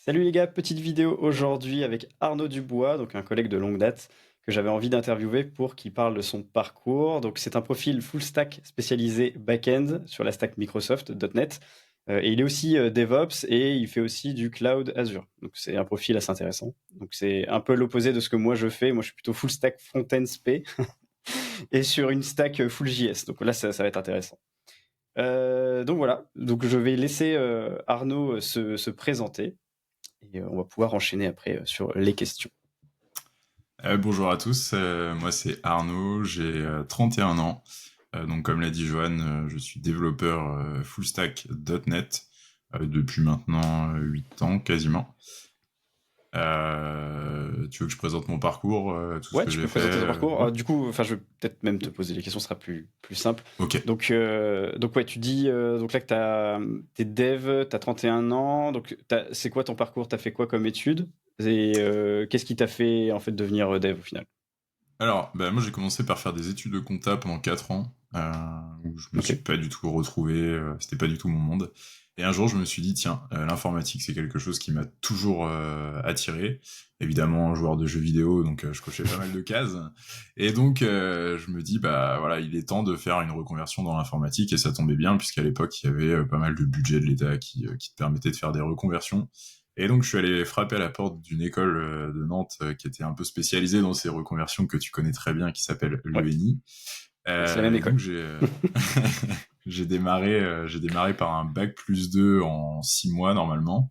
Salut les gars, petite vidéo aujourd'hui avec Arnaud Dubois, donc un collègue de longue date que j'avais envie d'interviewer pour qu'il parle de son parcours. Donc c'est un profil full stack spécialisé back-end sur la stack Microsoft .NET. Et il est aussi DevOps et il fait aussi du cloud Azure. Donc c'est un profil assez intéressant. Donc c'est un peu l'opposé de ce que moi je fais. Moi je suis plutôt full stack front-end SP et sur une stack full JS. Donc là ça va être intéressant. Donc voilà, donc je vais laisser Arnaud se présenter. Et on va pouvoir enchaîner après sur les questions. Bonjour à tous, moi c'est Arnaud, j'ai 31 ans. Donc comme l'a dit Johan, je suis développeur full stack .NET depuis maintenant 8 ans quasiment. Tu veux que je présente mon parcours, tout ce Ouais, que tu j'ai peux fait présenter ton parcours. ouais. Du coup, je vais peut-être même te poser les questions, ce sera plus simple. Ok. Donc ouais, tu dis donc là que t'es dev, t'as 31 ans. Donc c'est quoi ton parcours? T'as fait quoi comme études? Et qu'est-ce qui t'a fait en fait devenir dev au final? Alors, bah, moi j'ai commencé par faire des études de compta pendant 4 ans, où je me Ok. suis pas du tout retrouvé, c'était pas du tout mon monde. Et un jour je me suis dit, tiens, l'informatique c'est quelque chose qui m'a toujours attiré. Évidemment, joueur de jeux vidéo, donc je cochais pas mal de cases. Et donc je me dis, bah voilà, il est temps de faire une reconversion dans l'informatique, et ça tombait bien, puisqu'à l'époque il y avait pas mal de budget de l'État qui te permettait de faire des reconversions. Et donc, je suis allé frapper à la porte d'une école de Nantes qui était un peu spécialisée dans ces reconversions que tu connais très bien, qui s'appelle Ouais, l'UNI. c'est la même Et donc, école. j'ai démarré par un bac+2 en 6 mois normalement.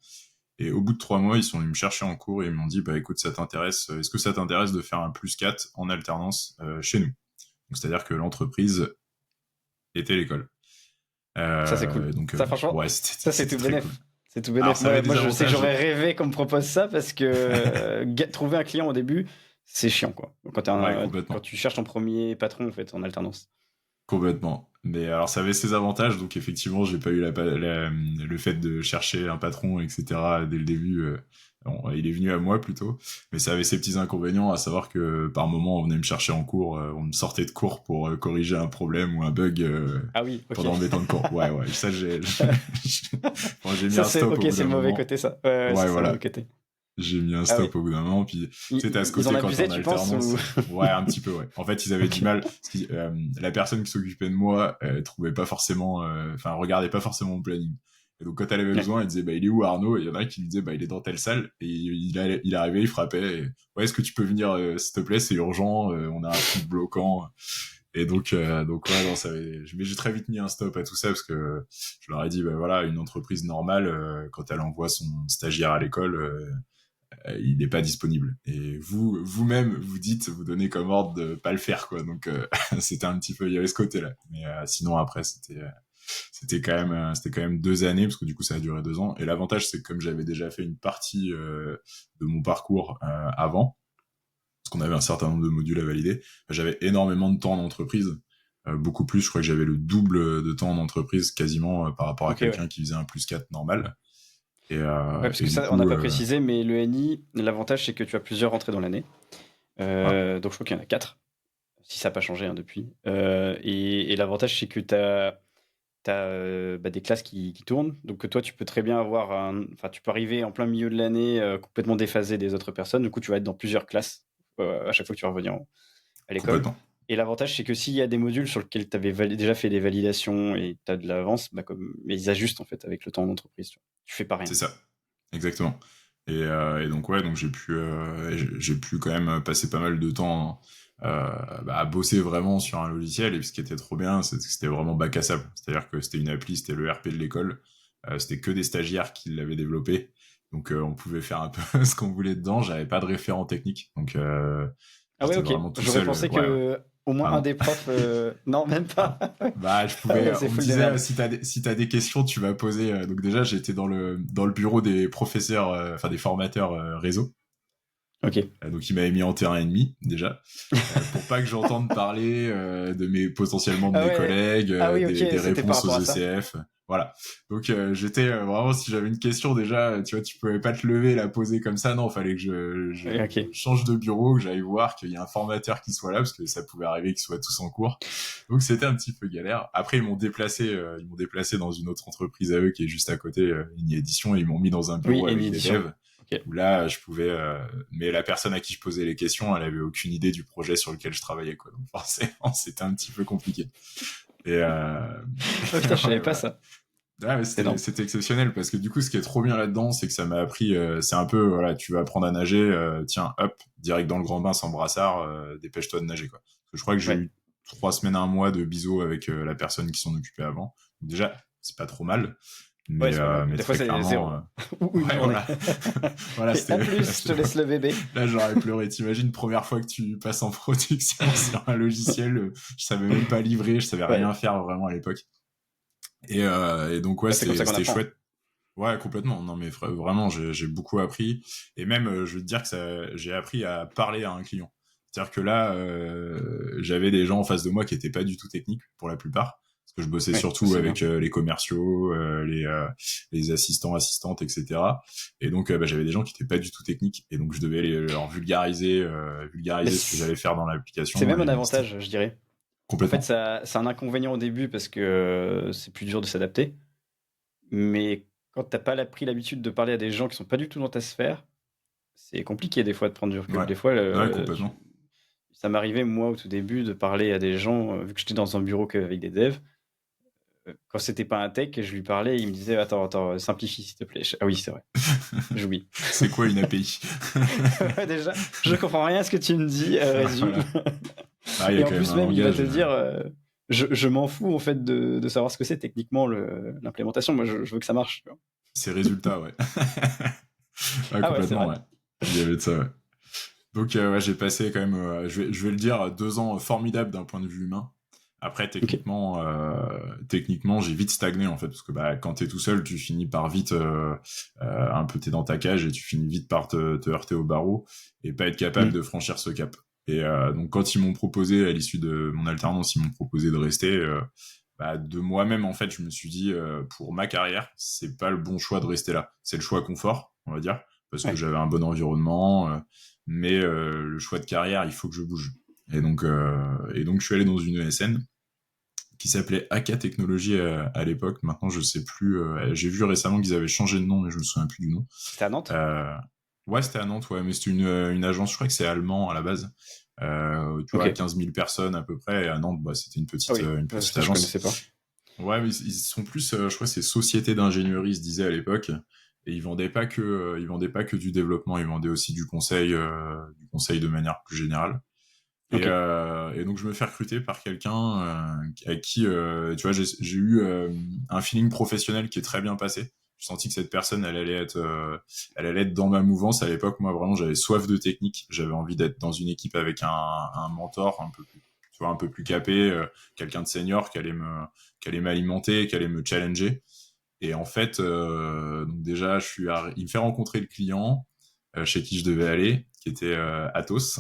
Et au bout de 3 mois, ils sont venus me chercher en cours et ils m'ont dit, bah écoute, ça t'intéresse, est-ce que ça t'intéresse de faire un +4 en alternance chez nous? Donc, c'est-à-dire que l'entreprise était l'école. Ça c'est cool. Donc, Ça franchement, ouais, ça c'est c'était tout très cool. bénef. C'est tout Alors, bénef. ça avait Moi des je sais que avantages. j'aurais rêvé qu'on me propose ça parce que trouver un client au début, c'est chiant quoi. Ouais, Quand complètement. tu cherches ton premier patron en fait en alternance. Complètement. Mais alors, ça avait ses avantages, donc effectivement, j'ai pas eu le fait de chercher un patron, etc. dès le début. Bon, il est venu à moi plutôt, mais ça avait ses petits inconvénients, à savoir que par moment, on venait me chercher en cours, on me sortait de cours pour corriger un problème ou un bug Ah oui, ok. pendant mes temps de cours. Ouais, ouais, ça, bon, j'ai mis Ça un c'est stop au ok, bout c'est d'un le mauvais moment. côté ça. Ouais, ça Ouais, c'est le mauvais voilà. côté. J'ai mis un Ah oui. stop au bout d'un moment, puis tu sais, t'as ce Ils en côté quand t'es abusaient, en tu penses ou... alternance. Ouais, un petit peu, ouais. En fait, ils avaient du Ok. mal, parce que la personne qui s'occupait de moi trouvait pas forcément, enfin, regardait pas forcément mon planning. Et donc, quand elle avait Ouais. besoin, elle disait, bah, il est où Arnaud? Et il y en a un qui lui disait, bah, il est dans telle salle. Et il arrivait, il frappait, et, ouais, est-ce que tu peux venir, s'il te plaît, c'est urgent, on a un truc bloquant. Et donc ouais, non, mais j'ai très vite mis un stop à tout ça, parce que je leur ai dit, bah, voilà, une entreprise normale, quand elle envoie son stagiaire à l'école, il n'est pas disponible. Et vous-même, vous dites, vous donnez comme ordre de pas le faire, quoi. Donc, c'était un petit peu, il y avait ce côté-là. Mais sinon, après, c'était quand même 2 années, parce que du coup, ça a duré 2 ans. Et l'avantage, c'est que comme j'avais déjà fait une partie de mon parcours avant, parce qu'on avait un certain nombre de modules à valider, j'avais énormément de temps en entreprise. Beaucoup plus, je crois que j'avais le double de temps en entreprise quasiment par rapport à Ok, ouais. quelqu'un qui faisait un +4 normal. Et, Ouais, euh, parce que et du ça, on n'a coup, pas précisé, mais le NI, l'avantage c'est que tu as plusieurs rentrées dans l'année. ouais, Donc je crois qu'il y en a 4, si ça n'a pas changé hein, depuis. Et l'avantage c'est que tu as des classes qui tournent. Donc toi, tu peux très bien enfin, tu peux arriver en plein milieu de l'année complètement déphasé des autres personnes. Du coup, tu vas être dans plusieurs classes à chaque fois que tu vas revenir à l'école. complètement. Et l'avantage, c'est que s'il y a des modules sur lesquels tu avais déjà fait des validations et tu as de l'avance, mais ils ajustent en fait avec le temps d'entreprise. Tu fais pas rien. C'est ça, exactement. Et donc ouais, donc j'ai pu quand même passer pas mal de temps à bosser vraiment sur un logiciel. Et ce qui était trop bien, c'est que c'était vraiment bac à sable. C'est-à-dire que c'était une appli, c'était le RP de l'école. C'était que des stagiaires qui l'avaient développé. Donc on pouvait faire un peu ce qu'on voulait dedans. J'avais pas de référent technique, donc Ah ouais, j'étais ok. vraiment tout J'aurais seul. pensé Ouais, ouais. que au moins Ah un non. des profs. Non, même pas. Ah, bah, je Ah pouvais. ouais, c'est On me full de disait, merde. si t'as des questions, tu vas poser. Donc déjà, j'étais dans le bureau des professeurs, enfin des formateurs réseau. Ok. Donc il m'avait mis en terrain ennemi déjà, pour pas que j'entende parler potentiellement de Ah mes ouais. collègues, Ah oui, ok. des C'était par réponses aux rapport à ça. ECF. Voilà. Donc j'étais vraiment, si j'avais une question déjà, tu vois, tu pouvais pas te lever et la poser comme ça. Non, fallait que je Ok. change de bureau, que j'aille voir qu'il y a un formateur qui soit là, parce que ça pouvait arriver qu'ils soient tous en cours. Donc c'était un petit peu galère. Après ils m'ont déplacé dans une autre entreprise à eux qui est juste à côté, une édition, et ils m'ont mis dans un Oui, bureau et une avec des édition. devs. Ok. où là, je pouvais... Mais la personne à qui je posais les questions, elle avait aucune idée du projet sur lequel je travaillais, quoi. Donc forcément, c'était un petit peu compliqué. Et, Oh putain, je savais ouais, pas voilà. ça. Ouais, mais C'est énorme. c'était exceptionnel parce que du coup, ce qui est trop bien là-dedans, c'est que ça m'a appris. C'est un peu, voilà, tu vas apprendre à nager, tiens, hop, direct dans le grand bain sans brassard, dépêche-toi de nager, quoi. Parce que je crois que j'ai Ouais. eu 3 semaines, un mois de bisous avec la personne qui s'en occupait avant. Donc déjà, c'est pas trop mal, Ouais, c'est pas mal. mais Des fois, très c'est clairement, zéro. Ou une ouais, journée. voilà, voilà, Et en plus, je te laisse le bébé. là, j'aurais pleuré. T'imagines, première fois que tu passes en production sur un logiciel, je savais même pas livrer, je savais rien Ouais. faire vraiment à l'époque. Et donc ouais, Bah, c'est comme ça qu'on c'était apprend. chouette. Ouais, complètement. Non, mais vraiment, j'ai beaucoup appris. Et même, je veux te dire que j'ai appris à parler à un client. C'est-à-dire que là, j'avais des gens en face de moi qui étaient pas du tout techniques pour la plupart. Parce que je bossais Ouais, ça surtout c'est avec bien. les commerciaux, les assistants, assistantes, etc. Et donc, bah, j'avais des gens qui étaient pas du tout techniques. Et donc, je devais leur Mais vulgariser ce que j'allais faire dans c'est l'application. même un Et c'était avantage, je dirais. En fait, complètement. ça, c'est un inconvénient au début parce que c'est plus dur de s'adapter. Mais quand t'as pas pris l'habitude de parler à des gens qui sont pas du tout dans ta sphère, c'est compliqué des fois de prendre du recul. Ouais. Des fois, Ouais, complètement. ça m'arrivait moi au tout début de parler à des gens, vu que j'étais dans un bureau avec des devs. Quand c'était pas un tech, je lui parlais, il me disait attends, simplifie s'il te plaît. Ah oui, c'est vrai, j'oublie. C'est quoi une API? Ouais, déjà, je comprends rien à ce que tu me dis, résume. Voilà. Ah, il y a Et en quand même plus un même, il va te langage. dire, je m'en fous en fait de savoir ce que c'est techniquement l'implémentation. Moi, je veux que ça marche. Tu vois. Ces résultats, ouais. Ouais, Ah ouais, c'est complètement, vrai. ouais. Il y avait de ça, ouais. Donc, ouais, j'ai passé quand même, je vais le dire, 2 ans formidables d'un point de vue humain. Après, Ok. techniquement, j'ai vite stagné, en fait, parce que bah, quand t'es tout seul, tu finis par vite, un peu, t'es dans ta cage et tu finis vite par te heurter au barreau et pas être capable Mm. de franchir ce cap. Et donc, quand ils m'ont proposé, à l'issue de mon alternance, ils m'ont proposé de rester, bah, de moi-même, en fait, je me suis dit, pour ma carrière, c'est pas le bon choix de rester là. C'est le choix confort, on va dire, parce que Ouais. j'avais un bon environnement, mais le choix de carrière, il faut que je bouge. Et donc, je suis allé dans une ESN qui s'appelait AK Technologies à l'époque. Maintenant, je sais plus. J'ai vu récemment qu'ils avaient changé de nom, mais je me souviens plus du nom. C'était à Nantes? Euh, ouais, c'était à Nantes, ouais, mais c'était une agence. Je crois que c'est allemand à la base. Tu vois, Ok. 15 000 personnes à peu près. Et à Nantes, bah, c'était une Ah petite, oui, une petite ça je agence. connaissais pas. Ouais, mais ils sont plus, je crois, que c'est société d'ingénierie, ils se disait à l'époque. Et ils vendaient pas que du développement, ils vendaient aussi du conseil de manière plus générale. Et, Ok. et donc je me fais recruter par quelqu'un avec qui, tu vois, j'ai eu un feeling professionnel qui est très bien passé. J'ai senti que cette personne, elle allait être dans ma mouvance. À l'époque, moi, vraiment, j'avais soif de technique. J'avais envie d'être dans une équipe avec un mentor un peu plus, tu vois, un peu plus capé, quelqu'un de senior qui allait m'alimenter, qui allait me challenger. Et en fait, donc déjà, il me fait rencontrer le client chez qui je devais aller, qui était Atos.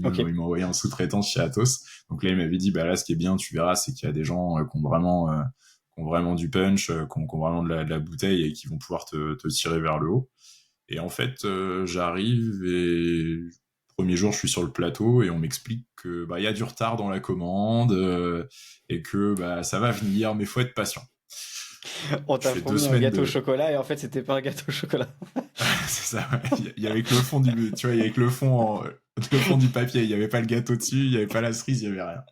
Ok. Il m'a envoyé en sous-traitance chez Atos. Donc là, il m'avait dit, bah là, ce qui est bien, tu verras, c'est qu'il y a des gens qui ont vraiment du punch, qui ont vraiment de la bouteille et qui vont pouvoir te tirer vers le haut. Et en fait, j'arrive et premier jour, je suis sur le plateau et on m'explique que bah il y a du retard dans la commande et que bah ça va venir, mais faut être patient. On Je t'a fais deux promis un semaines gâteau au de chocolat et en fait c'était pas un gâteau au chocolat. c'est ça, ouais. Il y avait que le fond tu vois, il y avait que le fond du papier. Il y avait pas le gâteau dessus, il y avait pas la cerise, il y avait rien.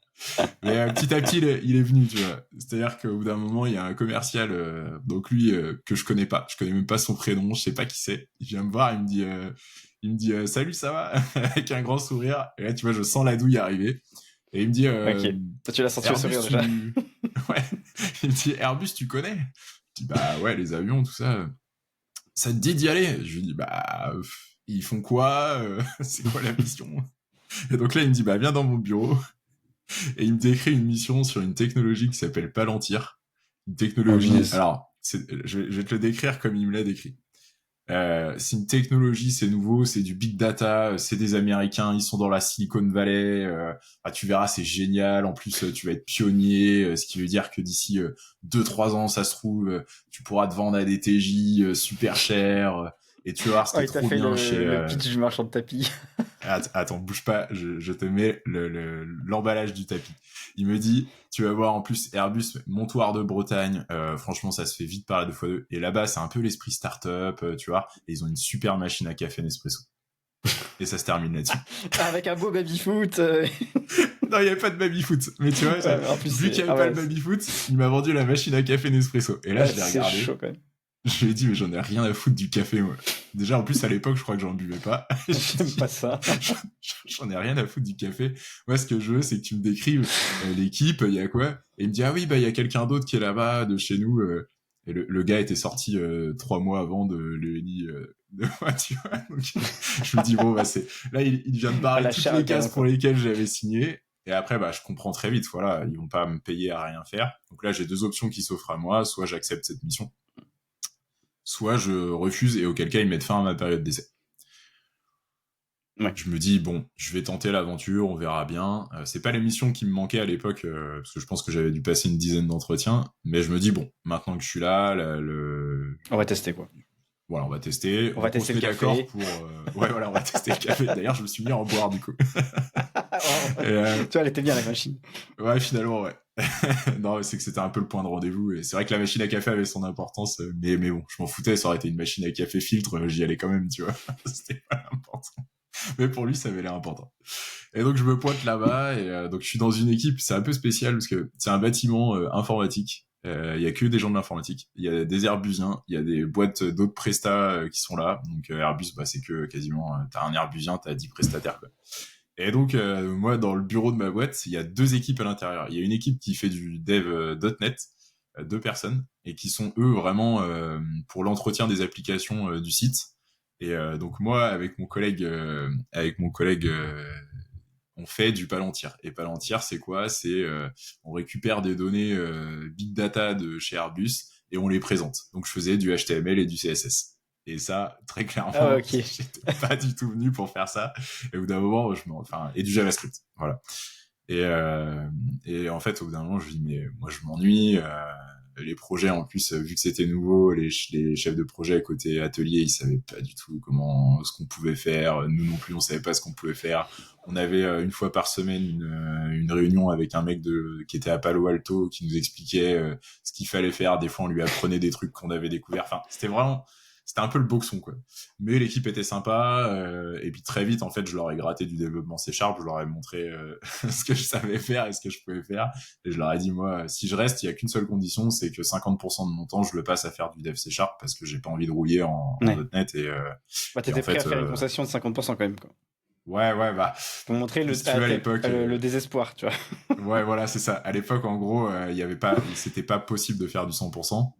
Mais petit à petit, il est venu, tu vois. C'est-à-dire qu'au bout d'un moment, il y a un commercial, donc lui, que je connais pas. Je connais même pas son prénom, je sais pas qui c'est. Il vient me voir, il me dit, salut, ça va? Avec un grand sourire. Et là, tu vois, je sens la douille arriver. Et il me dit, Ok. Toi tu l'as senti au Airbus, sourire déjà. ouais. Il me dit, Airbus, tu connais? Je dis, bah ouais, les avions, tout ça. Ça te dit d'y aller? Je lui dis, bah, ils font quoi? C'est quoi la mission? Et donc là, il me dit, bah, viens dans mon bureau. Et il me décrit une mission sur une technologie qui s'appelle Palantir. Une Oh technologie, punaise. alors, je vais te le décrire comme il me l'a décrit. C'est une technologie, c'est nouveau, c'est du big data, c'est des Américains, ils sont dans la Silicon Valley. Tu verras, c'est génial. En plus, tu vas être pionnier, ce qui veut dire que d'ici 2-3 ans, ça se trouve, tu pourras te vendre à des TJ super chers. Et tu vas voir, ce Oh qui est il t'a trop fait bien chez, le pitch du marchand de tapis. Attends, bouge pas, je te mets l'emballage du tapis. Il me dit, tu vas voir en plus Airbus, montoir de Bretagne, franchement ça se fait vite par la 2x2. Et là-bas c'est un peu l'esprit start-up, tu vois, et ils ont une super machine à café Nespresso. Et ça se termine là-dessus. Avec un beau baby-foot. Non, il n'y avait pas de baby-foot. Mais tu vois, En plus, vu qu'il n'y avait pas le baby-foot, il m'a vendu la machine à café Nespresso. Et là, je l'ai regardé. C'est chaud quand même. Je lui ai dit, mais j'en ai rien à foutre du café, moi. Déjà, en plus, à l'époque, je crois que j'en buvais pas. J'aime pas ça. J'en ai rien à foutre du café. Moi, ce que je veux, c'est que tu me décrives l'équipe, il y a quoi. Et il me dit, ah oui, bah, il y a quelqu'un d'autre qui est là-bas, de chez nous. Et le gars était sorti 3 mois avant de l'ENI de moi, tu vois. Donc, je me dis, bon, bah, là, il vient de barrer toutes les cases pour lesquelles j'avais signé. Et après, bah, je comprends très vite, voilà, ils vont pas me payer à rien faire. Donc là, j'ai 2 options qui s'offrent à moi. Soit j'accepte cette mission, soit je refuse, et auquel cas ils mettent fin à ma période d'essai. Ouais. Je me dis, bon, je vais tenter l'aventure, on verra bien. C'est pas l'émission qui me manquait à l'époque, parce que je pense que j'avais dû passer une dizaine d'entretiens, mais je me dis, bon, maintenant que je suis là, on va tester, quoi. Voilà, on va tester. On va tester le café. D'accord pour... Ouais, voilà, on va tester le café. D'ailleurs, je me suis mis à en boire, du coup. Tu vois, elle était bien, la machine. Ouais, finalement, ouais. Non, c'est que c'était un peu le point de rendez-vous, et c'est vrai que la machine à café avait son importance, mais bon, je m'en foutais, ça aurait été une machine à café filtre, j'y allais quand même, tu vois. C'était pas important. Mais pour lui, ça avait l'air important. Et donc, je me pointe là-bas, et donc je suis dans une équipe, c'est un peu spécial, parce que c'est un bâtiment informatique. Il y a que des gens de l'informatique. Il y a des Airbusiens, il y a des boîtes d'autres prestats qui sont là. Donc Airbus, bah, c'est que quasiment, t'as un Airbusien, t'as 10 prestataires, quoi. Et donc, moi, dans le bureau de ma boîte, il y a 2 équipes à l'intérieur. Il y a une équipe qui fait du dev .NET, 2 personnes, et qui sont, eux, vraiment pour l'entretien des applications du site. Et donc, moi, avec mon collègue, on fait du Palantir. Et Palantir, c'est quoi? C'est on récupère des données big data de chez Airbus et on les présente. Donc, je faisais du HTML et du CSS. Et ça, très clairement, okay. J'étais pas du tout venu pour faire ça. Et au bout d'un moment, et du JavaScript, voilà. Et en fait, au bout d'un moment, je me dis, mais moi, je m'ennuie. Les projets, en plus, vu que c'était nouveau, les chefs de projet côté atelier, ils savaient pas du tout ce qu'on pouvait faire. Nous non plus, on savait pas ce qu'on pouvait faire. On avait une fois par semaine une réunion avec un mec qui était à Palo Alto, qui nous expliquait ce qu'il fallait faire. Des fois, on lui apprenait des trucs qu'on avait découverts. Enfin, c'était un peu le boxon, quoi. Mais l'équipe était sympa, et puis très vite, en fait, je leur ai gratté du développement C#, je leur ai montré ce que je savais faire et ce que je pouvais faire, et je leur ai dit, moi, si je reste, il y a qu'une seule condition, c'est que 50% de mon temps, je le passe à faire du dev C#, parce que j'ai pas envie de rouiller en .NET, et t'étais prêt à faire une concession de 50% quand même, quoi. Ouais, bah. Pour montrer le désespoir, tu vois. Ouais, voilà, c'est ça. À l'époque, en gros, c'était pas possible de faire du 100%.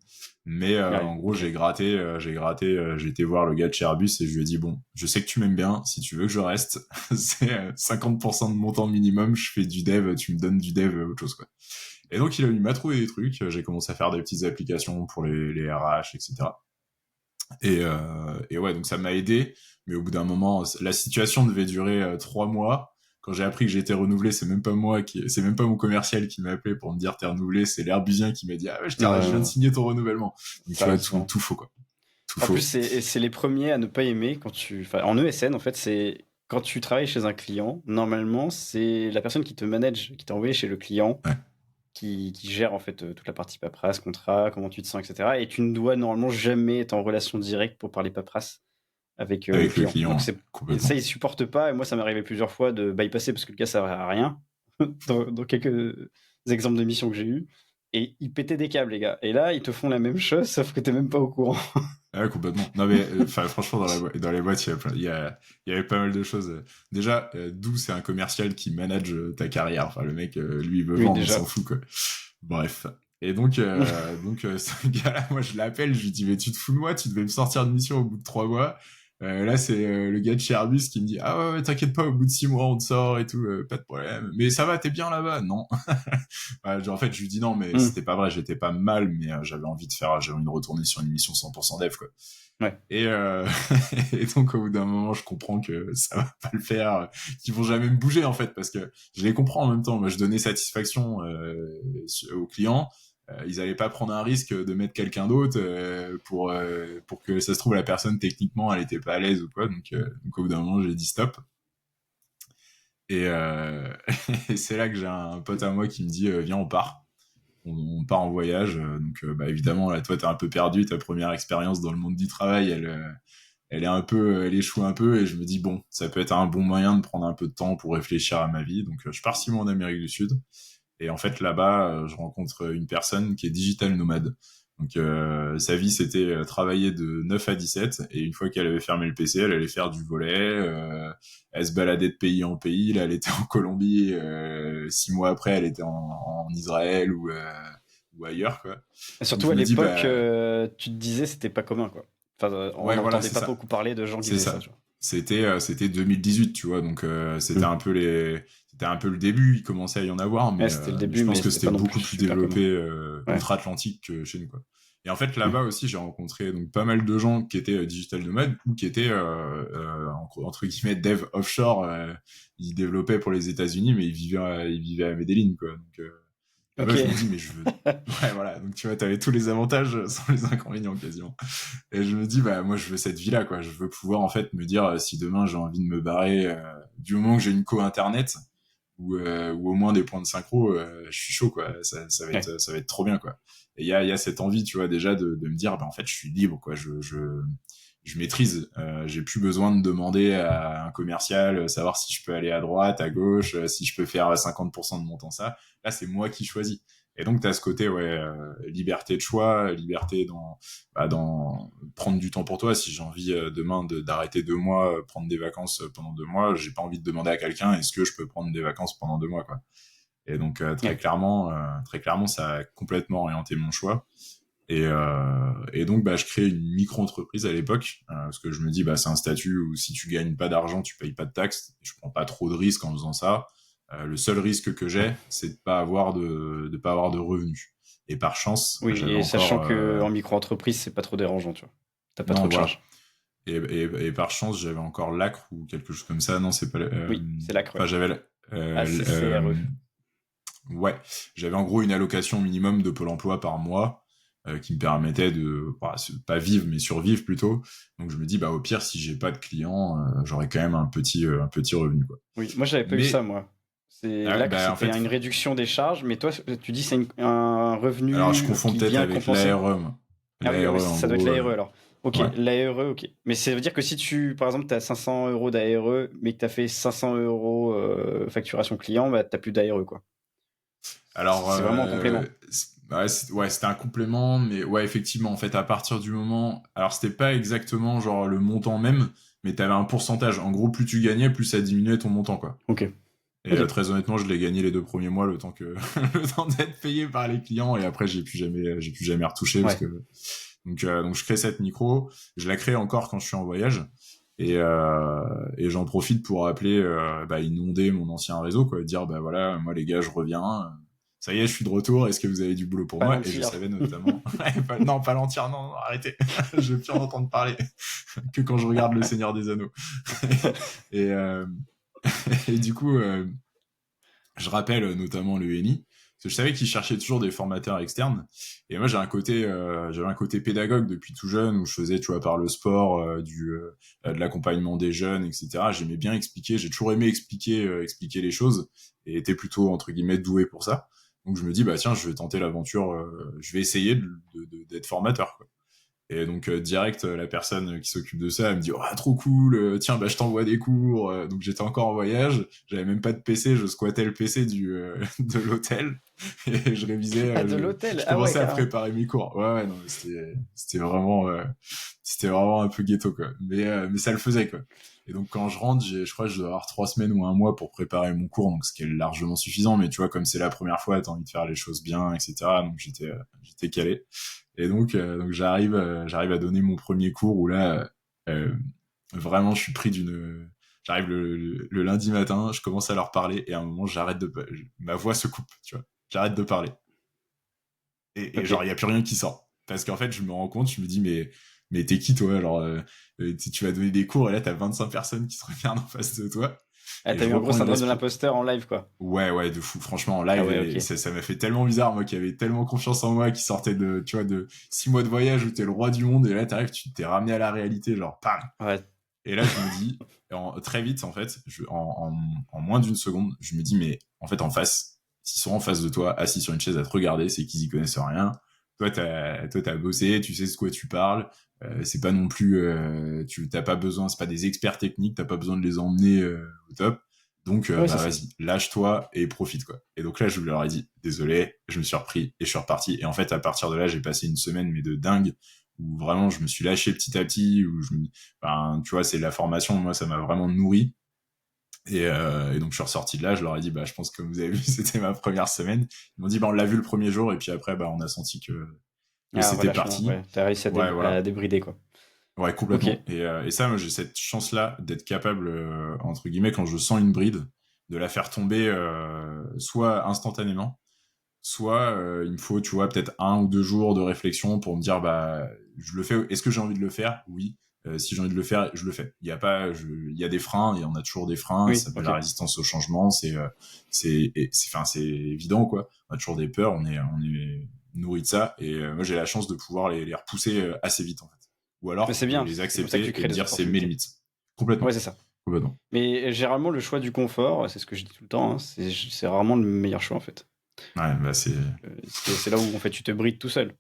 Mais en gros, j'ai été voir le gars de chez Airbus et je lui ai dit, bon, je sais que tu m'aimes bien, si tu veux que je reste, c'est 50% de mon temps minimum, je fais du dev, tu me donnes du dev, autre chose, quoi. Et donc, il m'a trouvé des trucs, j'ai commencé à faire des petites applications pour les RH, etc. Et ouais, donc ça m'a aidé, mais au bout d'un moment, la situation devait durer 3 mois. Quand j'ai appris que j'ai été renouvelé, c'est même pas mon commercial qui m'a appelé pour me dire t'es renouvelé, c'est l'Airbusien qui m'a dit ah ouais, je viens de signer ton renouvellement. Donc tu vois, tout faux, quoi. Tout faux. Plus, c'est les premiers à ne pas aimer en ESN, en fait, c'est quand tu travailles chez un client, normalement, c'est la personne qui te manage, qui t'a envoyé chez le client, ouais. qui gère en fait toute la partie paperasse, contrat, comment tu te sens, etc. Et tu ne dois normalement jamais être en relation directe pour parler paperasse avec le client. Donc ça, ils supportent pas. Et moi, ça m'est arrivé plusieurs fois de bypasser parce que le gars, ça ne servait à rien dans quelques exemples de missions que j'ai eues. Et ils pétaient des câbles, les gars. Et là, ils te font la même chose, sauf que t'es même pas au courant. Ouais, complètement. Non, mais franchement, dans les boîtes, il y avait pas mal de choses. Déjà, d'où c'est un commercial qui manage ta carrière. Enfin, le mec, lui, il veut vendre, on s'en fout, quoi. Bref. Et donc, ce gars-là, moi, je l'appelle, je lui dis, mais tu te fous de moi, tu devais me sortir de mission au bout de 3 mois. Là, c'est le gars de chez Airbus qui me dit, ah ouais, t'inquiète pas, au bout de 6 mois, on te sort et tout, pas de problème. Mais ça va, t'es bien là-bas? Non. En fait, je lui dis non, mais c'était pas vrai, j'étais pas mal, mais j'avais envie de retourner sur une mission 100% dev, quoi. Ouais. Et donc, au bout d'un moment, je comprends que ça va pas le faire, qu'ils vont jamais me bouger, en fait, parce que je les comprends en même temps. Moi, je donnais satisfaction aux clients. Ils allaient pas prendre un risque de mettre quelqu'un d'autre pour que ça se trouve la personne techniquement elle était pas à l'aise ou quoi, donc au bout d'un moment j'ai dit stop. Et, et c'est là que j'ai un pote à moi qui me dit viens, on part. On part en voyage. Donc, bah, évidemment, là, toi, t'es un peu perdu. Ta première expérience dans le monde du travail, elle échoue un peu. Et je me dis, bon, ça peut être un bon moyen de prendre un peu de temps pour réfléchir à ma vie. Donc, je pars 6 mois en Amérique du Sud. Et en fait, là-bas, je rencontre une personne qui est digital nomade. Donc, sa vie, c'était travailler de 9 à 17. Et une fois qu'elle avait fermé le PC, elle allait faire du volet. Elle se baladait de pays en pays. Là, elle était en Colombie. 6 mois après, elle était en Israël ou ailleurs, quoi. Et Donc, surtout je à me dis, l'époque, bah, tu te disais c'était pas commun, quoi. Enfin, on ouais, voilà, n'entendait c'est pas ça. beaucoup parler de gens qui C'est faisaient ça, ça. tu vois. C'était 2018, tu vois. Donc, Mm. c'était un peu le début. Il commençait à y en avoir, Ouais, c'était le mais je début, pense mais que c'était c'était pas non plus beaucoup plus super commun. développé Ouais. outre-Atlantique que chez nous, quoi. Et en fait, Mm. là-bas aussi, j'ai rencontré donc pas mal de gens qui étaient digital nomades ou qui étaient entre guillemets dev offshore. Ils développaient pour les États-Unis, mais ils vivaient à Medellin, quoi. Donc Ok. là-bas, je me dis, mais je veux. Ouais, voilà. Donc tu vois, t'avais tous les avantages sans les inconvénients quasiment. Et je me dis, bah moi, je veux cette vie-là, quoi. Je veux pouvoir en fait me dire si demain j'ai envie de me barrer, du moment que j'ai une co internet ou au moins des points de synchro, je suis chaud, quoi. Ouais. Ça va être trop bien, quoi. Et il y a cette envie, tu vois, déjà de me dire, bah en fait, je suis libre, quoi. Je maîtrise. J'ai plus besoin de demander à un commercial savoir si je peux aller à droite, à gauche, si je peux faire 50% de mon temps ça. Là, c'est moi qui choisis. Et donc, tu as ce côté, ouais, liberté de choix, liberté dans prendre du temps pour toi. Si j'ai envie demain d'arrêter 2 mois, prendre des vacances pendant 2 mois, j'ai pas envie de demander à quelqu'un est-ce que je peux prendre des vacances pendant 2 mois, quoi. Et donc, Ouais. très clairement, ça a complètement orienté mon choix. Et donc, bah, je crée une micro-entreprise à l'époque, parce que je me dis, bah, c'est un statut où si tu gagnes pas d'argent, tu payes pas de taxes. Je prends pas trop de risques en faisant ça. Le seul risque que j'ai, c'est de pas avoir de revenus. Et par chance, Oui, j'avais et sachant encore, que en micro-entreprise, c'est pas trop dérangeant, tu vois. T'as pas trop non, de voilà. charges. Et par chance, j'avais encore l'ACRE ou quelque chose comme ça. Non, c'est pas, Oui, c'est l'acre, enfin, ouais. j'avais, ACCRE. ouais, j'avais en gros une allocation minimum de Pôle emploi par mois qui me permettait de pas vivre mais survivre plutôt. Donc je me dis bah au pire si j'ai pas de clients, j'aurais quand même un petit revenu, quoi. Oui, moi j'avais pas eu ça, Mais moi. C'est l'acre, bah en c'était fait une réduction des charges, mais toi, tu dis c'est un alors je revenu confonds qui peut-être vient avec compenser? l'ARE, moi. Ah oui, ah oui, L'ARE en ça doit être gros l'ARE alors. Ok, ouais. l'ARE, ok. Mais ça veut dire que si tu, par exemple, tu as 500 euros d'ARE, mais que tu as fait 500 euros facturation client, bah, tu plus d'ARE, quoi. Alors C'est vraiment un complément. ouais, c'était un complément mais ouais effectivement en fait à partir du moment alors c'était pas exactement genre le montant même mais t'avais un pourcentage en gros plus tu gagnais plus ça diminuait ton montant, quoi. Ok, Et ok. très honnêtement, je l'ai gagné les 2 premiers mois, le temps que le temps d'être payé par les clients, et après j'ai plus jamais retouché parce Ouais. que donc je crée cette micro, je la crée encore quand je suis en voyage et j'en profite pour appeler bah, inonder mon ancien réseau, quoi, dire bah voilà moi les gars je reviens, ça y est je suis de retour, est-ce que vous avez du boulot pour moi? Et je Palantir. savais notamment non pas l'entière, non, non, arrêtez je veux plus en entendre parler que quand je regarde Le Seigneur des Anneaux. et et du coup je rappelle notamment le NI, parce que je savais qu'ils cherchaient toujours des formateurs externes. Et moi, j'avais un côté pédagogue depuis tout jeune, où je faisais, tu vois, par le sport, de l'accompagnement des jeunes, etc. J'aimais bien expliquer, j'ai toujours aimé expliquer les choses, et était plutôt, entre guillemets, doué pour ça. Donc je me dis, bah tiens, je vais tenter l'aventure, je vais essayer d'être formateur, quoi. Et donc direct, la personne qui s'occupe de ça, elle me dit oh trop cool, tiens bah je t'envoie des cours. Donc j'étais encore en voyage, j'avais même pas de PC, je squattais le PC de l'hôtel et je révisais, Ah, de l'hôtel. je Ah ouais, commençais à carrément. préparer mes cours. Ouais ouais non mais c'était vraiment un peu ghetto, quoi. Mais ça le faisait, quoi. Et donc quand je rentre, je crois que je dois avoir 3 semaines ou un mois pour préparer mon cours, donc ce qui est largement suffisant. Mais tu vois comme c'est la première fois, t'as envie de faire les choses bien, etc. Donc j'étais calé. Et donc j'arrive à donner mon premier cours où là, vraiment, je suis pris d'une. J'arrive le lundi matin, je commence à leur parler et à un moment, ma voix se coupe, tu vois. J'arrête de parler. Et Ok. genre, il y a plus rien qui sort. Parce qu'en fait, je me rends compte, je me dis, mais t'es qui, toi? Genre, tu vas donner des cours et là, t'as 25 personnes qui se regardent en face de toi. Ah, Et t'as je eu un gros reprends une syndrome de respiration. l'imposteur en live, quoi. Ouais, ouais, de fou. Franchement, en Ah live, ouais, et ok. ça m'a fait tellement bizarre, moi qui avais tellement confiance en moi, qui sortais de, tu vois, de 6 mois de voyage où t'es le roi du monde, et là, t'arrives, tu t'es ramené à la réalité, genre, pam. Ouais. Et là, je me dis, très vite, en fait, en moins d'une seconde, je me dis, mais en fait, en face, s'ils sont en face de toi, assis sur une chaise à te regarder, c'est qu'ils y connaissent rien. Toi, t'as bossé, tu sais de quoi tu parles. C'est pas non plus, t'as pas besoin, c'est pas des experts techniques, t'as pas besoin de les emmener au top. Donc, Ouais, c'est bah ça. vas-y, lâche-toi et profite, quoi. Et donc là, je leur ai dit, désolé, je me suis repris et je suis reparti. Et en fait, à partir de là, j'ai passé une semaine, mais de dingue, où vraiment je me suis lâché petit à petit, enfin, tu vois, c'est la formation, moi, ça m'a vraiment nourri. Et donc je suis ressorti de là, je leur ai dit, bah je pense que vous avez vu, c'était ma première semaine. Ils m'ont dit, bah on l'a vu le premier jour, et puis après, bah on a senti que Ah, c'était relâchement, parti. ouais. T'as réussi Ouais, à voilà. débrider, quoi. Ouais, Ok. complètement. Et ça, moi, j'ai cette chance-là d'être capable, entre guillemets, quand je sens une bride, de la faire tomber soit instantanément, soit il me faut, tu vois, peut-être 1 ou 2 jours de réflexion pour me dire, bah, je le fais. Est-ce que j'ai envie de le faire? Oui. Si j'ai envie de le faire, je le fais. Il y a pas, il y a des freins, et on a toujours des freins. Oui, Ça s'appelle ok. la résistance au changement. Enfin, c'est évident, quoi. On a toujours des peurs. On est nourri de ça. Et moi, j'ai la chance de pouvoir les repousser assez vite, en fait. Ou Mais alors c'est de bien, les c'est comme ça que tu accepter et crées de des dire c'est mes opportunités. limites. Ouais, Complètement. c'est ça. Complètement. Mais généralement, le choix du confort, c'est ce que je dis tout le temps, hein, c'est rarement le meilleur choix, en fait. Ouais, bah C'est là où, en fait, tu te brides tout seul.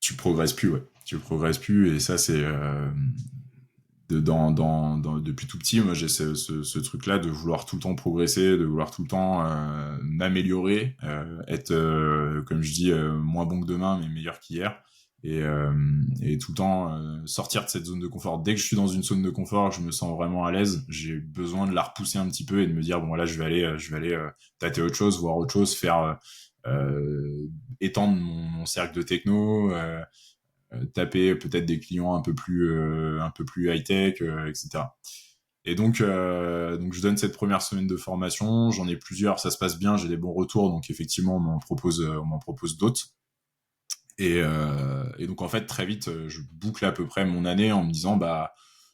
tu progresses plus, ouais. Tu progresses plus, et ça, c'est depuis tout petit, moi j'ai ce truc-là de vouloir tout le temps progresser, de vouloir tout le temps m'améliorer, être, comme je dis, moins bon que demain, mais meilleur qu'hier. Et tout le temps sortir de cette zone de confort. Dès que je suis dans une zone de confort, je me sens vraiment à l'aise. J'ai besoin de la repousser un petit peu et de me dire, bon, là, je vais aller tâter autre chose, voir autre chose, faire étendre mon cercle de techno, taper peut-être des clients un peu plus high tech, etc. Et donc je donne cette première semaine de formation, j'en ai plusieurs, ça se passe bien, j'ai des bons retours, donc effectivement on m'en propose d'autres. Et donc en fait très vite je boucle à peu près mon année en me disant, bah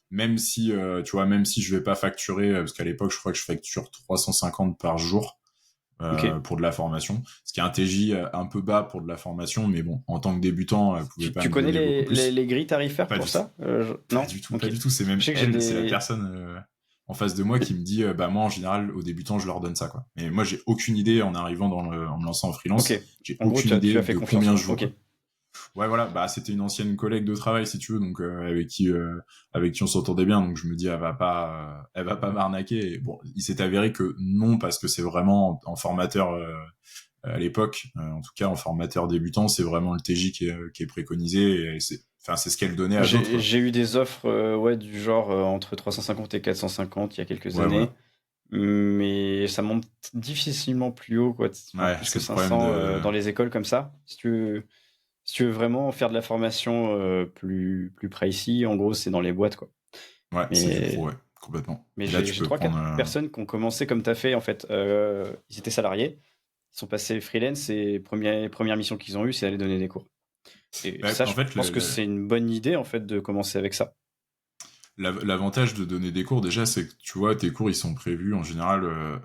même si tu vois, même si je vais pas facturer, parce qu'à l'époque je crois que je facture 350 par jour Ok. pour de la formation, ce qui est un TJ un peu bas pour de la formation, mais bon, en tant que débutant, elle pouvait pas Tu me connais donner beaucoup plus. les grilles tarifaires Pas pour du tout. ça? Non? Pas Ok. du tout. C'est même Je sais que j'ai elle, c'est la des... personne en face de moi qui me dit, bah moi en général aux débutants je leur donne ça, quoi. Mais moi j'ai aucune idée en arrivant en me lançant en Ok. freelance, j'ai En gros, aucune tu idée as fait de confiance, combien quoi. je vaux, Ok. quoi. Ouais, voilà, bah c'était une ancienne collègue de travail, si tu veux, donc avec qui on s'entendait bien, donc je me dis, elle va pas m'arnaquer. Et bon, il s'est avéré que non, parce que c'est vraiment en formateur à l'époque, en tout cas en formateur débutant, c'est vraiment le TJ qui est préconisé, et c'est ce qu'elle donnait à d'autres, quoi. J'ai eu des offres ouais, du genre entre 350 et 450 il y a quelques Ouais, années, voilà. mais ça monte difficilement plus haut, quoi. Enfin, Ouais, plus que c'est le problème 500 de. dans les écoles comme ça. Si tu veux vraiment faire de la formation plus précis, en gros, c'est dans les boîtes, quoi. Ouais, c'est du pro, Mais, ouais, complètement. mais Et là, tu j'ai peux trois, prendre. quatre personnes qui ont commencé comme tu as fait, en fait. Ils étaient salariés, ils sont passés freelance et première mission qu'ils ont eue, c'est d'aller donner des cours. Et Ouais, ça, en je fait, pense que c'est une bonne idée, en fait, de commencer avec ça. l'avantage de donner des cours, déjà, c'est que tu vois, tes cours, ils sont prévus en général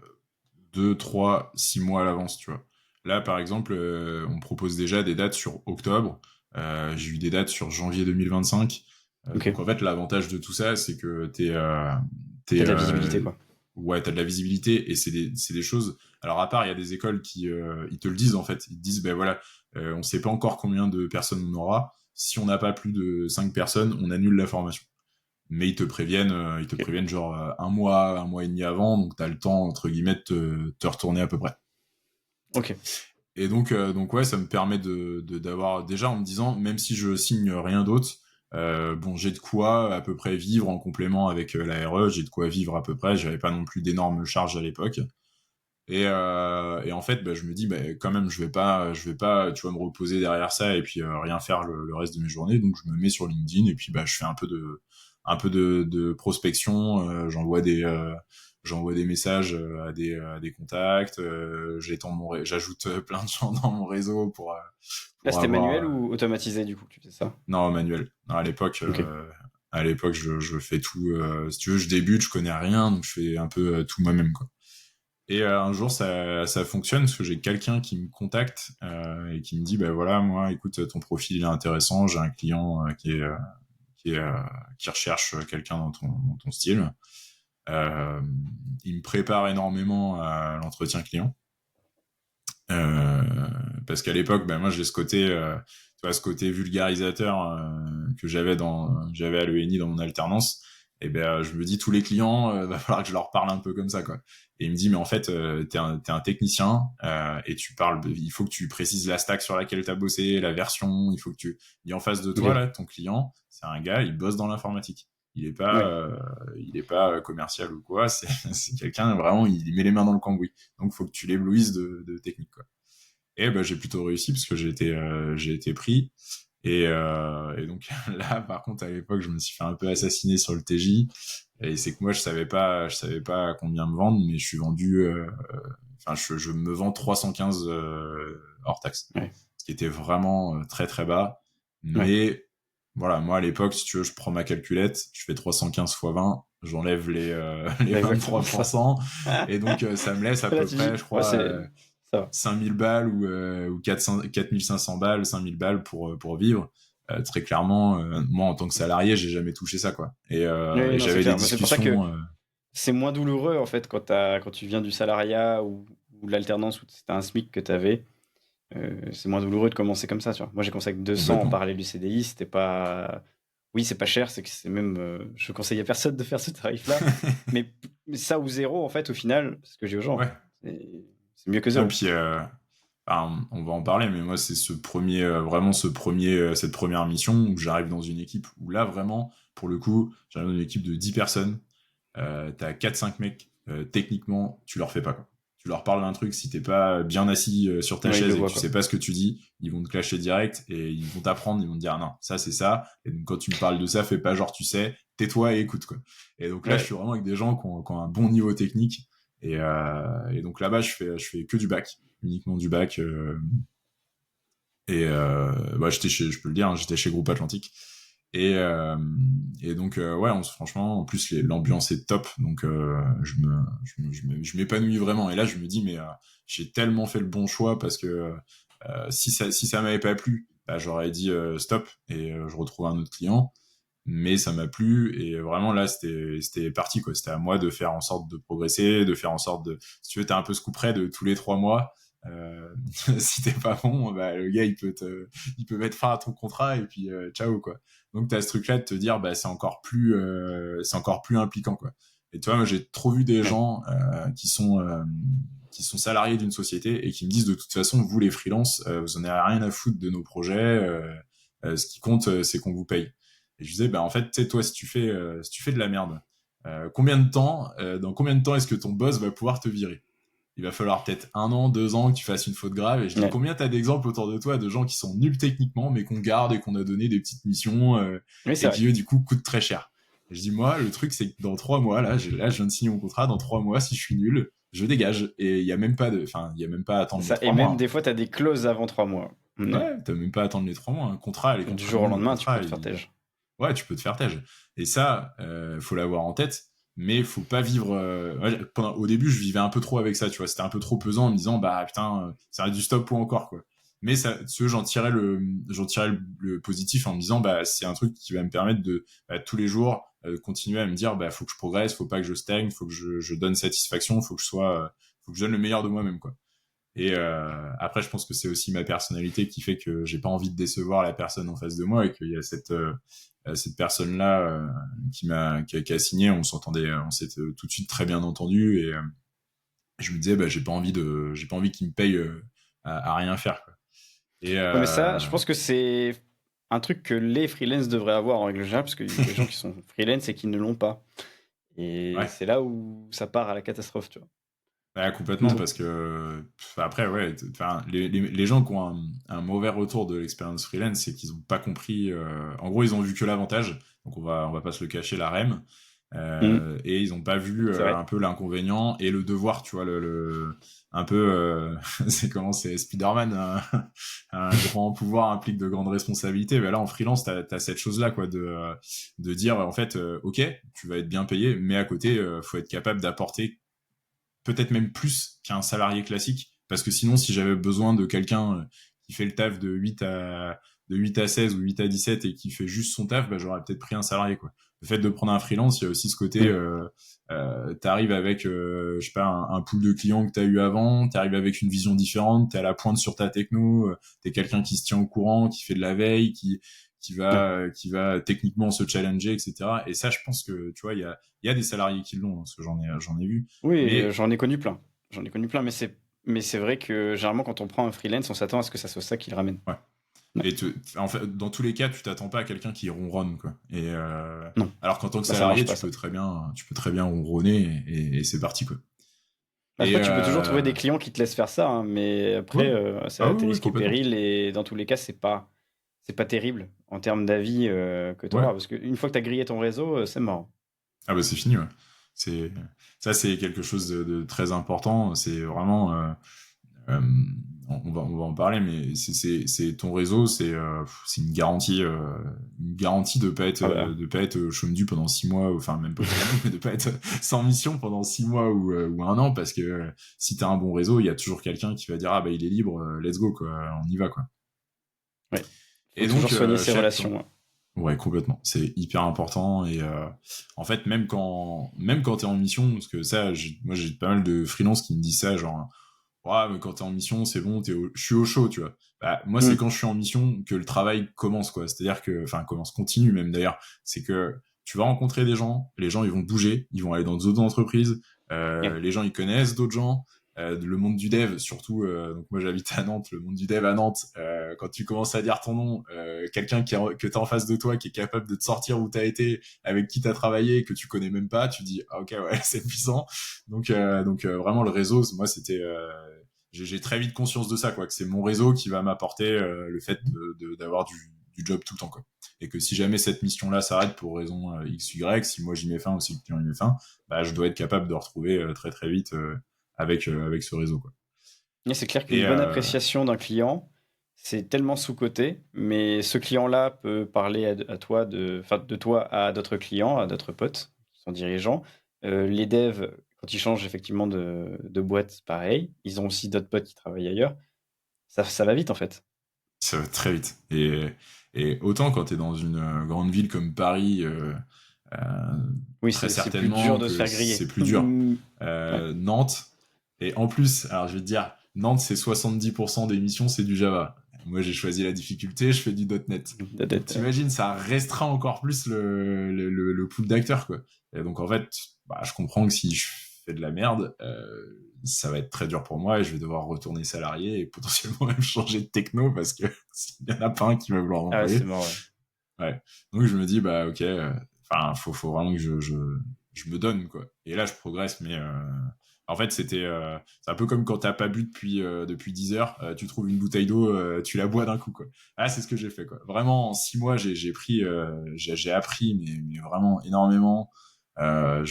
2, 3, 6 mois à l'avance, tu vois. Là, par exemple, on propose déjà des dates sur octobre. J'ai eu des dates sur janvier 2025. Ok. Donc, en fait, l'avantage de tout ça, c'est que T'as t'es, de la visibilité, quoi. ouais, t'as de la visibilité, et c'est des choses. Alors, à part, il y a des écoles qui ils te le disent, en fait. Ils te disent, ben voilà, on sait pas encore combien de personnes on aura. Si on n'a pas plus de 5 personnes, on annule la formation. Mais ils te Ok. préviennent genre 1 mois et demi avant, donc t'as le temps, entre guillemets, de te retourner à peu près. Ok. Et donc ouais, ça me permet d'avoir, déjà en me disant, même si je signe rien d'autre, bon, j'ai de quoi à peu près vivre en complément avec la RE, j'ai de quoi vivre à peu près, j'avais pas non plus d'énormes charges à l'époque. Et en fait, bah, je me dis, bah, quand même, je vais pas, tu vois, me reposer derrière ça et puis rien faire le reste de mes journées. Donc, je me mets sur LinkedIn, et puis bah, je fais un peu de prospection. J'envoie des messages à des contacts. J'ajoute plein de gens dans mon réseau Là, pour c'était avoir. manuel ou automatisé, du coup, tu fais ça? Non, manuel. Non, Ok. à l'époque, je fais tout. Si tu veux, je débute, je connais rien, donc je fais un peu tout moi-même, quoi. Et un jour, ça fonctionne, parce que j'ai quelqu'un qui me contacte et qui me dit, bah voilà, moi, écoute, ton profil il est intéressant, j'ai un client qui qui recherche quelqu'un dans ton style. Il me prépare énormément à l'entretien client. Parce qu'à l'époque, moi j'ai tu vois, ce côté vulgarisateur que j'avais à l'ENI dans mon alternance. Et je me dis, tous les clients, va falloir que je leur parle un peu comme ça, quoi. Et il me dit, mais en fait, t'es un technicien et il faut que tu précises la stack sur laquelle t'as bossé, la version, il faut que tu... Et en face de toi, Ok. là, ton client, c'est un gars, il bosse dans l'informatique. Ouais. Il est pas commercial ou quoi, c'est quelqu'un, vraiment, il met les mains dans le cambouis. Donc, faut que tu l'éblouisses de technique, quoi. Et j'ai plutôt réussi parce que j'ai été pris. Et donc là, par contre, à l'époque, je me suis fait un peu assassiner sur le TJ. Et c'est que moi, je savais pas combien me vendre, mais je suis vendu, je me vends 315 hors taxe, Ouais. ce qui était vraiment très très bas. Ouais. Mais voilà, moi à l'époque, si tu veux, je prends ma calculette, je fais 315 fois 20, j'enlève les C'est exactement ça. 23%, et donc ça me laisse à Là, peu tu dis, près, je ouais, crois, c'est ça va. 5000 balles ou 4500 balles, 5000 balles pour vivre. Très clairement, moi en tant que salarié, j'ai jamais touché ça, quoi. Oui, Et non, c'est j'avais des clair. Mais c'est pour ça que discussions. c'est moins douloureux, en fait, quand tu viens du salariat ou de l'alternance où c'était un SMIC que tu avais. C'est moins douloureux de commencer comme ça, tu vois. Moi, j'ai commencé avec 200 en Complètement. parallèle du CDI. C'était pas... Oui, c'est pas cher, c'est que c'est même... je conseille à personne de faire ce tarif-là. Mais ça ou zéro, en fait, au final, c'est ce que j'ai aux gens. Ouais. C'est mieux que Et zéro. puis, on va en parler, mais moi, c'est cette première mission où j'arrive dans une équipe où là, vraiment, pour le coup, j'arrive dans une équipe de 10 personnes. T'as 4-5 mecs, techniquement, tu leur fais pas, quoi. Tu leur parles d'un truc, si t'es pas bien assis sur ta Oui, il le chaise et que voit, tu quoi. sais pas ce que tu dis, ils vont te clasher direct et ils vont t'apprendre, ils vont te dire non, ça c'est ça. Et donc quand tu me parles de ça, fais pas genre tu sais, tais-toi et écoute, quoi. Et donc là, je Ouais, suis vraiment avec des gens qui ont un bon niveau technique. Et donc là-bas, je fais que du bac, uniquement du bac. Je peux le dire, hein, j'étais chez Groupe Atlantique. Et, euh, et donc, ouais, franchement, en plus, l'ambiance est top. Donc, je m'épanouis vraiment. Et là, je me dis, mais j'ai tellement fait le bon choix parce que si ça m'avait pas plu, j'aurais dit stop et je retrouve un autre client. Mais ça m'a plu et vraiment là, c'était parti, quoi. C'était à moi de faire en sorte de progresser, de faire en sorte de... Si tu veux, t'as un peu ce coup près de tous les 3 mois. Si t'es pas bon, le gars, il peut mettre fin à ton contrat et puis ciao, quoi. Donc t'as ce truc-là de te dire, c'est encore plus impliquant, quoi. Et tu vois, moi j'ai trop vu des ouais, gens qui sont salariés d'une société et qui me disent de toute façon, vous les freelances, vous en avez rien à foutre de nos projets. Ce qui compte, c'est qu'on vous paye. Et je disais, en fait, tu sais, toi, si tu fais de la merde, dans combien de temps est-ce que ton boss va pouvoir te virer? Il va falloir peut-être 1 an, 2 ans que tu fasses une faute grave. Et je dis, ouais. combien t'as d'exemples autour de toi de gens qui sont nuls techniquement, mais qu'on garde et qu'on a donné des petites missions Oui, c'est et vrai. qui, eux, du coup, coûtent très cher. Et je dis, moi, le truc, c'est que dans 3 mois, là, je viens de signer mon contrat. Dans 3 mois, si je suis nul, je dégage. Et il y a même pas il y a même pas à C'est attendre les ça. Et 3 mois, même hein. des fois, tu as des clauses avant 3 mois. Ouais, t'as même pas à attendre les 3 mois. Un contrat, Du jour au nous, nos lendemain, tu peux contrats, te faire tège. ouais, tu peux te faire tège. Et ça, faut l'avoir en tête, mais faut pas vivre. Au début, je vivais un peu trop avec ça, tu vois. C'était un peu trop pesant en me disant, bah putain, ça reste du stop ou encore, quoi. Mais ça, j'en tirais le positif en me disant, bah c'est un truc qui va me permettre de tous les jours continuer à me dire, bah faut que je progresse, faut pas que je stagne, faut que je donne satisfaction, faut que je donne le meilleur de moi-même, quoi. Et après, je pense que c'est aussi ma personnalité qui fait que j'ai pas envie de décevoir la personne en face de moi et qu'il y a cette personne-là qui a signé, on s'est tout de suite très bien entendu et je me disais, j'ai pas envie qu'il me paye à rien faire, quoi. Et Ouais, mais ça, je pense que c'est un truc que les freelances devraient avoir en règle générale, parce qu'il y a des gens qui sont freelance et qui ne l'ont pas. Et ouais. c'est là où ça part à la catastrophe, tu vois. Ouais, complètement, Donc, parce que après, ouais, les gens qui ont un mauvais retour de l'expérience freelance, c'est qu'ils ont pas compris. En gros, ils ont vu que l'avantage, donc on va pas se le cacher, la REM, et ils ont pas vu c'est vrai. un peu l'inconvénient et le devoir, tu vois, un peu, c'est Spider-Man, un grand pouvoir implique de grandes responsabilités. Mais là, en freelance, t'as cette chose-là, quoi, de dire, en fait, ok, tu vas être bien payé, mais à côté, faut être capable d'apporter peut-être même plus qu'un salarié classique. Parce que sinon, si j'avais besoin de quelqu'un qui fait le taf de de 8 à 16 ou 8 à 17 et qui fait juste son taf, bah, j'aurais peut-être pris un salarié, quoi. Le fait de prendre un freelance, il y a aussi ce côté, t'arrives avec, je sais pas, un pool de clients que t'as eu avant, t'arrives avec une vision différente, t'es à la pointe sur ta techno, t'es quelqu'un qui se tient au courant, qui fait de la veille, qui va techniquement se challenger, etc. Et ça, je pense que, tu vois, il y a des salariés qui l'ont, hein, parce que j'en ai vu. Oui, Mais j'en ai connu plein. J'en ai connu plein, mais c'est vrai que généralement, quand on prend un freelance, on s'attend à ce que ça soit ça qui le ramène. ouais. Ouais. Et en fait, dans tous les cas, tu t'attends pas à quelqu'un qui ronronne, quoi. Et Non, alors qu'en tant que bah, ça salarié, marche pas, ça. tu peux très bien ronronner et c'est parti, quoi. Et Après, tu peux toujours trouver des clients qui te laissent faire ça, hein, mais ouais. après, c'est Ah à oui, tes oui, risques et complètement. périls, et dans tous les cas, c'est pas terrible en termes d'avis que tu Ouais. auras, parce qu'une fois que tu as grillé ton réseau, c'est mort. Ah bah c'est fini, ouais. C'est ça, c'est quelque chose de très important. C'est vraiment Euh, on va en parler, mais c'est ton réseau, c'est une garantie Ah bah, de pas être chômenu pendant 6 mois, enfin même pas chômenu, mais de pas être sans mission pendant 6 mois ou un an, parce que si t'as un bon réseau, il y a toujours quelqu'un qui va dire ah bah il est libre, let's go quoi, on y va quoi. ouais. Faut Et toujours donc soigner ses relations, hein. ouais complètement, c'est hyper important et en fait même quand t'es en mission, parce que ça, moi j'ai pas mal de freelance qui me disent ça genre ouais, mais quand t'es en mission, c'est bon, je suis au chaud, tu vois. Bah, moi, c'est Hmm. quand je suis en mission que le travail commence, quoi. C'est-à-dire que, enfin, commence, continue même d'ailleurs. C'est que tu vas rencontrer des gens, les gens, ils vont bouger, ils vont aller dans d'autres entreprises, Ouais. les gens, ils connaissent d'autres gens, le monde du dev, surtout, donc moi, j'habite à Nantes, le monde du dev à Nantes, quand tu commences à dire ton nom, quelqu'un que t'as en face de toi, qui est capable de te sortir où t'as été, avec qui t'as travaillé, que tu connais même pas, tu dis, ah, ok, ouais, c'est puissant. Donc vraiment, le réseau, moi, c'était, j'ai très vite conscience de ça, quoi, que c'est mon réseau qui va m'apporter le fait d'avoir du job tout le temps, quoi. Et que si jamais cette mission-là s'arrête pour raison X, Y, si moi j'y mets fin ou si le client y met fin, bah, je dois être capable de retrouver très très vite avec ce réseau, quoi. Et c'est clair Et qu'une bonne appréciation d'un client, c'est tellement sous-coté, mais ce client-là peut parler à toi enfin, de toi à d'autres clients, à d'autres potes, son dirigeant. Les devs, quand ils changent effectivement de boîte, pareil. Ils ont aussi d'autres potes qui travaillent ailleurs. Ça va vite en fait. ça va très vite. Et autant quand tu es dans une grande ville comme Paris, euh, Oui, très c'est plus dur certainement de se que faire c'est griller. plus dur. Ouais, Nantes, et en plus, alors je vais te dire, Nantes, c'est 70% des missions, c'est du Java. Moi, j'ai choisi la difficulté, je fais du .NET. Donc, t'imagines, ça restreint encore plus le pool d'acteurs, quoi. Et donc, en fait, bah, je comprends que si je fais de la merde, ça va être très dur pour moi et je vais devoir retourner salarié et potentiellement même changer de techno parce que s'il y en a pas un qui va vouloir ah ouais, c'est m'employer. mort, ouais. Ouais. Donc, je me dis, bah, ok, enfin, faut vraiment que je me donne, quoi. Et là, je progresse, mais en fait, c'est un peu comme quand t'as pas bu depuis 10 heures, tu trouves une bouteille d'eau, tu la bois d'un coup, quoi. Ah, c'est ce que j'ai fait, quoi. Vraiment, en 6 mois, j'ai appris, mais vraiment énormément. Je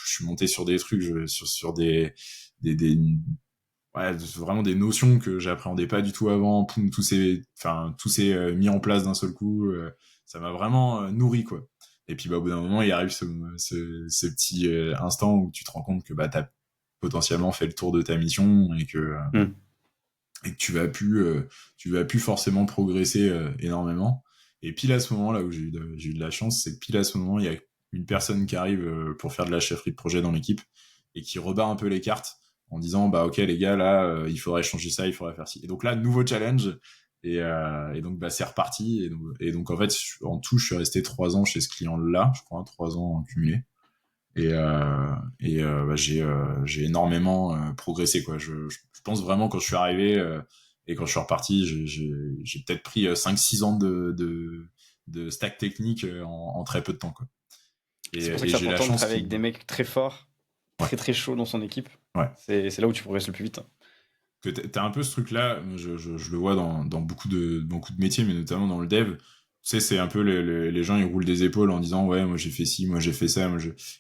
suis monté sur des trucs, sur des ouais, vraiment des notions que j'appréhendais pas du tout avant. Poum, tout s'est mis en place d'un seul coup. Ça m'a vraiment nourri, quoi. Et puis, bah, au bout d'un moment, il arrive ce petit instant où tu te rends compte que bah, t'as potentiellement fait le tour de ta mission Hmm. et que tu vas plus forcément progresser énormément. Et pile à ce moment-là où j'ai eu de la chance, c'est que pile à ce moment, il y a une personne qui arrive pour faire de la chefferie de projet dans l'équipe et qui rebat un peu les cartes en disant bah ok les gars là il faudrait changer ça, il faudrait faire ci. Et donc là nouveau challenge et donc bah c'est reparti et donc en fait en tout je suis resté 3 ans chez ce client-là, je crois 3 ans en cumulé. Bah, j'ai énormément progressé quoi. Je pense vraiment quand je suis arrivé et quand je suis reparti, j'ai peut-être pris 5-6 ans de stack technique en très peu de temps quoi. C'est pour ça que Et c'est j'ai la important de chance travailler avec qui des mecs très forts, ouais très très chauds dans son équipe. ouais C'est là où tu progresses le plus vite, hein. que t'as un peu ce truc là, je le vois dans beaucoup de métiers mais notamment dans le dev. Tu sais, c'est un peu les gens ils roulent des épaules en disant ouais moi j'ai fait ci, moi j'ai fait ça,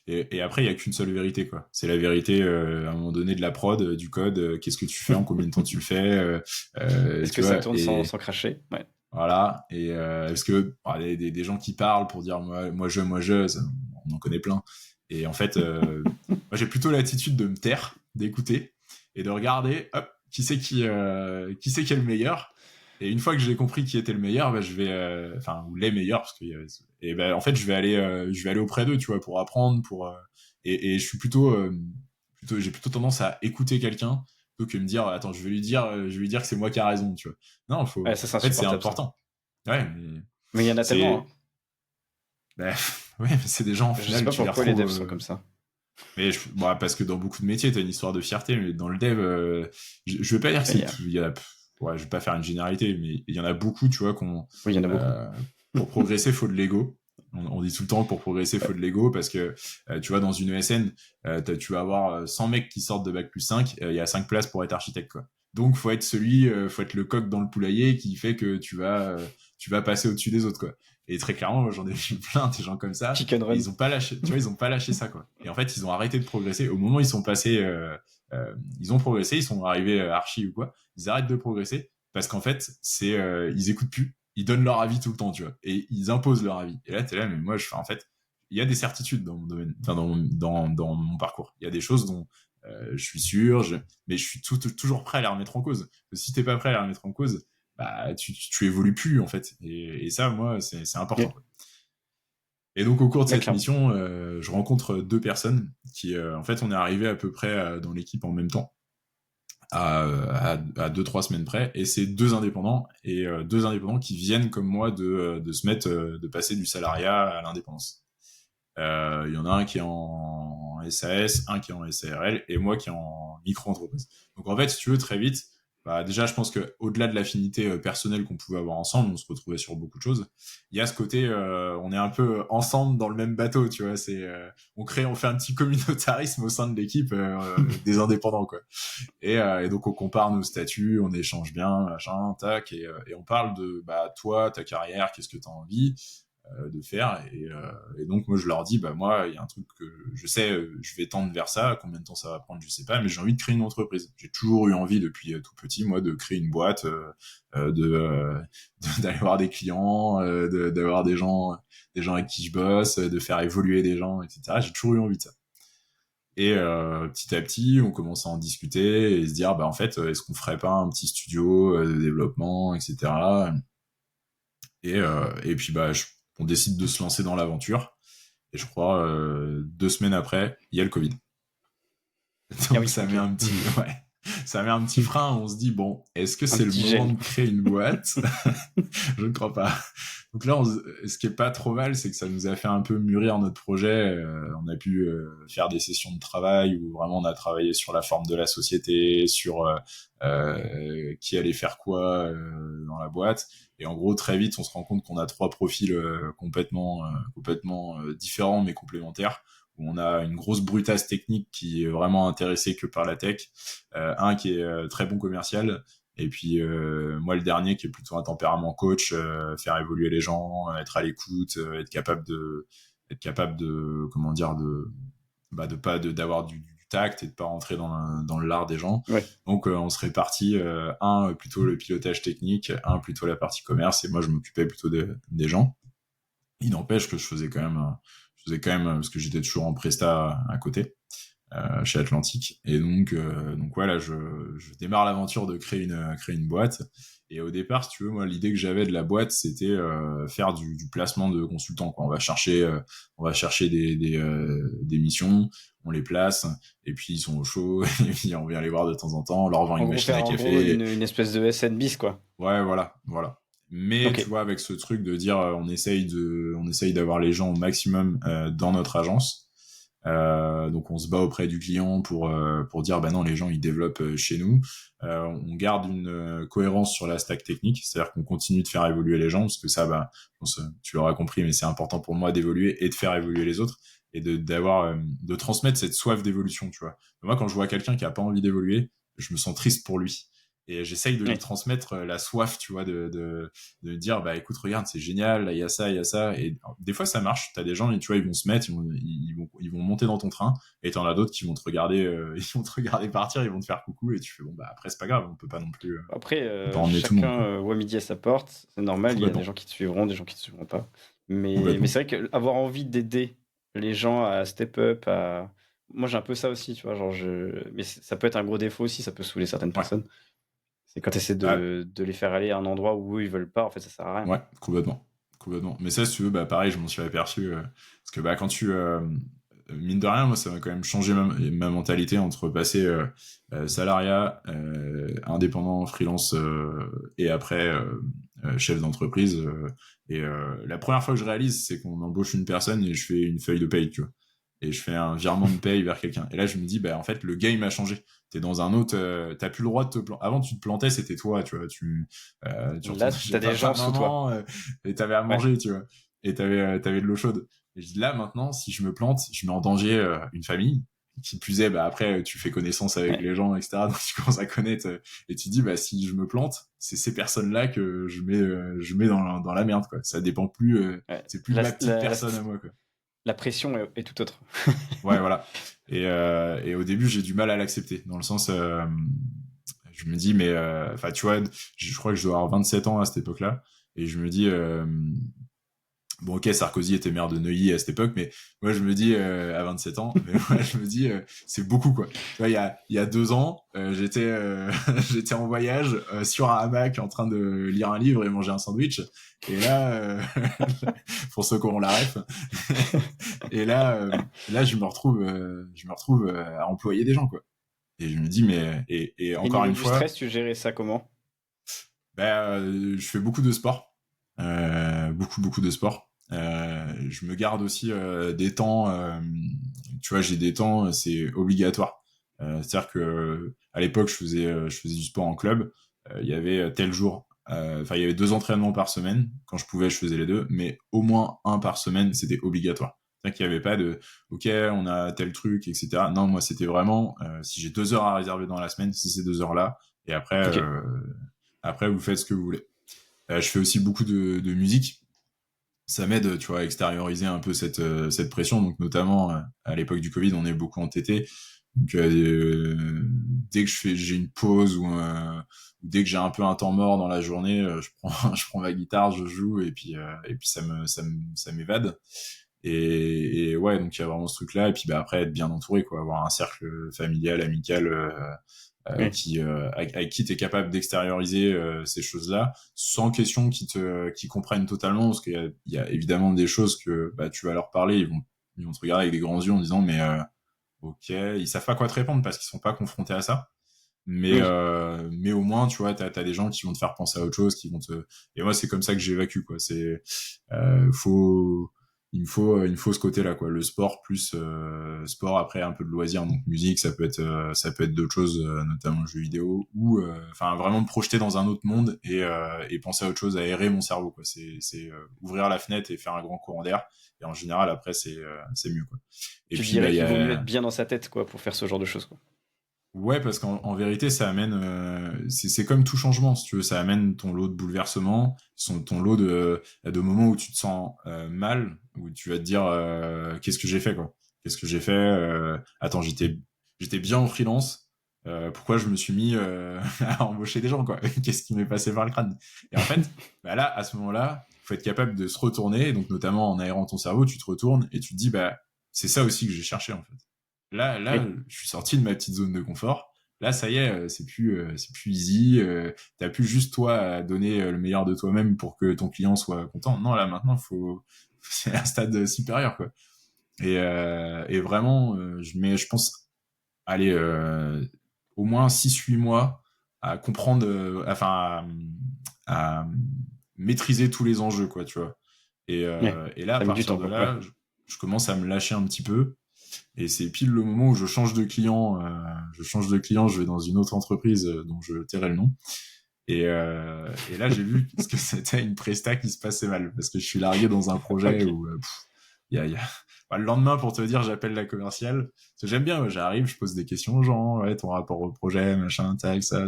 et après il y a qu'une seule vérité quoi. C'est la vérité à un moment donné de la prod, du code, qu'est-ce que tu fais, en combien de temps tu le fais, Est-ce que tu ça vois. tourne Et sans cracher? Ouais. voilà. Et parce que bah, des gens qui parlent pour dire on en connaît plein. Et en fait, moi j'ai plutôt l'attitude de me taire, d'écouter et de regarder, hop, qui c'est qui est le meilleur. Et une fois que j'ai compris qui était le meilleur, bah, je vais, enfin, ou les meilleurs, parce que, et ben, en fait, je vais aller auprès d'eux, tu vois, pour apprendre, et je suis j'ai plutôt tendance à écouter quelqu'un plutôt que me dire, attends, je vais lui dire que c'est moi qui a raison, tu vois. Non, Ouais, ça, c'est en fait, c'est insupportable, ça. important. Ouais, Mais il y en a tellement, c'est, hein. bah, ouais, mais c'est des gens, au Je sais final, pas tu les pourquoi les retrouves, devs sont comme ça. mais bah, parce que dans beaucoup de métiers, t'as une histoire de fierté, mais dans le dev, je vais pas dire que Ouais, c'est tout. Ouais, je vais pas faire une généralité, mais il y en a beaucoup, tu vois, Oui, il y en a beaucoup. euh, pour progresser, faut de l'ego. On dit tout le temps que pour progresser, faut Ouais. de l'ego, parce que, tu vois, dans une ESN, tu vas avoir 100 mecs qui sortent de bac+5, il y a 5 places pour être architecte, quoi. Donc, faut être le coq dans le poulailler qui fait que tu vas passer au-dessus des autres, quoi. Et très clairement, moi, j'en ai vu plein des gens comme ça. Chicken Et Run. ils ont pas lâché, tu vois, ils ont pas lâché ça, quoi. Et en fait, ils ont arrêté de progresser. Au moment où ils sont passés, ils ont progressé, ils sont arrivés archi ou quoi, ils arrêtent de progresser parce qu'en fait, ils écoutent plus, ils donnent leur avis tout le temps, tu vois, et ils imposent leur avis. Et là, t'es là, mais moi, en fait, il y a des certitudes dans mon domaine, enfin, dans mon parcours. Il y a des choses dont je suis sûr, mais je suis toujours prêt à les remettre en cause. Parce que si t'es pas prêt à les remettre en cause, bah, tu évolues plus, en fait. Et ça, moi, c'est important, Ouais, quoi. Et donc, au cours de ouais, cette clairement. mission, je rencontre deux personnes qui, en fait, on est arrivé à peu près dans l'équipe en même temps, à 2, 3 semaines près. Et c'est deux indépendants, et deux indépendants qui viennent, comme moi, de passer du salariat à l'indépendance. Il y en a un qui est en SAS, un qui est en SARL, et moi qui est en micro-entreprise. Donc, en fait, si tu veux, très vite, bah, déjà, je pense que au-delà de l'affinité personnelle qu'on pouvait avoir ensemble, on se retrouvait sur beaucoup de choses. Il y a ce côté, on est un peu ensemble dans le même bateau, tu vois. On fait un petit communautarisme au sein de l'équipe des indépendants, quoi. Et donc on compare nos statuts, on échange bien, machin, tac, et on parle de bah toi, ta carrière, qu'est-ce que t'as envie de faire, et donc moi je leur dis bah moi il y a un truc que je sais, je vais tendre vers ça, combien de temps ça va prendre je sais pas, mais j'ai envie de créer une entreprise. J'ai toujours eu envie depuis tout petit moi de créer une boîte, d'aller voir des clients, d'avoir des gens avec qui je bosse, de faire évoluer des gens, etc. J'ai toujours eu envie de ça. Et petit à petit, on commence à en discuter et se dire, bah en fait, est-ce qu'on ferait pas un petit studio de développement, etc. Et puis bah, on décide de se lancer dans l'aventure. Et je crois 2 semaines après, il y a le Covid. Ah Donc oui, ça met ok. un petit, ouais, ça met un petit frein. On se dit bon, est-ce que Un c'est le petit moment gel. de créer une boîte? Je ne crois pas. Donc là, ce qui est pas trop mal, c'est que ça nous a fait un peu mûrir notre projet. On a pu faire des sessions de travail où vraiment on a travaillé sur la forme de la société, sur qui allait faire quoi dans la boîte. Et en gros, très vite, on se rend compte qu'on a trois profils complètement différents mais complémentaires. Où on a une grosse brutasse technique qui est vraiment intéressée que par la tech, un qui est très bon commercial, et puis moi le dernier qui est plutôt un tempérament coach, faire évoluer les gens, être à l'écoute, être capable de comment dire de pas d'avoir du tact et de pas rentrer dans le lard des gens. Ouais. Donc on se répartit, un plutôt le pilotage technique, un plutôt la partie commerce, et moi je m'occupais plutôt des gens. Il n'empêche que je faisais quand même parce que j'étais toujours en presta à côté chez Atlantique. Et donc voilà, je démarre l'aventure de créer une boîte. Et au départ, si tu veux, moi, l'idée que j'avais de la boîte, c'était faire du placement de consultants, quoi. On va chercher des missions, on les place, et puis ils sont au chaud, et puis on vient les voir de temps en temps, on leur vend En une gros, machine faire à en gros café. une espèce de SN bis, quoi. Ouais, voilà, voilà. Mais Ok. tu vois, avec ce truc de dire, on essaye d'avoir les gens au maximum dans notre agence. Donc on se bat auprès du client pour dire bah non, les gens ils développent chez nous. On garde une cohérence sur la stack technique, c'est-à-dire qu'on continue de faire évoluer les gens, parce que ça, bah, je pense, tu l'auras compris, mais c'est important pour moi d'évoluer et de faire évoluer les autres, et de transmettre cette soif d'évolution, tu vois. Moi, quand je vois quelqu'un qui a pas envie d'évoluer, je me sens triste pour lui. Et j'essaye de lui Ouais. transmettre la soif, tu vois, de dire, bah écoute, regarde, c'est génial, là, il y a ça, il y a ça. Et des fois, ça marche. T'as des gens, tu vois, ils vont se mettre, ils vont monter dans ton train. Et t'en as d'autres qui vont te regarder, ils vont te regarder partir, ils vont te faire coucou. Et tu fais, bon, bah après, c'est pas grave, on peut pas non plus, Après, on peut pas emmener tout le monde, chacun quoi. voit midi à sa porte. C'est normal, il y a des Complètement. gens qui te suivront, des gens qui te suivront pas. Mais Complètement. c'est vrai qu'avoir envie d'aider les gens à step up, à... Moi, j'ai un peu ça aussi, tu vois. Genre, mais ça peut être un gros défaut aussi, ça peut saouler certaines Ouais. personnes. C'est quand tu essaies Ah, de les faire aller à un endroit où eux, ils veulent pas, en fait, ça sert à rien. ouais, complètement. Complètement. Mais ça, si tu veux, bah, pareil, je m'en suis aperçu. Parce que bah, quand tu. Mine de rien, moi, ça m'a quand même changé ma mentalité entre passer salariat, indépendant, freelance et après chef d'entreprise. La première fois que je réalise, c'est qu'on embauche une personne et je fais une feuille de paye, tu vois. Et je fais un virement de paye vers quelqu'un. Et là, je me dis, bah, en fait, le game a changé. T'es dans un autre, t'as plus le droit de te planter. Avant, tu te plantais, c'était toi, tu vois. Tu Là, retournais tu chez as des papa, gens sous toi. maman, et t'avais à Ouais. manger, tu vois. Et t'avais de l'eau chaude. Et je dis là, maintenant, si je me plante, je mets en danger une famille. Qui plus est, bah, après, tu fais connaissance avec Ouais. les gens, etc. Donc, tu commences à connaître, et tu dis, bah, si je me plante, c'est ces personnes-là que je mets dans la merde, quoi. Ça dépend plus, Ouais. c'est plus ma petite personne à moi, quoi. La pression est tout autre. Ouais, voilà. Et au début, j'ai du mal à l'accepter, dans le sens, je me dis, mais, enfin, tu vois, je crois que je dois avoir 27 ans à cette époque-là, et je me dis, bon, ok, Sarkozy était maire de Neuilly à cette époque, mais moi, je me dis, à 27 ans, mais moi, je me dis, c'est beaucoup, quoi. Tu vois, il y a 2 ans, j'étais en voyage, sur un hamac, en train de lire un livre et manger un sandwich. Et là, pour ceux qui auront la ref, et là, je me retrouve à employer des gens, quoi. Et je me dis, mais, et Et encore niveau une du fois, stress, tu gérais ça comment? je fais beaucoup de sport, beaucoup de sport. Je me garde aussi des temps. Tu vois, j'ai des temps, c'est obligatoire. C'est-à-dire que à l'époque, je faisais du sport en club. Il y avait tel jour. Enfin, il y avait 2 entraînements par semaine. Quand je pouvais, je faisais les deux, mais au moins un par semaine, c'était obligatoire. C'est-à-dire qu'il n'y avait pas de, ok, on a tel truc, etc. Non, moi, c'était vraiment, si j'ai 2 heures à réserver dans la semaine, c'est ces 2 heures-là. Et après, Ok. après, vous faites ce que vous voulez. Je fais aussi beaucoup de musique. Ça m'aide, tu vois, à extérioriser un peu cette pression. Donc, notamment, à l'époque du Covid, on est beaucoup entêté. Donc, dès que j'ai une pause ou dès que j'ai un peu un temps mort dans la journée, je prends ma guitare, je joue et puis ça m'évade. Et ouais, donc il y a vraiment ce truc-là. Et puis bah, après, être bien entouré, quoi, avoir un cercle familial, amical, Oui. avec qui tu es capable d'extérioriser ces choses-là sans question qu'ils comprennent totalement, parce qu'il y a évidemment des choses que bah, tu vas leur parler, ils vont te regarder avec des grands yeux en disant mais ok, ils savent pas quoi te répondre parce qu'ils sont pas confrontés à ça. Oui. Mais au moins, tu vois, t'as des gens qui vont te faire penser à autre chose, qui vont te. Et moi, c'est comme ça que j'évacue, quoi. Faut, il me faut ce côté-là, quoi. Le sport plus sport, après un peu de loisir, donc musique, ça peut être d'autres choses, notamment jeux vidéo, ou enfin vraiment me projeter dans un autre monde et penser à autre chose, aérer mon cerveau, quoi. C'est ouvrir la fenêtre et faire un grand courant d'air. Et en général, après, c'est mieux, quoi. Et Tu puis, bah, dirais il y qu'il vaut mieux être a bien dans sa tête, quoi, pour faire ce genre de choses, quoi. Ouais, parce qu'en vérité, ça amène, c'est comme tout changement, si tu veux, ça amène ton lot de bouleversements, ton lot de moments où tu te sens mal, où tu vas te dire, qu'est-ce que j'ai fait, quoi? Qu'est-ce que j'ai fait? Attends, j'étais bien en freelance, pourquoi je me suis mis à embaucher des gens, quoi? Qu'est-ce qui m'est passé par le crâne? Et en fait, bah là, à ce moment-là, faut être capable de se retourner, donc notamment en aérant ton cerveau, tu te retournes et tu te dis, bah, c'est ça aussi que j'ai cherché, en fait. Là, Oui. je suis sorti de ma petite zone de confort. Là, ça y est, c'est plus easy. T'as plus juste toi à donner le meilleur de toi-même pour que ton client soit content. Non, là maintenant, c'est un stade supérieur, quoi. Et vraiment, je pense, allez, au moins 6 8 mois à comprendre, à maîtriser tous les enjeux, quoi, tu vois. Ouais. Et là, à Ça met du partir temps, de quoi. Ouais. là, je commence à me lâcher un petit peu. Et c'est pile le moment où je change de client. Je vais dans une autre entreprise dont je tairai le nom. Et là, j'ai vu ce que c'était une presta qui se passait mal parce que je suis largué dans un projet Ok. où il y a... Bah, le lendemain, pour te dire, j'appelle la commerciale. Parce que j'aime bien, ouais, j'arrive, je pose des questions aux gens, ouais, ton rapport au projet, machin, tac, ça.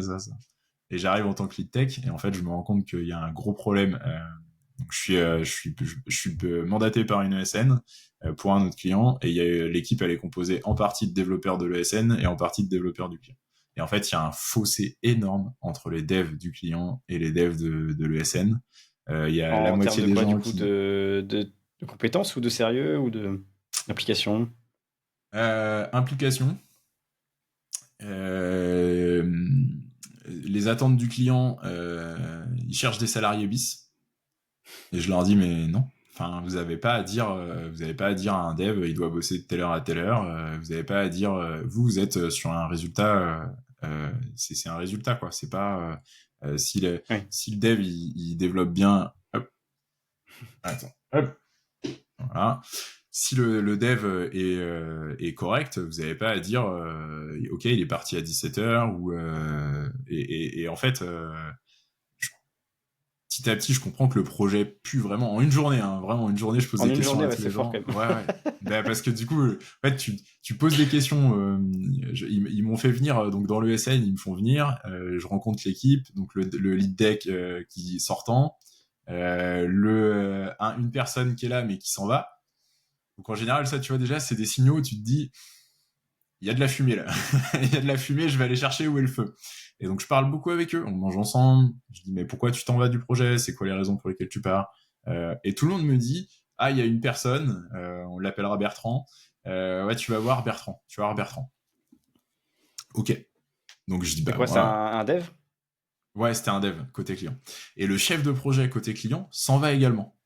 Et j'arrive en tant que lead tech et en fait, je me rends compte qu'il y a un gros problème. Donc je suis mandaté par une ESN pour un autre client et l'équipe elle est composée en partie de développeurs de l'ESN et en partie de développeurs du client. Et en fait, il y a un fossé énorme entre les devs du client et les devs de l'ESN. Il y a la En termes moitié de des quoi, du gens coup, qui... de compétences ou de sérieux ou d'application? Implication. Euh, les attentes du client, ils cherchent des salariés bis. Et je leur dis, mais non. Enfin, vous n'avez pas à dire, à un dev, il doit bosser de telle heure à telle heure. Vous n'avez pas à dire, vous êtes sur un résultat. C'est un résultat, quoi. C'est pas si Oui. le dev il développe bien. Hop, attends. Hop. Voilà. Si le dev est correct, vous n'avez pas à dire, ok, il est parti à 17h ou et en fait. Petit à petit, je comprends que le projet pue vraiment en une journée, hein, vraiment une journée, je pose En des une questions journée, à ouais, tous c'est les fort gens. quand même. Ouais. Bah, parce que du coup, en fait, tu poses des questions. Ils m'ont fait venir donc dans le SN, ils me font venir. Je rencontre l'équipe, donc le lead deck qui est sortant, une personne qui est là mais qui s'en va. Donc en général, ça, tu vois déjà, c'est des signaux où tu te dis, il y a de la fumée là. Il y a de la fumée, je vais aller chercher où est le feu. Et donc je parle beaucoup avec eux, on mange ensemble, je dis mais pourquoi tu t'en vas du projet, c'est quoi les raisons pour lesquelles tu pars, et tout le monde me dit, ah il y a une personne, on l'appellera Bertrand, ouais tu vas voir Bertrand, ok. Donc je dis C'est bah quoi, c'est moi, un dev? ouais c'était un dev côté client. Et le chef de projet côté client s'en va également.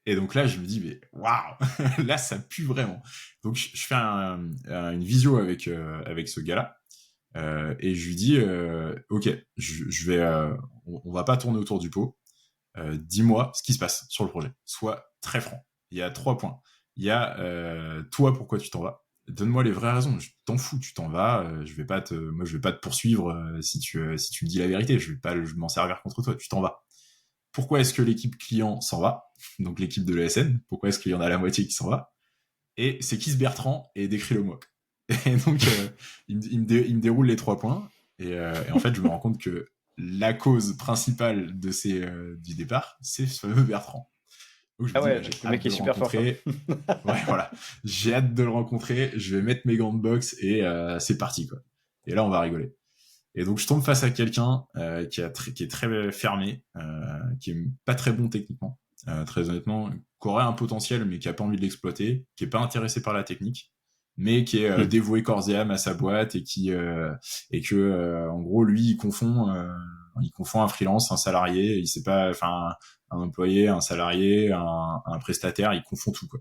Et donc là, je me dis, mais waouh, là, ça pue vraiment. Donc, je fais une visio avec ce gars-là. Et je lui dis, ok, je vais, on va pas tourner autour du pot. Dis-moi ce qui se passe sur le projet. Sois très franc. Il y a 3 points. Il y a toi, pourquoi tu t'en vas. Donne-moi les vraies raisons. Je t'en fous, tu t'en vas. Moi, je vais pas te poursuivre si tu me dis la vérité. Je vais pas m'en servir contre toi. Tu t'en vas. Pourquoi est-ce que l'équipe client s'en va? Donc l'équipe de l'ESN. Pourquoi est-ce qu'il y en a la moitié qui s'en va? Et c'est qui ce Bertrand? Et décris-le moi. Et donc, il me déroule les 3 points. Et en fait, je me rends compte que la cause principale du départ, c'est ce fameux Bertrand. Donc, je me Ah dis, ouais, bah, j'ai le hâte mec est de le super fort, quoi. rencontrer. Ouais, voilà. J'ai hâte de le rencontrer. Je vais mettre mes gants de boxe et c'est parti, quoi. Et là, on va rigoler. Et donc, je tombe face à quelqu'un qui est très fermé, qui est pas très bon techniquement, très honnêtement, qui aurait un potentiel, mais qui a pas envie de l'exploiter, qui est pas intéressé par la technique, mais qui est Hmm. dévoué corps et âme à sa boîte et que en gros lui il confond un freelance, un salarié, il sait pas, enfin un employé, un salarié, un prestataire, il confond tout quoi.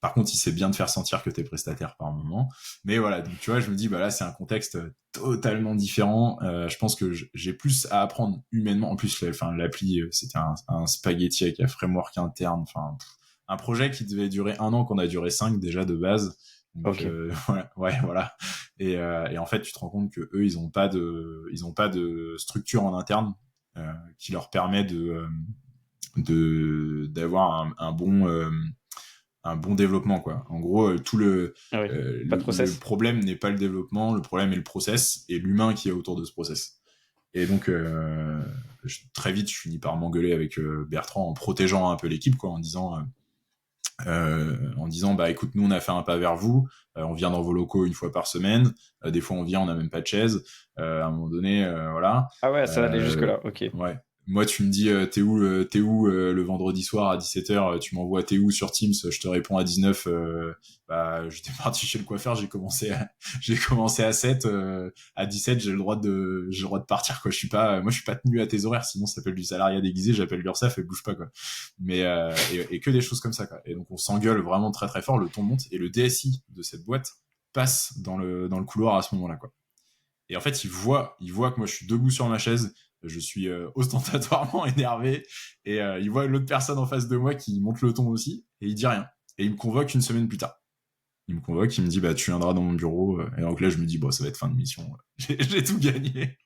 Par contre, il sait bien te faire sentir que t'es prestataire par moment. Mais voilà, donc tu vois, je me dis, bah là, c'est un contexte totalement différent. Je pense que j'ai plus à apprendre humainement. En plus, l'appli, c'était un spaghetti avec un framework interne. Enfin, un projet qui devait durer 1 an, qu'on a duré 5 déjà de base. Donc Ok. voilà, ouais, voilà. Et en fait, tu te rends compte que eux, ils ont pas de structure en interne qui leur permet d'avoir un bon développement quoi. En gros, Ah oui, pas de le process. problème n'est pas le développement, le problème est le process et l'humain qui est autour de ce process. Et donc très vite, je finis par m'engueuler avec Bertrand en protégeant un peu l'équipe quoi, en disant bah écoute, nous on a fait un pas vers vous, on vient dans vos locaux une fois par semaine, des fois on vient, on n'a même pas de chaise, à un moment donné, voilà. Ah ouais, ça allait Euh, jusque-là, ok. ouais. Moi, tu me dis, t'es où le vendredi soir à 17h, tu m'envoies t'es où sur Teams, je te réponds à 19, bah, j'étais parti chez le coiffeur, j'ai commencé à 7, à 17, j'ai le droit de partir, quoi. Moi, je suis pas tenu à tes horaires, sinon ça s'appelle du salariat déguisé, j'appelle l'URSSAF et bouge pas, quoi. Mais, et que des choses comme ça, quoi. Et donc, on s'engueule vraiment très très fort, le ton monte, et le DSI de cette boîte passe dans le couloir à ce moment-là, quoi. Et en fait, il voit que moi je suis debout sur ma chaise, je suis ostentatoirement énervé, et il voit l'autre personne en face de moi qui monte le ton aussi, et il dit rien. Et il me convoque une semaine plus tard. Il me convoque, il me dit bah tu viendras dans mon bureau, et donc là je me dis bon ça va être fin de mission, j'ai tout gagné.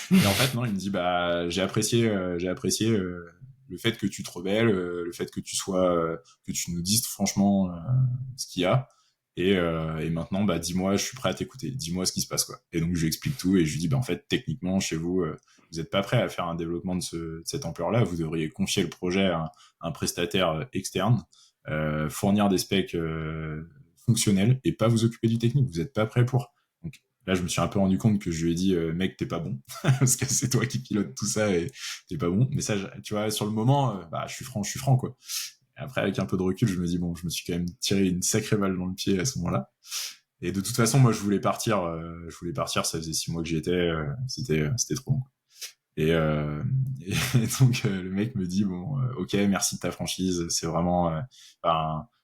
Et en fait non, il me dit bah j'ai apprécié le fait que tu te rebelles, le fait que que tu nous dises franchement ce qu'il y a. Et maintenant, bah, dis-moi, je suis prêt à t'écouter. Dis-moi ce qui se passe, quoi. Et donc, je lui explique tout et je lui dis, bah, en fait, techniquement, chez vous, vous n'êtes pas prêt à faire un développement de cette ampleur-là. Vous devriez confier le projet à un prestataire externe, fournir des specs fonctionnels et pas vous occuper du technique. Vous n'êtes pas prêt pour. Donc, là, je me suis un peu rendu compte que je lui ai dit, mec, t'es pas bon. Parce que c'est toi qui pilote tout ça et t'es pas bon. Mais ça, tu vois, sur le moment, bah, je suis franc, quoi. Et après, avec un peu de recul, je me dis, bon, je me suis quand même tiré une sacrée balle dans le pied à ce moment-là. Et de toute façon, moi, je voulais partir, ça faisait 6 mois que j'y étais, c'était trop long. Et, et donc le mec me dit bon, ok, merci de ta franchise, c'est vraiment,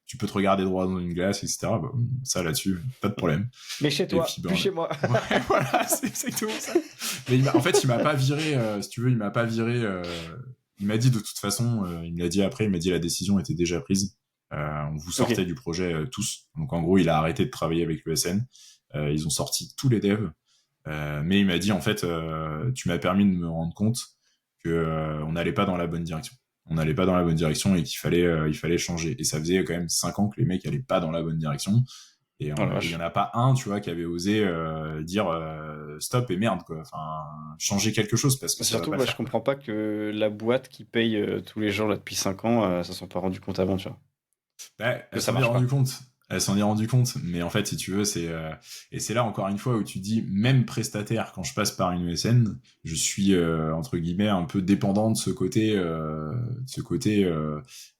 tu peux te regarder droit dans une glace, etc. Bon, ça là-dessus, pas de problème. Mais chez Et toi, puis plus ben, chez moi. ouais, voilà, c'est exactement ça. Mais en fait, il m'a pas viré, si tu veux, il m'a pas viré. Il m'a dit de toute façon, il me l'a dit après, il m'a dit la décision était déjà prise. On vous sortait Ok. du projet tous. Donc en gros, il a arrêté de travailler avec l'ESN. Ils ont sorti tous les devs. Mais il m'a dit en fait, tu m'as permis de me rendre compte que on n'allait pas dans la bonne direction. On n'allait pas dans la bonne direction et qu'il fallait, il fallait changer. Et ça faisait quand même 5 ans que les mecs allaient pas dans la bonne direction. Et Oh la il y en vache. a pas un, tu vois, qui avait osé dire stop et merde, quoi. Enfin, changer quelque chose parce que ça va Surtout, pas le je faire, quoi. comprends pas que la boîte qui paye tous les jours là depuis 5 ans, ça s'en pas rendu compte avant, tu vois. Ouais, Que elle ça s'en est marche rendue pas. compte. Elle s'en est rendue compte, mais en fait, si tu veux, et c'est là encore une fois où tu dis, même prestataire, quand je passe par une ESN, je suis entre guillemets un peu dépendant de ce côté,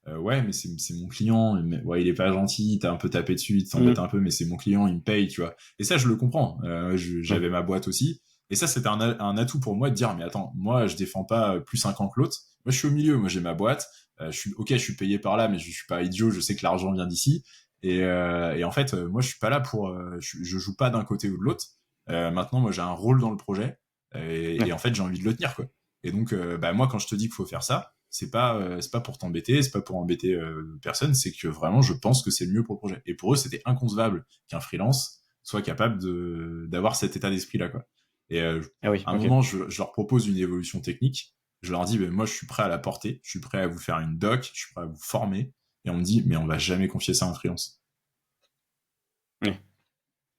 ouais, mais c'est mon client, mais, ouais, il est pas gentil, t'as un peu tapé dessus, il t'embête Mm. un peu, mais c'est mon client, il me paye, tu vois. Et ça, je le comprends. Ouais. J'avais ma boîte aussi, et ça, c'était un atout pour moi de dire, mais attends, moi, je défends pas plus 5 ans que l'autre. Moi, je suis au milieu, moi, j'ai ma boîte. Je suis payé par là, mais je suis pas idiot. Je sais que l'argent vient d'ici. Et en fait, moi, je suis pas là pour. Je joue pas d'un côté ou de l'autre. Maintenant, moi, j'ai un rôle dans le projet, et Ouais. en fait, j'ai envie de le tenir, quoi. Et donc, bah, moi, quand je te dis qu'il faut faire ça, c'est pas pour t'embêter, c'est pas pour embêter personne. C'est que vraiment, je pense que c'est le mieux pour le projet. Et pour eux, c'était inconcevable qu'un freelance soit capable de d'avoir cet état d'esprit là, quoi. Et Ah oui, à un ok. moment, je leur propose une évolution technique. Je leur dis, ben, moi, je suis prêt à la porter. Je suis prêt à vous faire une doc. Je suis prêt à vous former. Et on me dit, mais on va jamais confier ça à un freelance. Ouais.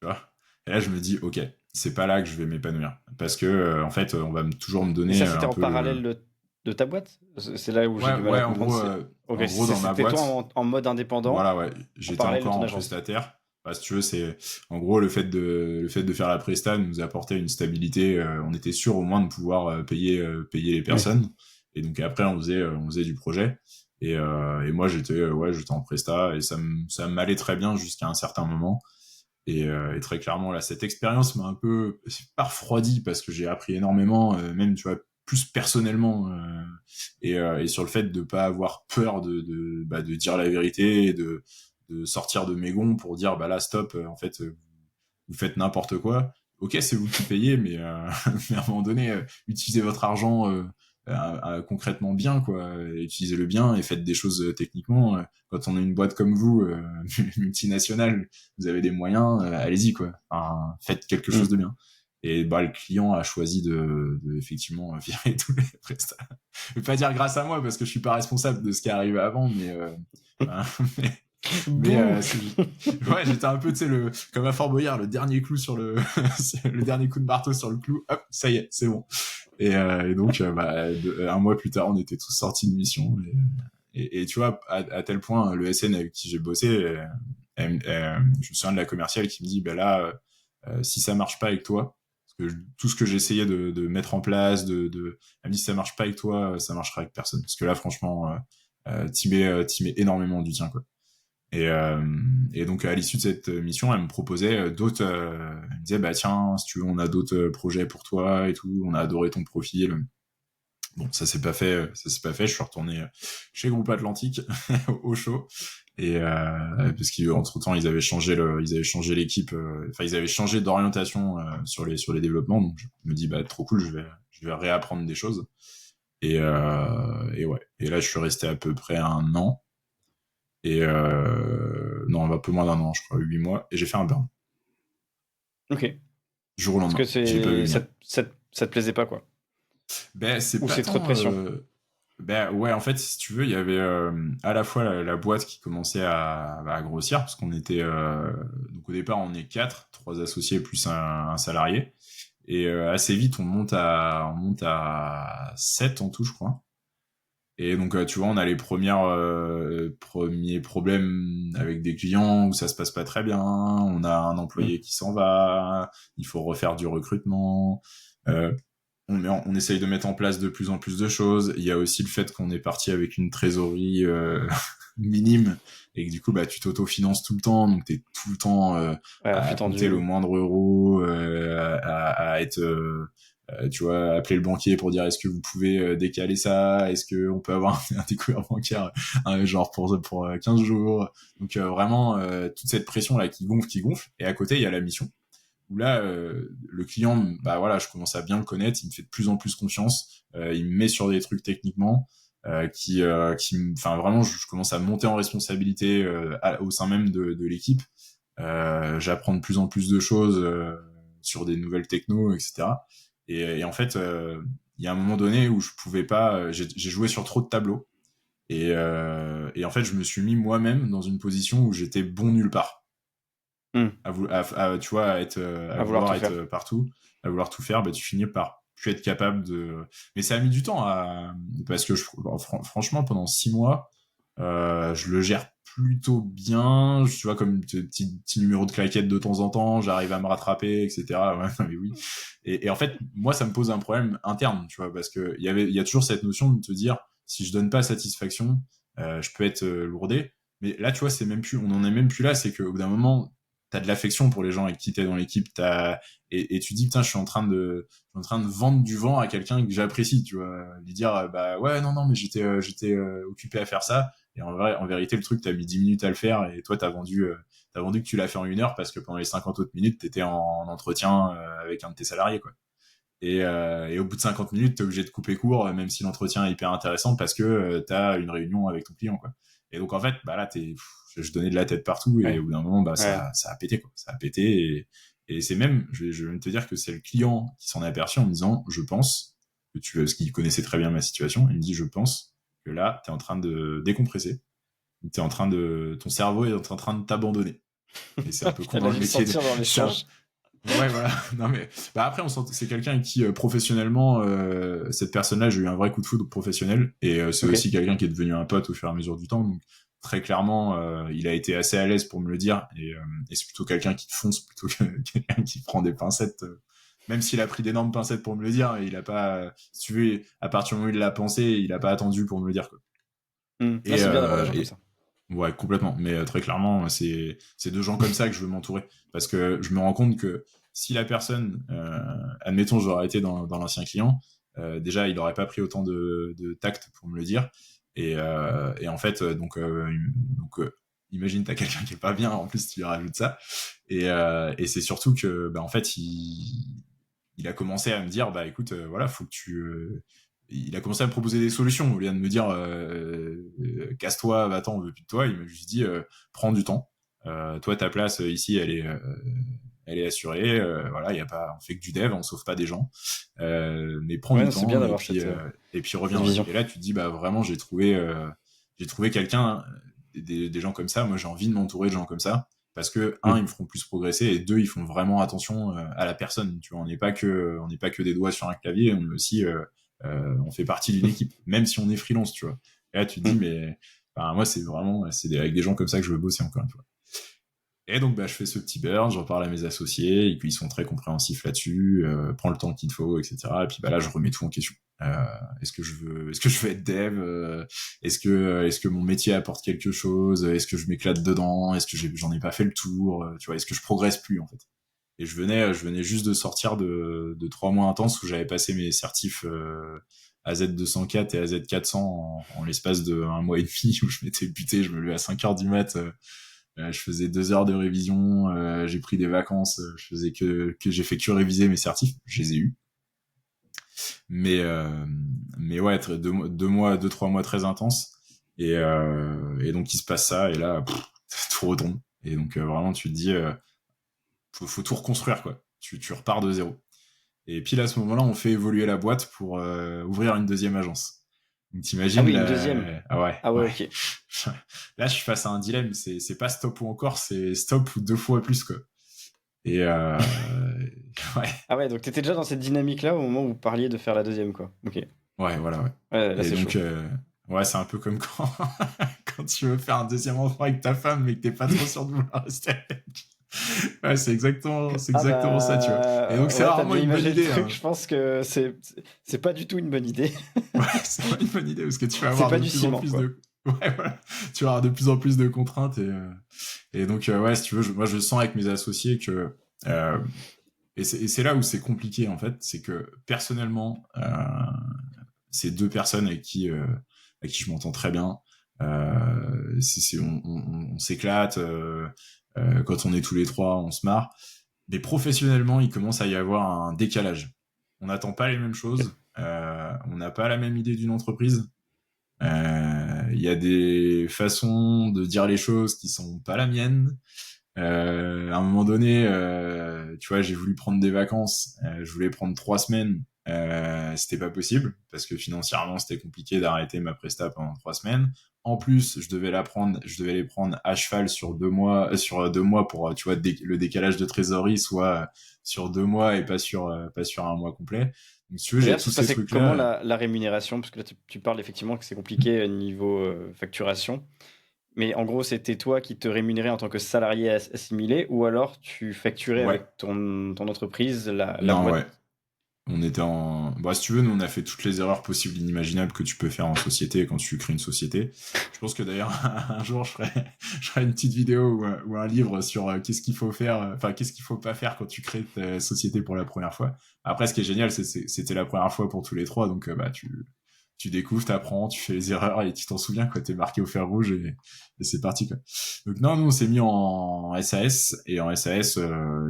Tu vois. Et là, je me dis, ok, c'est pas là que je vais m'épanouir. Parce que, en fait, on va toujours me Et donner ça, c'était un en peu le. parallèle de ta boîte? C'est là où j'ai Ouais, du mal à ouais, comprendre. Ok, en gros, dans ma c'était toi boîte, en mode indépendant, voilà, ouais, en j'étais parallèle de encore ton en agence. prestataire. Bah, si tu veux, c'est, en gros, le fait de faire la presta nous apportait une stabilité. On était sûr au moins de pouvoir payer les Oui. personnes. Et donc après, on faisait du projet. Et moi, ouais, j'étais en presta et ça m'allait très bien jusqu'à un certain moment. Et très clairement, là, cette expérience m'a un peu, c'est pas refroidi parce que j'ai appris énormément, même, tu vois, plus personnellement, et sur le fait de pas avoir peur de dire la vérité, et de sortir de mes gonds pour dire, bah là, stop, en fait, vous faites n'importe quoi. Ok, c'est vous qui payez, mais, mais à un moment donné, utilisez votre argent concrètement bien, quoi. Utilisez-le bien et faites des choses techniquement. Quand on est une boîte comme vous, multinationale, vous avez des moyens, allez-y, quoi. Enfin, faites quelque chose Mm. de bien. Et bah, le client a choisi de effectivement virer tous les prestats. Je vais pas dire grâce à moi parce que je suis pas responsable de ce qui est arrivé avant, mais, hein, mais Bouh! ouais, j'étais un peu, tu sais, comme à Fort Boyard, le dernier clou sur le, le dernier coup de marteau sur le clou. Hop, ça y est, c'est bon. Et donc, bah, un mois plus tard, on était tous sortis de mission. Et tu vois, à tel point, le SN avec qui j'ai bossé, je me souviens de la commerciale qui me dit, bah là, si ça marche pas avec toi, parce que tout ce que j'essayais de mettre en place, elle me dit, si ça marche pas avec toi, ça marchera avec personne. Parce que là, franchement, t'y mets énormément du tien, quoi. Et donc à l'issue de cette mission, elle me proposait d'autres. Elle me disait bah tiens, si tu veux, on a d'autres projets pour toi et tout. On a adoré ton profil. Bon, ça s'est pas fait. Ça s'est pas fait. Je suis retourné chez Groupe Atlantique au chaud. Et parce qu'entre temps, ils avaient changé l'équipe. Enfin, ils avaient changé d'orientation sur les développements. Donc je me dis bah trop cool. Je vais réapprendre des choses. Et ouais. Et là, je suis resté à peu près un an. Et non, un peu moins d'un an, je crois, 8 mois, et j'ai fait un burn. Ok. Du jour au Parce que lendemain. J'ai pas vu venir. ça te plaisait pas, quoi. Ben, c'est Ou pas c'est trop de tant. pression. Ben, ouais, en fait, si tu veux, il y avait à la fois la boîte qui commençait à grossir, parce qu'on était. Donc au départ, on est quatre, trois associés plus un salarié. Et assez vite, on monte à 7 en tout, je crois. Et donc, tu vois, on a les premiers problèmes avec des clients où ça se passe pas très bien. On a un Mm. employé qui s'en va. Il faut refaire du recrutement. Euh, on essaye de mettre en place de plus en plus de choses. Il y a aussi le fait qu'on est parti avec une trésorerie minime et que du coup, bah, tu t'autofinances tout le temps, donc t'es tout le temps Flux à tendu. compter le moindre euro, à être, tu vois, appeler le banquier pour dire est-ce que vous pouvez décaler ça, est-ce que on peut avoir un découvert bancaire, genre pour 15 jours. Donc vraiment toute cette pression là qui gonfle. Et à côté, il y a la mission où là, le client, bah voilà, je commence à bien le connaître, il me fait de plus en plus confiance, il me met sur des trucs techniquement enfin vraiment, je commence à monter en responsabilité au sein même de l'équipe. J'apprends de plus en plus de choses sur des nouvelles techno, etc. Et en fait, il y a un moment donné où je pouvais pas, j'ai joué sur trop de tableaux. Et en fait, je me suis mis moi-même dans une position où j'étais bon nulle part Hmm. tu vois, à À vouloir vouloir tout être faire. partout, à vouloir tout faire, bah, tu finis par plus être capable de. Mais ça a mis du temps parce que franchement, pendant 6 mois, je le gère plutôt bien. Tu vois, comme petit numéro de claquette de temps en temps, j'arrive à me rattraper, etc. Ouais, mais oui. Et en fait, moi, ça me pose un problème interne, tu vois, parce que il y a toujours cette notion de te dire, si je donne pas satisfaction, je peux être lourdé. Mais là, tu vois, on en est même plus là. C'est qu'au bout d'un moment, t'as de l'affection pour les gens avec qui t'es dans l'équipe, et tu dis putain, je suis en train de vendre du vent à quelqu'un que j'apprécie, tu vois, lui dire bah ouais non mais j'étais occupé à faire ça, et en vérité le truc t'as mis 10 minutes à le faire, et toi t'as vendu que tu l'as fait en 1 heure parce que pendant les 50 autres minutes t'étais en entretien avec un de tes salariés, quoi. Et au bout de 50 minutes, t'es obligé de couper court, même si l'entretien est hyper intéressant, parce que t'as une réunion avec ton client, quoi. Et donc, en fait, bah là, je donnais de la tête partout, et Ouais. au bout d'un moment, bah, Ouais. ça a pété, quoi. Ça a pété, et c'est même, je vais même te dire que c'est le client qui s'en est aperçu en me disant, je pense parce qu'il connaissait très bien ma situation, il me dit, je pense que là, t'es en train de décompresser, ton cerveau est en train de t'abandonner. Et c'est un peu con Elle dans a le dû le métier. sentir dans l'échange. Ouais, voilà. Non mais bah après c'est quelqu'un avec qui professionnellement cette personne-là, j'ai eu un vrai coup de foudre professionnel, et c'est Ok. aussi quelqu'un qui est devenu un pote au fur et à mesure du temps. Donc très clairement, il a été assez à l'aise pour me le dire, et c'est plutôt quelqu'un qui te fonce plutôt que quelqu'un qui prend des pincettes. Même s'il a pris d'énormes pincettes pour me le dire, il a pas, si tu veux, à partir du moment où il l'a pensé, il a pas attendu pour me le dire, quoi. Ah, Et, c'est bien d'avoir des euh, gens comme et ça. Ouais, complètement. Mais très clairement, c'est de gens comme ça que je veux m'entourer. Parce que je me rends compte que si la personne, admettons, j'aurais été dans l'ancien client, déjà, il n'aurait pas pris autant de tact pour me le dire. Et en fait, imagine, t'as quelqu'un qui est pas bien, en plus, tu lui rajoutes ça. Et c'est surtout que, bah, en fait, il a commencé à me dire, bah écoute, voilà, faut que il a commencé à me proposer des solutions au lieu de me dire casse-toi, va-t'en, on veut plus de toi. Il m'a juste dit prends du temps. Toi, ta place ici, elle est assurée. Voilà, y a pas, on fait que du dev, on sauve pas des gens. Mais prends Ouais, du non, c'est bien temps, d'avoir et puis cette reviens. Ouais. vision. Et là, tu te dis bah vraiment, j'ai trouvé quelqu'un, des gens comme ça. Moi, j'ai envie de m'entourer de gens comme ça, parce que un, ils Hmm. me feront plus progresser, et deux, ils font vraiment attention à la personne. Tu vois, on n'est pas que des doigts sur un clavier, on est aussi on fait partie d'une équipe, même si on est freelance, tu vois. Et là, tu te dis, Hmm. mais enfin, moi, c'est vraiment, avec des gens comme ça que je veux bosser encore une fois. Et donc, bah, je fais ce petit burn, j'en parle à mes associés, et puis ils sont très compréhensifs là-dessus, prends le temps qu'il te faut, etc. Et puis bah là, je remets tout en question. Est-ce que je veux être dev, est-ce que mon métier apporte quelque chose, est-ce que je m'éclate dedans, est-ce que j'en ai pas fait le tour, tu vois, est-ce que je progresse plus en fait. Et je venais juste de sortir de 3 mois intenses où j'avais passé mes certifs AZ204 et AZ400 en l'espace de 1 mois et demi, où je m'étais buté, je me levais à 5 heures du mat, je faisais 2 heures de révision, j'ai pris des vacances, je faisais j'ai fait que réviser mes certifs, je les ai eus. Mais, euh, mais ouais, 2, 3 mois très intenses. Et donc il se passe ça, et là, tout retombe. Et donc vraiment, tu te dis, faut tout reconstruire, quoi. Tu repars de zéro. Et puis là, à ce moment-là, on fait évoluer la boîte pour ouvrir une deuxième agence. Donc Ah t'imagines oui, une deuxième. Ah ouais, Ah ouais, ouais. ok. Là, je suis face à un dilemme. C'est pas stop ou encore, c'est stop ou 2 fois plus, quoi. Et ouais, Ah ouais, donc t'étais déjà dans cette dynamique-là au moment où vous parliez de faire la deuxième, quoi. Ok. ouais, voilà, ouais. Ouais, là Et c'est donc, chaud. ouais, c'est un peu comme quand, quand tu veux faire un deuxième enfant avec ta femme, mais que t'es pas trop sûr de vouloir rester avec. Ouais, c'est exactement ça, tu vois. Et donc, c'est Ouais, t'as rarement bien une bonne imagé le idée, truc. hein. Je pense que c'est pas du tout une bonne idée. Ouais, c'est pas une bonne idée parce que tu vas C'est avoir pas de du plus en ciment, plus quoi. de. Ouais, voilà. Tu vas avoir de plus en plus de contraintes et donc, ouais, si tu veux, moi, je sens avec mes associés que. Et c'est là où c'est compliqué, en fait. C'est que, personnellement, c'est deux personnes avec qui je m'entends très bien. On s'éclate. Quand on est tous les trois, on se marre. Mais professionnellement, il commence à y avoir un décalage. On n'attend pas les mêmes choses. On n'a pas la même idée d'une entreprise. Il y a des façons de dire les choses qui sont pas la mienne. À un moment donné, tu vois, j'ai voulu prendre des vacances. Je voulais prendre 3 semaines. C'était pas possible parce que financièrement, c'était compliqué d'arrêter ma presta pendant 3 semaines. En plus, je devais les prendre à cheval sur 2 mois pour, tu vois, le décalage de trésorerie soit sur 2 mois et pas sur un mois complet. Donc, si tu veux, Et j'ai d'ailleurs, ça tous se ces passait comment trucs-là. la rémunération? Parce que là, tu parles effectivement que c'est compliqué niveau facturation. Mais en gros, c'était toi qui te rémunérais en tant que salarié assimilé, ou alors tu facturais Ouais, avec ton entreprise la non, boîte. ouais. On était en. Bah, si tu veux, nous, on a fait toutes les erreurs possibles et inimaginables que tu peux faire en société quand tu crées une société. Je pense que d'ailleurs, un jour, je ferai une petite vidéo ou un livre sur qu'est-ce qu'il faut faire, enfin, qu'est-ce qu'il faut pas faire quand tu crées ta société pour la première fois. Après, ce qui est génial, c'était la première fois pour tous les trois, donc bah, tu découvres, t'apprends, tu fais les erreurs et tu t'en souviens, quoi. T'es marqué au fer rouge et c'est parti, quoi. Donc, non, nous, on s'est mis en SAS et en SAS,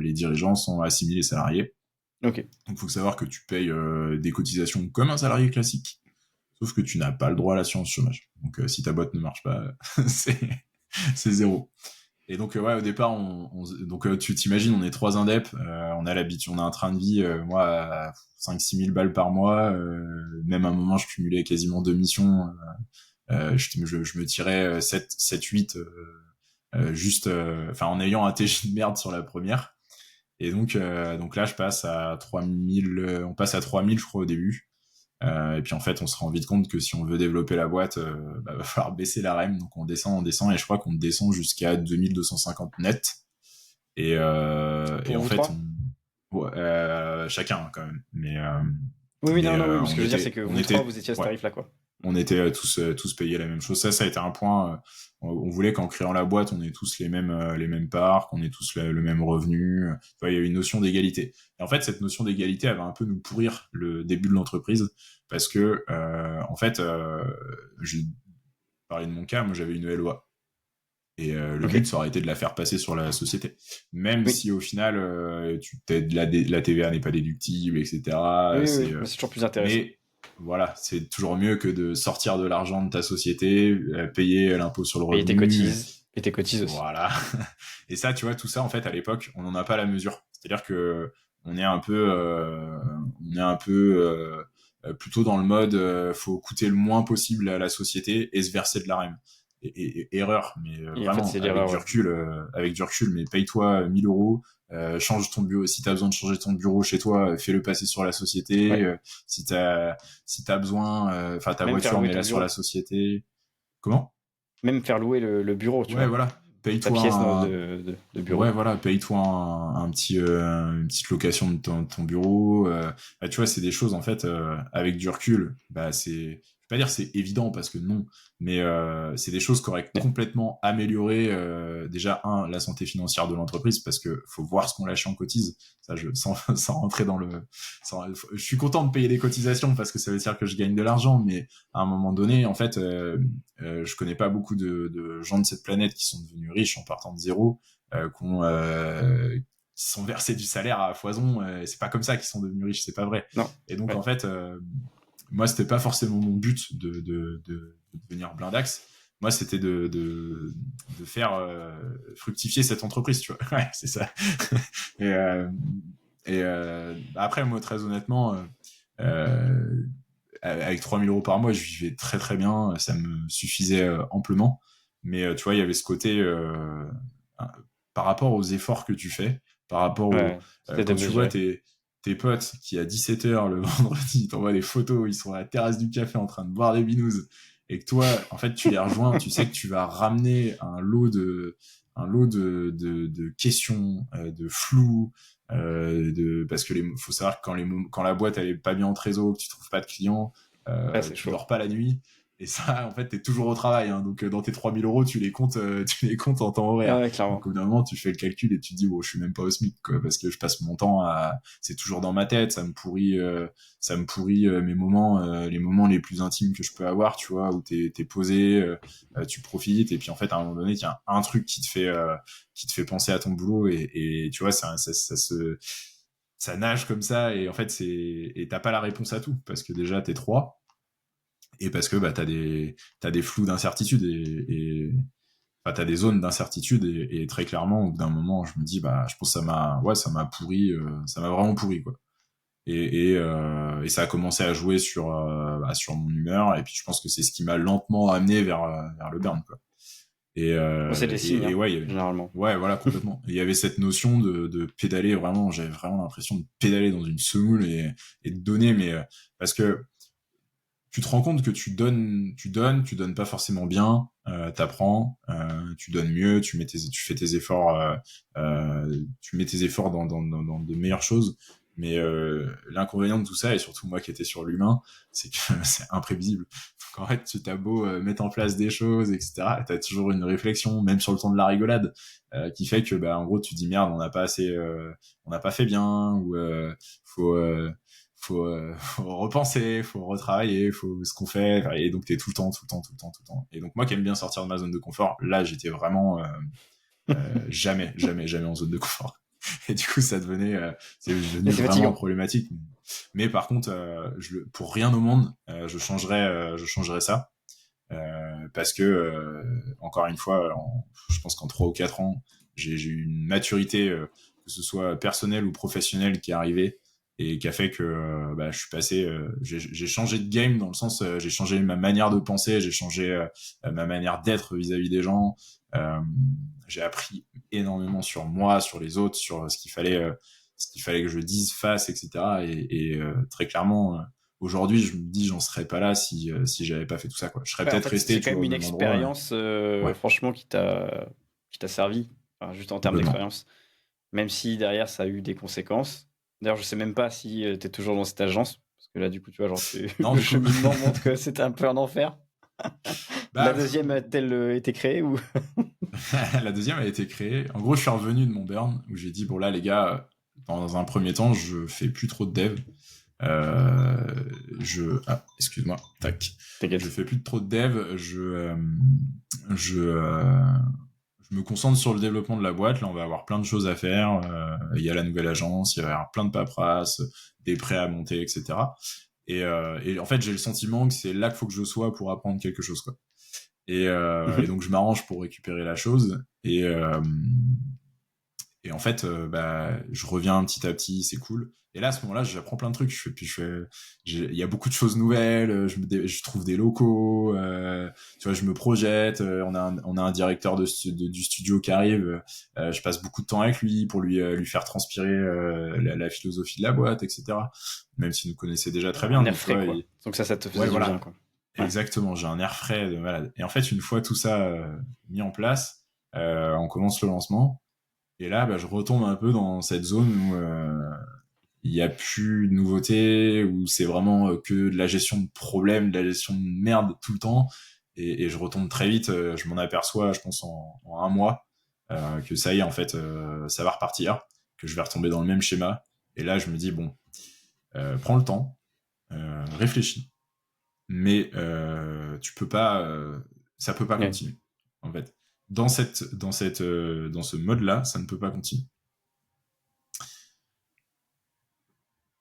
les dirigeants sont assimilés salariés. Ok. Donc, il faut savoir que tu payes des cotisations comme un salarié classique, sauf que tu n'as pas le droit à l'assurance chômage. Donc, si ta boîte ne marche pas, c'est c'est zéro. Et donc, ouais, au départ, donc tu t'imagines, on est trois indeps, on a l'habitude, on a un train de vie, moi, à 5-6 000 balles par mois, même à un moment, je cumulais quasiment 2 missions, je me tirais 7-8, juste, enfin, en ayant un TJ de merde sur la première. Et donc là, je passe à 3000, on passe à 3000, je crois, au début. Et puis en fait, on se rend vite compte que si on veut développer la boîte, bah, va falloir baisser la REM. Donc on descend, et je crois qu'on descend jusqu'à 2250 net. Et Pour en vous fait, trois? ouais, chacun hein, quand même. Oui, oui, non, non, oui, mais ce que je veux dire, c'est que On vous trois, était, vous étiez à ce ouais, tarif-là, quoi. on était tous payés la même chose. Ça a été un point. On voulait qu'en créant la boîte, on ait tous les mêmes parts, qu'on ait tous le même revenu. Tu vois, il y a une notion d'égalité. Et en fait, cette notion d'égalité, elle va un peu nous pourrir le début de l'entreprise parce que, en fait, je parlais de mon cas, moi j'avais une LOA. Et le Ok. but, ça aurait été de la faire passer sur la société. Même Oui, si au final, la TVA n'est pas déductible, etc. oui, oui, oui, mais c'est toujours plus intéressant. Mais voilà, c'est toujours mieux que de sortir de l'argent de ta société, payer l'impôt sur le revenu. Et tes cotises aussi. Voilà. Et ça, tu vois, tout ça, en fait, à l'époque, on n'en a pas la mesure. C'est-à-dire que on est un peu plutôt dans le mode, faut coûter le moins possible à la société et se verser de la REM. Erreur, mais Et en fait, vraiment c'est l'erreur, ouais. avec du recul, mais paye-toi 1000 euros, change ton bureau. Si t'as besoin de changer ton bureau chez toi, fais-le passer sur la société. Ouais. Si t'as besoin, enfin ta Même faire voiture, louer ton mets-la sur la bureau. société. Comment? Même faire louer le bureau, tu Ouais, vois. voilà. Ta Paye-toi pièce un, de Ouais, bureau. voilà, paye-toi une petite location de ton bureau. Bah, tu vois, c'est des choses, en fait, avec du recul, bah, je vais pas dire c'est évident parce que non, mais c'est des choses qui auraient Ouais. complètement amélioré, déjà, la santé financière de l'entreprise parce que faut voir ce qu'on lâche en cotise. Ça, sans rentrer dans je suis content de payer les cotisations parce que ça veut dire que je gagne de l'argent, mais à un moment donné, en fait, je connais pas beaucoup de gens de cette planète qui sont devenus riches en partant de zéro, qui sont versés du salaire à foison. C'est pas comme ça qu'ils sont devenus riches, c'est pas vrai. Non. Et donc en Ouais. fait, moi c'était pas forcément mon but de devenir blindax. Moi c'était de faire fructifier cette entreprise, tu vois. Ouais, c'est ça. et après moi très honnêtement. Euh, avec 3000 euros par mois, je vivais très très bien, ça me suffisait amplement. Mais tu vois, il y avait ce côté par rapport aux efforts que tu fais, par rapport Ouais. C'était quand tu vois démesuré. tes potes qui à 17h le vendredi t'envoient des photos, ils sont à la terrasse du café en train de boire des binous, et que toi, en fait, tu les rejoins, tu sais que tu vas ramener un lot un lot de questions, de flou, parce que faut savoir que quand la boîte elle est pas bien en trésor, que tu trouves pas de clients, c'est tu chaud. dors pas la nuit. Et ça, en fait, t'es toujours au travail, hein. Donc, dans tes 3 000 euros, tu les comptes en temps horaire. Ouais, clairement. Donc, au bout d'un moment, tu fais le calcul et tu te dis, bon, je suis même pas au SMIC, quoi, parce que je passe mon temps c'est toujours dans ma tête, ça me pourrit mes moments, les moments les plus intimes que je peux avoir, tu vois, où t'es posé, tu profites, et puis, en fait, à un moment donné, il y a un truc qui te fait penser à ton boulot, et tu vois, ça nage comme ça, et en fait, et t'as pas la réponse à tout, parce que déjà, t'es trois, et parce que t'as des flous d'incertitude enfin, t'as des zones d'incertitude et très clairement au bout d'un moment je me dis je pense que ça m'a pourri, ça m'a vraiment pourri quoi. Et ça a commencé à jouer sur mon humeur, et puis je pense que c'est ce qui m'a lentement amené vers le burn quoi. C'est des signes, hein, Ouais, généralement. ouais, voilà, complètement. Il y avait cette notion de pédaler, vraiment, j'avais vraiment l'impression de pédaler dans une semoule et de donner, mais parce que tu te rends compte que tu donnes pas forcément bien, t'apprends, tu donnes mieux, tu fais tes efforts, tu mets tes efforts dans de meilleures choses. Mais l'inconvénient de tout ça, et surtout moi qui étais sur l'humain, c'est que c'est imprévisible. Donc en fait, tu t'as beau mettre en place des choses, etc., t'as toujours une réflexion, même sur le temps de la rigolade, qui fait que en gros tu te dis merde, on n'a pas fait bien, ou faut faut repenser, faut retravailler, faut ce qu'on fait, et donc t'es tout le temps. Et donc moi qui aime bien sortir de ma zone de confort, là j'étais vraiment jamais en zone de confort. Et du coup c'est devenu C'est vraiment fatigant. problématique. Mais par contre, pour rien au monde, je changerais ça. Parce que encore une fois, je pense qu'en 3 ou 4 ans, j'ai eu une maturité, que ce soit personnelle ou professionnelle, qui est arrivée et qui a fait que je suis passé, j'ai changé de game, dans le sens, j'ai changé ma manière de penser, j'ai changé ma manière d'être vis-à-vis des gens. Euh, j'ai appris énormément sur moi, sur les autres, sur ce qu'il fallait que je dise, fasse, etc. Et très clairement, aujourd'hui, je me dis, j'en serais pas là si j'avais pas fait tout ça, quoi. Je serais Ouais, en peut-être fait, resté, c'est quand tu vois, même au une même endroit. expérience, Ouais, franchement, qui t'a servi, enfin, juste en termes complètement. d'expérience. Même si derrière, ça a eu des conséquences. D'ailleurs, je sais même pas si tu es toujours dans cette agence, parce que là, du coup, tu vois, genre, Non, le du coup, cheminement montre que c'était un peu un enfer. La bah, deuxième a-t-elle été créée ou... la deuxième a été créée. En gros, je suis revenu de mon burn où j'ai dit, bon là, les gars, dans un premier temps, je fais plus trop de dev. Euh, excuse-moi, tac. Je T'inquiète. fais plus trop de dev. Je me concentre sur le développement de la boîte. Là, on va avoir plein de choses à faire. Il y a la nouvelle agence, il va y avoir plein de paperasse, des prêts à monter, etc. Et en fait, j'ai le sentiment que c'est là qu'il faut que je sois pour apprendre quelque chose, quoi. Et Mhm. donc, je m'arrange pour récupérer la chose. Et en fait, je reviens petit à petit, c'est cool. Et là, à ce moment-là, j'apprends plein de trucs. Il y a beaucoup de choses nouvelles. Je trouve des locaux. Tu vois, je me projette. On a un directeur du studio qui arrive. Je passe beaucoup de temps avec lui pour lui faire transpirer la philosophie de la boîte, etc. Même s'il nous connaissait déjà très bien. Un air Donc, tu frais, vois, quoi. Donc ça te ouais, faisait du bien, voilà. quoi. Ouais. Exactement. J'ai un air frais de malade. Et en fait, une fois tout ça mis en place, on commence le lancement. Et là, je retombe un peu dans cette zone où il y a plus de nouveautés, où c'est vraiment que de la gestion de problèmes, de la gestion de merde tout le temps. Et je retombe très vite. Je m'en aperçois, je pense, en un mois, que ça y est, en fait, ça va repartir, que je vais retomber dans le même schéma. Et là, je me dis, bon, prends le temps, réfléchis, mais tu peux pas, ça peut pas Ouais. continuer, en fait. Dans ce mode-là, ça ne peut pas continuer.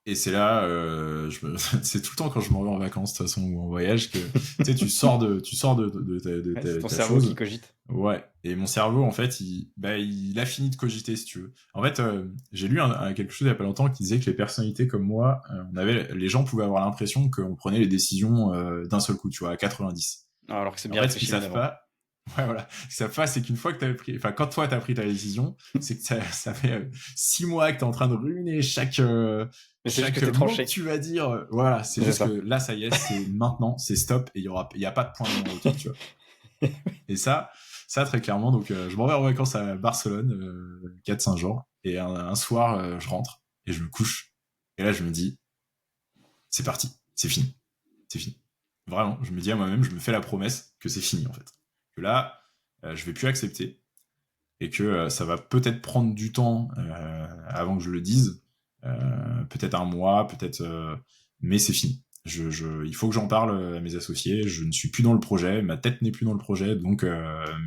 Et c'est là, c'est tout le temps quand je m'en vais en vacances, de toute façon, ou en voyage, que tu sais, tu sors de Ouais, c'est ton ta cerveau qui chose. cogite. Ouais. Et mon cerveau, en fait, il a fini de cogiter, si tu veux. En fait, j'ai lu quelque chose il y a pas longtemps qui disait que les personnalités comme moi, les gens pouvaient avoir l'impression qu'on prenait les décisions d'un seul coup, tu vois, à 90. Alors que c'est En bien fait, ce qu'ils réfléchi bien savent avant. pas, ouais, voilà, ce qu'ils savent pas, c'est qu'une fois que t'avais pris, enfin, quand toi t'as pris ta décision, c'est que ça fait 6 mois que t'es en train de ruiner Mais c'est juste que chaque t'es mot que tranché. tu vas dire. Voilà, c'est C'est juste que ça. là, ça y est, c'est maintenant, c'est stop, et il y a pas de point de non-retour, tu vois. Et Ça, très clairement. Donc, je m'en vais en vacances à Barcelone, 4-5 jours. Et un soir, je rentre et je me couche. Et là, je me dis, c'est parti, c'est fini. C'est fini. Vraiment, je me dis à moi-même, je me fais la promesse que c'est fini, en fait. Que là, je vais plus accepter. Et que ça va peut-être prendre du temps avant que je le dise. Peut-être un mois, peut-être... mais c'est fini. Il faut que j'en parle à mes associés. Je ne suis plus dans le projet, ma tête n'est plus dans le projet, donc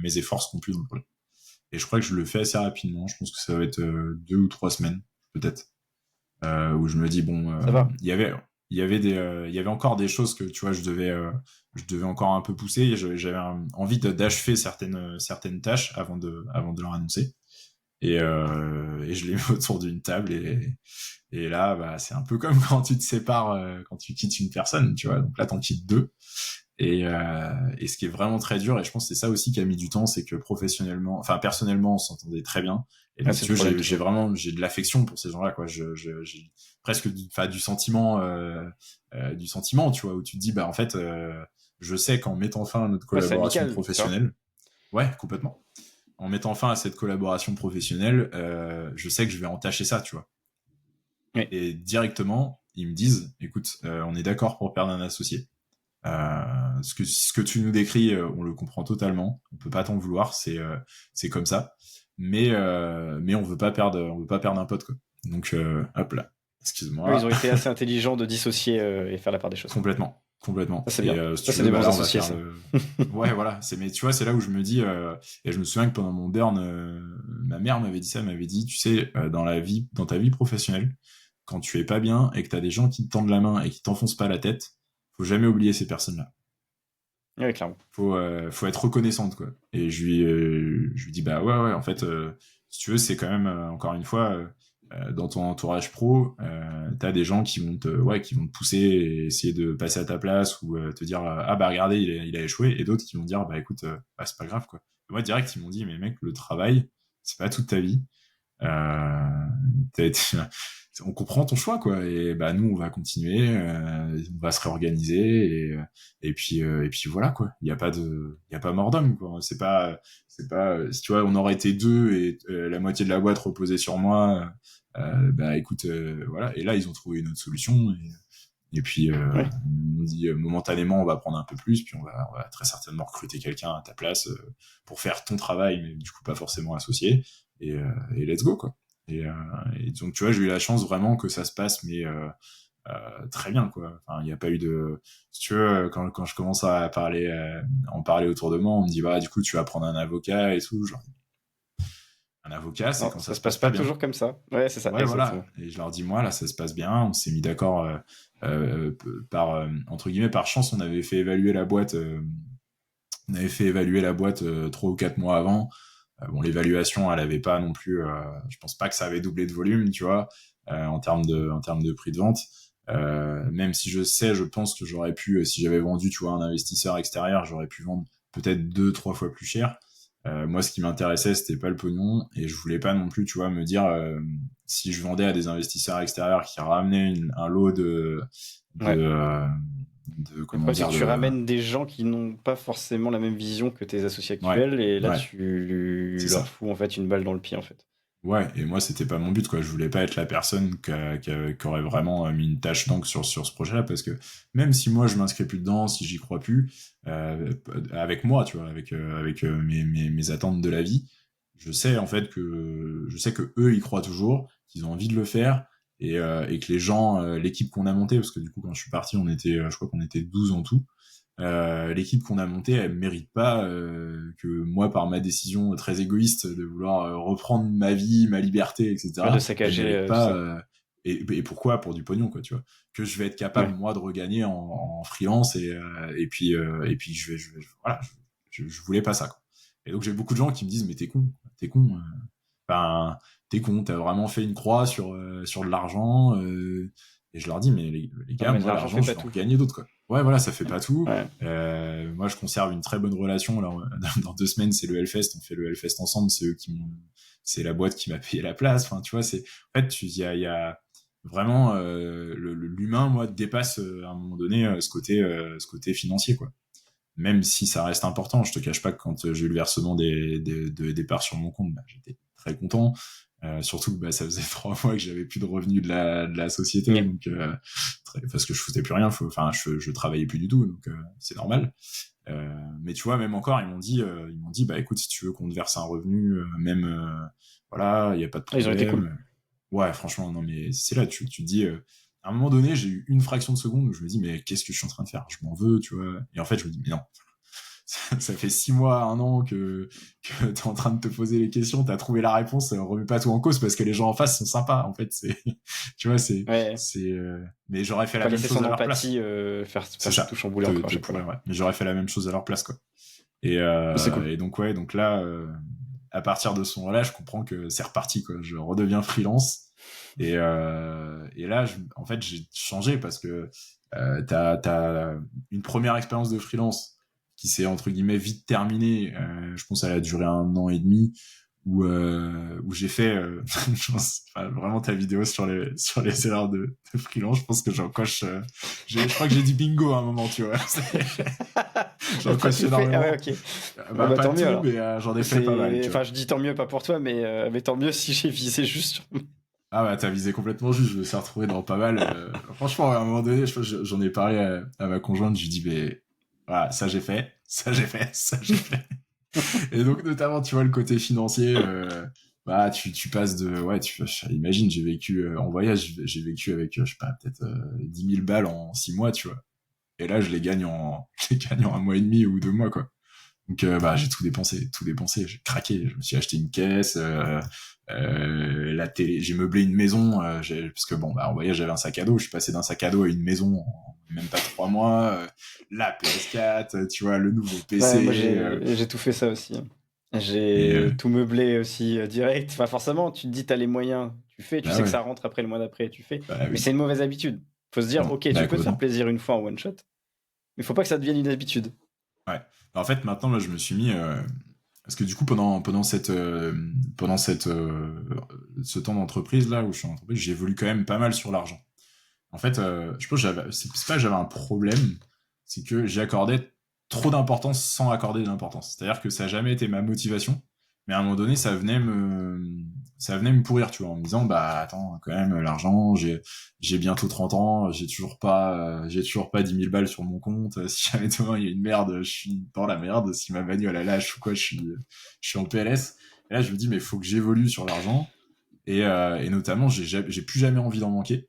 mes efforts seront plus dans le projet. Et je crois que je le fais assez rapidement. Je pense que ça va être 2 ou 3 semaines, peut-être, où je me dis bon, Ça va. il y avait encore des choses que tu vois, je devais encore un peu pousser. J'avais envie d'achever certaines tâches avant de leur annoncer. Et je l'ai mis autour d'une table et là, bah, c'est un peu comme quand tu te sépares, quand tu quittes une personne, tu vois. Donc là, t'en quittes deux. Et ce qui est vraiment très dur, et je pense que c'est ça aussi qui a mis du temps, c'est que professionnellement, enfin personnellement, on s'entendait très bien. Et donc, C'est tu le vois, problème j'ai toujours. vraiment, j'ai de l'affection pour ces gens-là, quoi. J'ai presque du sentiment, tu vois, où tu te dis, bah en fait, je sais qu'en mettant fin à notre Ouais, c'est collaboration amical, tu vois. professionnelle, ouais, complètement. En mettant fin à cette collaboration professionnelle, je sais que je vais entacher ça, tu vois. Oui. Et directement, ils me disent, écoute, on est d'accord pour perdre un associé. Ce que tu nous décris, on le comprend totalement. On peut pas t'en vouloir, c'est comme ça. Mais on veut pas perdre un pote, quoi. Donc hop là, Oui, ils excuse-moi. ont été assez intelligents de dissocier et faire la part des choses. Complètement, Ça, complètement. c'est Et bien. si Ça, tu c'est veux, des bah bons là on va associés, faire ça. le. Ouais, voilà. Mais tu vois, c'est là où je me dis, et je me souviens que pendant mon burn, ma mère m'avait dit ça, elle m'avait dit, tu sais, dans ta vie professionnelle, quand tu es pas bien et que t'as des gens qui te tendent la main et qui t'enfoncent pas la tête, faut jamais oublier ces personnes-là. Oui, clairement. Faut être reconnaissante, quoi. Et je lui dis, bah ouais, en fait, si tu veux, c'est quand même, encore une fois, dans ton entourage pro, t'as des gens qui vont te pousser et essayer de passer à ta place ou te dire, ah bah regardez, il a échoué, et d'autres qui vont dire, bah écoute, bah, c'est pas grave, quoi. Et moi, direct, ils m'ont dit, mais mec, le travail, c'est pas toute ta vie. Euh, on comprend ton choix, quoi. Et bah nous, on va continuer, on va se réorganiser et puis voilà, quoi. Il y a pas mort d'homme, quoi. Si tu vois, on aurait été deux et la moitié de la boîte reposait sur moi. Bah écoute, voilà. Et là, ils ont trouvé une autre solution. Et puis, Oui. on dit momentanément, on va prendre un peu plus, puis on va très certainement recruter quelqu'un à ta place pour faire ton travail, mais du coup pas forcément associé. Et let's go, quoi. Et, euh, et donc, tu vois, j'ai eu la chance vraiment que ça se passe, mais très bien, quoi. Enfin, il n'y a pas eu de. Si tu veux, quand je commence à en parler autour de moi, on me dit, bah, du coup, tu vas prendre un avocat et tout. Genre, un avocat, c'est Non, quand ça ça se se passe passe pas pas bien. toujours comme ça. Ouais, c'est ça, Ouais, voilà. exactement. Et je leur dis, moi, là, ça se passe bien. On s'est mis d'accord entre guillemets, par chance, on avait fait évaluer la boîte. On avait fait évaluer la boîte 3 ou 4 mois avant. Bon, l'évaluation, elle avait pas non plus. Je pense pas que ça avait doublé de volume, tu vois, en termes de prix de vente. Même si je pense que j'aurais pu, si j'avais vendu, tu vois, un investisseur extérieur, j'aurais pu vendre peut-être 2, 3 fois plus cher. Moi, ce qui m'intéressait, c'était pas le pognon, et je voulais pas non plus, tu vois, me dire si je vendais à des investisseurs extérieurs qui ramenaient un lot de, Ouais. euh, Le comment problème, c'est que dire, tu de, ramènes des gens qui n'ont pas forcément la même vision que tes associés ouais, actuels, et là, ouais, tu c'est leur ça. fous en fait une balle dans le pied, en fait. Ouais, et moi, c'était pas mon but, quoi. Je voulais pas être la personne qui aurait vraiment mis une tache d'encre sur ce projet-là, parce que même si moi, je m'inscris plus dedans, si j'y crois plus, avec moi, tu vois, avec mes attentes de la vie, je sais que eux, ils croient toujours, qu'ils ont envie de le faire, et que les gens, l'équipe qu'on a montée, parce que du coup, quand je suis parti, je crois qu'on était 12 en tout. L'équipe qu'on a montée, elle mérite pas que moi, par ma décision très égoïste de vouloir reprendre ma vie, ma liberté, Ouais, de etc., elle saccager mérite tout pas. ça. Et pourquoi? Pour du pognon, quoi, tu vois. Que je vais être capable, Ouais. moi, de regagner en freelance, et puis voilà, je voulais pas ça, quoi. Et donc, j'ai beaucoup de gens qui me disent, mais t'es con. Enfin, t'es con, t'as vraiment fait une croix sur de l'argent. Et je leur dis, mais les Non, gars, mais moi, l'argent l'argent, fait je pas vais en tout. regagner d'autres, quoi. Ouais, voilà, ça fait pas tout. Ouais. Moi, je conserve une très bonne relation. Là, dans 2 semaines, c'est le Hellfest. On fait le Hellfest ensemble. C'est la boîte qui m'a payé la place. Enfin, tu vois, en fait, il y a vraiment l'humain, moi, dépasse à un moment donné ce côté financier, quoi. même si ça reste important. Je te cache pas que quand j'ai eu le versement des parts sur mon compte, bah, j'étais très content. Surtout que bah, ça faisait 3 mois que j'avais plus de revenus de la société, Yep. donc parce que je foutais plus rien, enfin je travaillais plus du tout, donc c'est normal. Mais tu vois, même encore, ils m'ont dit, bah écoute, si tu veux qu'on te verse un revenu, même voilà, il y a pas de Ils ont été cool. problème. Ouais, franchement, non mais c'est là, tu te dis, à un moment donné, j'ai eu une fraction de seconde où je me dis, mais qu'est-ce que je suis en train de faire? Je m'en veux, tu vois. Et en fait, je me dis, mais non, ça fait 6 mois, 1 an que t'es en train de te poser les questions, t'as trouvé la réponse, remets pas tout en cause parce que les gens en face sont sympas, en fait, c'est, tu vois, Ouais. mais j'aurais fait Faut la pas même laisser chose son à leur empathie place. C'est faire tout ça, chambouler encore à te chaque fois. pourrir, ouais. Mais j'aurais fait la même chose à leur place, quoi. C'est cool. Et donc, ouais, donc là, à partir de ce moment-là, je comprends que c'est reparti, quoi. Je redeviens freelance. Et là, en fait, j'ai changé parce que t'as une première expérience de freelance qui s'est, entre guillemets, vite terminée. Je pense qu'elle a duré 1 an et demi où j'ai fait enfin, vraiment ta vidéo sur les erreurs de freelance. Je pense que j'en coche. Je crois que j'ai dit bingo à un moment, tu vois. J'en T'as coche tout fait. Ah ouais, énormément. ok. Bon, Bah, bah pas tant mieux tout, alors. mais j'en ai fait pas mal, tu vois. Enfin, je dis tant mieux, pas pour toi, mais tant mieux si j'ai visé juste sur. Ah bah t'as visé complètement juste, je me suis retrouvé dans pas mal. Franchement, à un moment donné, j'en ai parlé à ma conjointe, je lui dis mais voilà, ça j'ai fait, ça j'ai fait, ça j'ai fait. Et donc notamment, tu vois, le côté financier, bah tu passes de, ouais, imagine, j'ai vécu en voyage, j'ai vécu avec, je sais pas, peut-être 10 000 balles en 6 mois, tu vois. Et là, je les gagne en 1 mois et demi ou 2 mois, quoi. Donc bah j'ai tout dépensé, j'ai craqué, je me suis acheté une caisse, la télé, j'ai meublé une maison, parce que bon bah en voyage j'avais un sac à dos, je suis passé d'un sac à dos à une maison en même pas 3 mois, la PS4, tu vois, le nouveau Ouais, moi PC, j'ai tout fait ça aussi, hein. et J'ai tout meublé aussi direct. Enfin, forcément, tu te dis, t'as les moyens, tu fais, tu bah sais que ouais, ça rentre après le mois d'après, tu fais. bah Mais oui, c'est une mauvaise habitude. Faut se dire, ok, bah tu peux te faire complètement. plaisir une fois en one shot, mais faut pas que ça devienne une habitude. Ouais. Bah, en fait maintenant là je me suis mis parce que du coup pendant ce temps d'entreprise là où je suis en entreprise, j'ai évolué quand même pas mal sur l'argent. En fait, je pense que c'est pas que j'avais un problème, c'est que j'y accordais trop d'importance sans accorder de l'importance. C'est-à-dire que ça n'a jamais été ma motivation, mais à un moment donné, ça venait me pourrir, tu vois, en me disant, bah attends, quand même, l'argent, j'ai bientôt 30 ans, j'ai toujours pas 10 000 balles sur mon compte. Si jamais demain il y a une merde, je suis dans la merde. Si ma bagnole elle lâche ou quoi, je suis en PLS. Et là, je me dis, mais il faut que j'évolue sur l'argent. Et notamment, j'ai plus jamais envie d'en manquer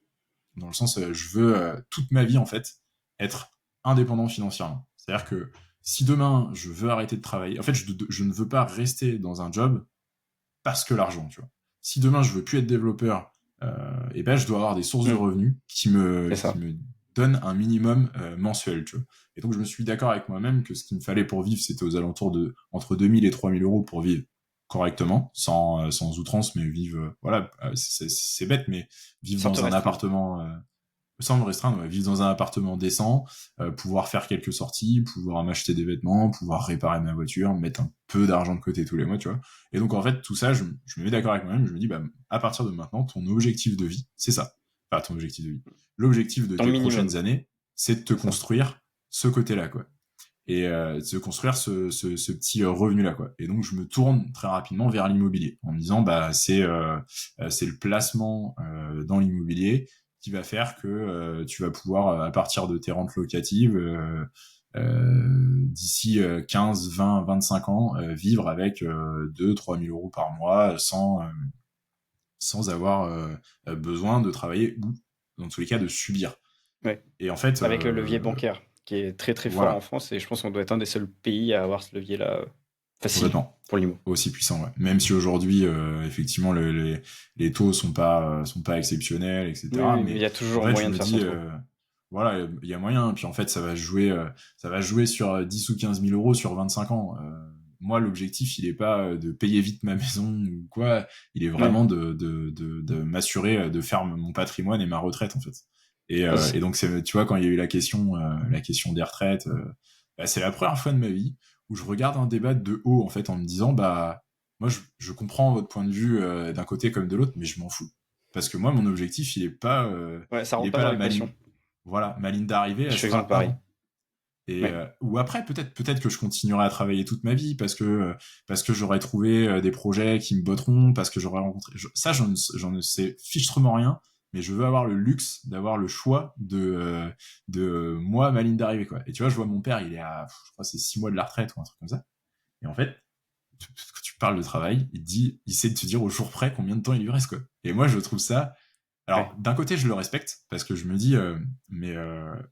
dans le sens je veux toute ma vie en fait être indépendant financièrement. C'est-à-dire que si demain je veux arrêter de travailler, en fait je ne veux pas rester dans un job parce que l'argent, tu vois. Si demain je veux plus être développeur, et ben je dois avoir des sources de Hmm, revenus c'est qui ça. me donnent un minimum mensuel, tu vois. Et donc je me suis d'accord avec moi-même que ce qu'il me fallait pour vivre, c'était aux alentours de entre 2000 et 3000 euros pour vivre correctement, sans outrance, mais vivre, voilà, c'est bête, mais vivre Sans te dans un restreindre. appartement sans me restreindre, ouais, vivre dans un appartement décent, pouvoir faire quelques sorties, pouvoir m'acheter des vêtements, pouvoir réparer ma voiture, mettre un peu d'argent de côté tous les mois, tu vois. Et donc en fait, tout ça, je me mets d'accord avec moi-même, je me dis, bah, à partir de maintenant, ton objectif de vie, c'est ça. Enfin, ton objectif de vie. L'objectif de Ton tes prochaines minimum, années, c'est de te c'est ça. construire ce côté-là, quoi. Et de se construire ce petit revenu-là, quoi. Et donc, je me tourne très rapidement vers l'immobilier, en me disant, bah, c'est le placement dans l'immobilier qui va faire que tu vas pouvoir, à partir de tes rentes locatives, d'ici 15, 20, 25 ans, vivre avec 2-3 000 euros par mois sans avoir besoin de travailler ou, dans tous les cas, de subir. Ouais. Et en fait, Avec le levier bancaire, qui est très très fort en voilà, France, et je pense qu'on doit être un des seuls pays à avoir ce levier-là facile complètement. pour l'IMO. Aussi puissant, ouais. Même si aujourd'hui, effectivement, les taux sont pas exceptionnels, Oui, etc. oui, mais il Mais y a en toujours fait, je moyen de me faire son dis, trou. voilà, il y a moyen. Puis en fait, ça va jouer sur 10 ou 15 000 euros sur 25 ans. Moi, l'objectif, il est pas de payer vite ma maison ou quoi. Il est Ouais. vraiment de m'assurer de faire mon patrimoine et ma retraite, en fait. Ah, c'est- Et donc, tu vois, quand il y a eu la question des retraites, bah, c'est la première fois de ma vie où je regarde un débat de haut, en fait, en me disant, bah, moi, je comprends votre point de vue d'un côté comme de l'autre, mais je m'en fous. Parce que moi, mon objectif, ouais, ça il est rentre pas pas dans là, l'équation. voilà, ma ligne d'arrivée, Je elle suis sera exemple pareil. avant. Et Ouais. ou après peut-être que je continuerai à travailler toute ma vie parce que j'aurais trouvé des projets qui me botteront, parce que j'aurais rencontré ça, j'en ne sais fichtrement rien, mais je veux avoir le luxe d'avoir le choix de moi, ma ligne d'arrivée, quoi. Et tu vois, je vois mon père, il est à, je crois c'est 6 mois de la retraite ou un truc comme ça. Et en fait, quand tu parles de travail, il sait te dire au jour près combien de temps il lui reste, quoi. Et moi, je trouve ça, Ouais. alors, d'un côté, je le respecte parce que je me dis,